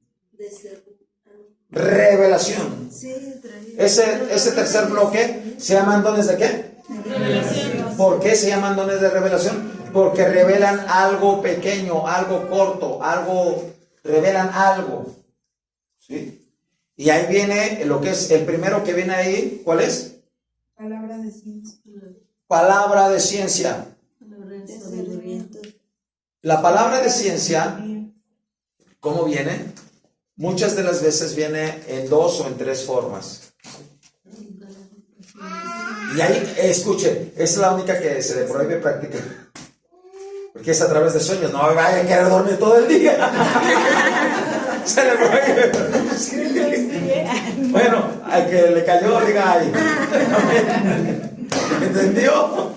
Revelación. Ese tercer bloque se llaman dones de qué? Revelación. ¿Por qué se llaman dones de revelación? Porque revelan algo pequeño, algo corto, revelan algo. ¿Sí? Y ahí viene lo que es el primero que viene ahí, ¿cuál es? Palabra de ciencia. Palabra de ciencia. La palabra de ciencia, ¿cómo viene? Muchas de las veces viene en 2 o en 3 formas. Y ahí, escuche, es la única que se le prohíbe practicar. Porque es a través de sueños, no vaya a querer dormir todo el día. Se le prohíbe. Bueno, al que le cayó, diga ahí. ¿Entendió?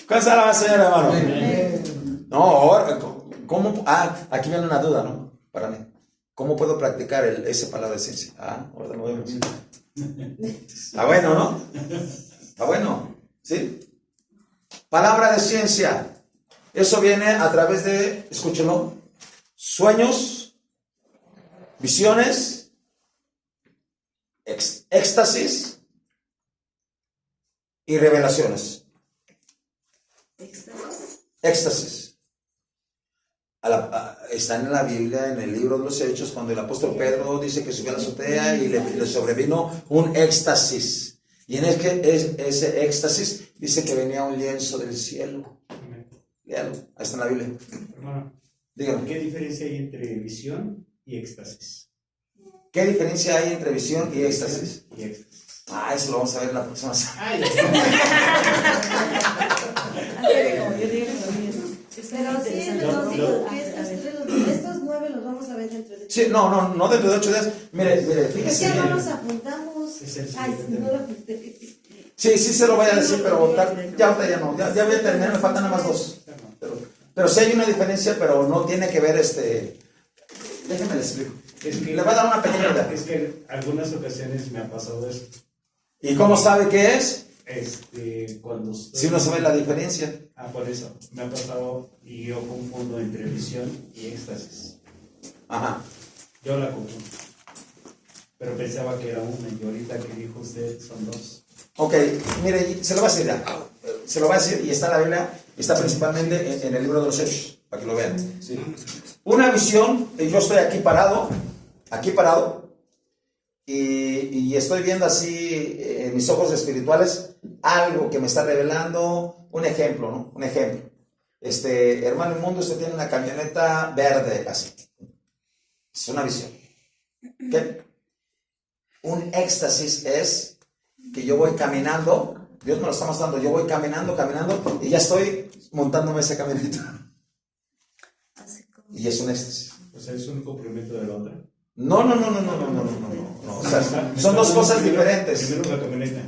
¿Cuál será la señora, hermano? No, ahora, ¿cómo? Aquí viene una duda, ¿no? Para mí. ¿Cómo puedo practicar ese palabra de ciencia? Ahora lo vemos. Está bueno, ¿no? Está bueno, ¿sí? Palabra de ciencia. Eso viene a través de, escúchenlo, sueños, visiones, éxtasis y revelaciones. Éxtasis. Está en la Biblia, en el libro de los Hechos, cuando el apóstol Pedro dice que subió a la azotea y le sobrevino un éxtasis. Y en ese éxtasis dice que venía un lienzo del cielo. Léalo, ahí está en la Biblia. Hermano, Dígame. ¿qué diferencia hay entre visión y éxtasis? ¿Qué diferencia hay entre visión y éxtasis? Y éxtasis. Eso lo vamos a ver en la próxima semana. Pero sí, nos dijo que estos 9 los vamos a ver dentro de... Sí, no dentro de 8 días. Mire, Es fíjese que no bien. nos apuntamos. Es el Ay, siguiente no tema. lo apunté. Sí, se lo voy a decir, pero ya ahorita ya no. Ya voy a terminar, me faltan nada más 2. Pero sí hay una diferencia, pero no tiene que ver Déjenme les explico. Es que, Le voy a dar una pequeña idea. Es que en algunas ocasiones me ha pasado eso. ¿Y cómo sabe qué es? Cuando estoy... Si uno sabe la diferencia. Por eso, me ha pasado y yo confundo entre visión y éxtasis. Ajá. Yo la confundo. Pero pensaba que era una y ahorita que dijo usted son 2. Ok, mire, se lo voy a decir ya. Se lo voy a decir y está en la Biblia, está principalmente en el libro de los Hechos, para que lo vean. Sí. Una visión, yo estoy aquí parado, y estoy viendo así en mis ojos espirituales algo que me está revelando un ejemplo, ¿no? Un ejemplo. Hermano inmundo, usted tiene una camioneta verde, así. Es una visión. ¿Qué? Un éxtasis es que yo voy caminando, Dios me lo está mostrando, yo voy caminando y ya estoy montándome esa camioneta. Y es un éxtasis. O sea, es un complemento de la otra. No. O sea, son dos cosas diferentes. Primero la camioneta.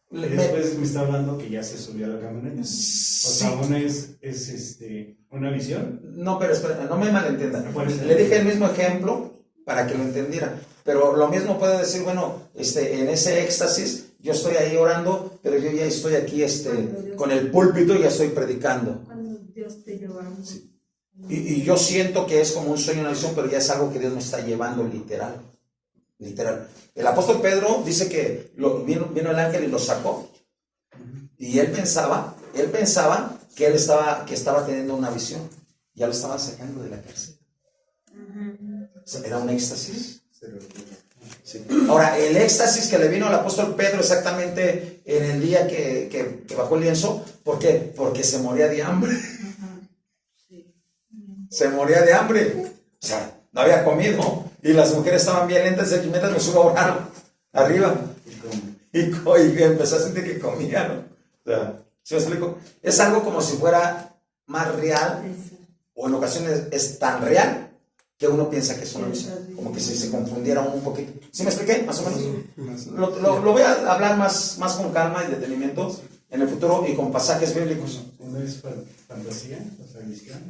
Y después me está hablando que ya se subió a la camioneta. O sea, una es una visión. No, pero espera, no me malentiendan. ¿Cuál es? Le dije el mismo ejemplo para que lo entendiera. Pero lo mismo puede decir, bueno, en ese éxtasis yo estoy ahí orando, pero yo ya estoy aquí con el púlpito y ya estoy predicando. Cuando Dios te lleva. Y yo siento que es como un sueño, una visión, pero ya es algo que Dios me está llevando literal. Literal. El apóstol Pedro dice que vino el ángel y lo sacó. Y él pensaba que estaba teniendo una visión. Ya lo estaba sacando de la cárcel. O sea, era un éxtasis. Sí. Ahora, el éxtasis que le vino al apóstol Pedro exactamente en el día que bajó el lienzo, ¿por qué? Porque se moría de hambre. Se moría de hambre. O sea, no había comido. Y las mujeres estaban bien lentas. Y mientras me subo a orar arriba. Y empezó a sentir que comía, ¿no? O sea, ¿sí me explico? Es algo como si fuera más real. O en ocasiones es tan real que uno piensa que es una visión. Como que si se confundiera un poquito. ¿Sí me expliqué? Más o menos. Lo voy a hablar más con calma y detenimiento en el futuro y con pasajes bíblicos. Una es fantasía, o sea, visión,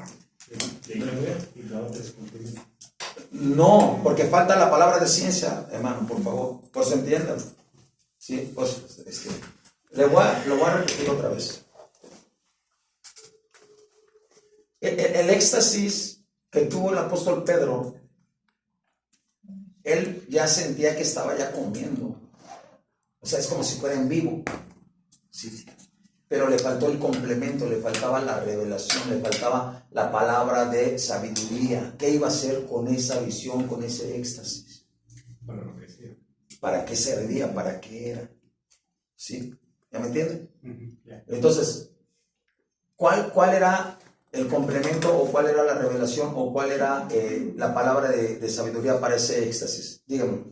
de ver, y la otra es cumplimiento. No, porque falta la palabra de ciencia, hermano, por favor. Pues entiéndalo. Sí, pues lo voy a repetir otra vez. El éxtasis que tuvo el apóstol Pedro, él ya sentía que estaba ya comiendo. O sea, es como si fuera en vivo. Sí. Pero le faltó el complemento, le faltaba la revelación, le faltaba la palabra de sabiduría. ¿Qué iba a hacer con esa visión, con ese éxtasis? Para lo que sea. ¿Para qué servía? ¿Para qué era? ¿Sí? ¿Ya me entienden? Yeah. Entonces, ¿cuál era el complemento o cuál era la revelación o cuál era la palabra de sabiduría para ese éxtasis? Dígame.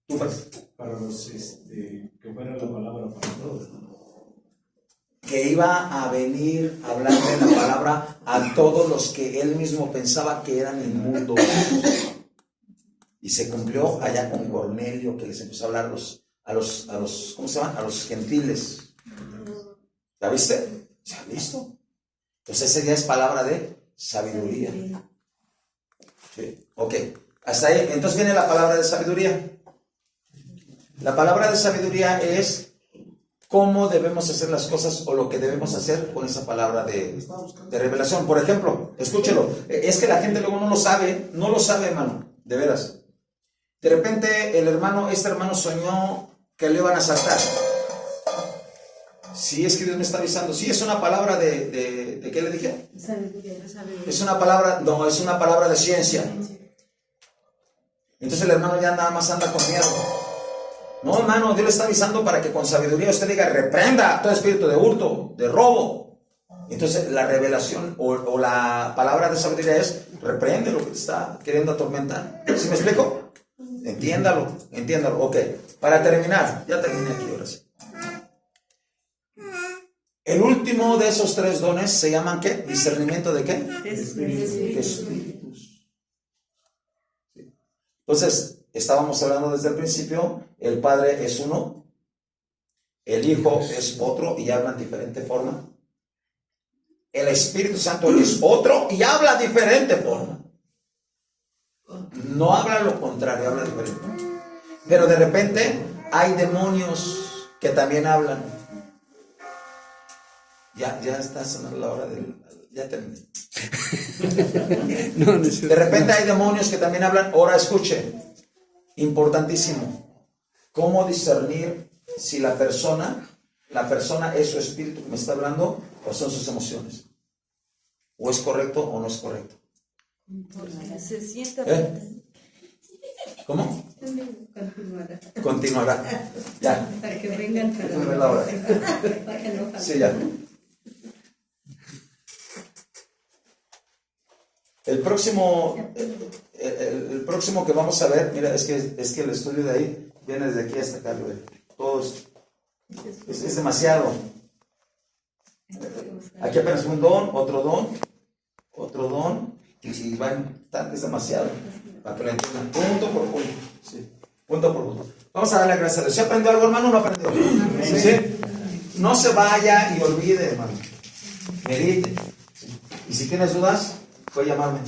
¿Tú, Faz? Para los, que fuera la palabra para todos, ¿no? Que iba a venir a hablar de la palabra a todos los que él mismo pensaba que eran inmundos. Y se cumplió allá con Cornelio, que les empezó a hablar a los ¿cómo se llaman? A los gentiles. ¿Ya viste? ¿Ya listo? Entonces ese día es palabra de sabiduría. Sí, ok. Hasta ahí. Entonces viene la palabra de sabiduría. La palabra de sabiduría es cómo debemos hacer las cosas o lo que debemos hacer con esa palabra de revelación. Por ejemplo, escúchelo. Es que la gente luego no lo sabe, hermano, de veras. De repente este hermano soñó que le iban a asaltar. Sí, es que Dios me está avisando. Sí, es una palabra de ¿qué le dije? Es una palabra, no, es una palabra de ciencia. Entonces el hermano ya nada más anda con miedo. No, hermano, Dios le está avisando para que con sabiduría usted diga, reprenda todo espíritu de hurto, de robo. Entonces la revelación o la palabra de sabiduría es, reprende lo que te está queriendo atormentar. ¿Sí me explico? Entiéndalo. Ok, para terminar, ya terminé aquí ahora sí. El último de esos 3 dones se llaman ¿qué? ¿Discernimiento de qué? De espíritus. Sí. Entonces, estábamos hablando desde el principio, el Padre es uno, el Hijo es otro y habla en diferente forma. El Espíritu Santo es otro y habla diferente forma. No habla lo contrario, habla diferente. Pero de repente hay demonios que también hablan. Ya está sonando la hora del... Ya terminé. De repente hay demonios que también hablan. Ahora escuche, importantísimo. ¿Cómo discernir si la persona es su espíritu que me está hablando o son sus emociones? ¿O es correcto o no es correcto? Se sienta. ¿Cómo? Continuará. Ya. Para que vengan para la hora. que no falte. Sí, ya. El próximo que vamos a ver, mira, es que el estudio de ahí viene desde aquí hasta acá, güey. Todo es demasiado. Aquí apenas un don, otro don, y si van, es demasiado. Para que lo entiendan, punto por punto. Sí, punto por punto. Vamos a darle gracias a Dios. ¿Se aprendió algo, hermano, o no aprendió? ¿Sí? No se vaya y olvide, hermano. Medite. Y si tienes dudas, puede llamarme.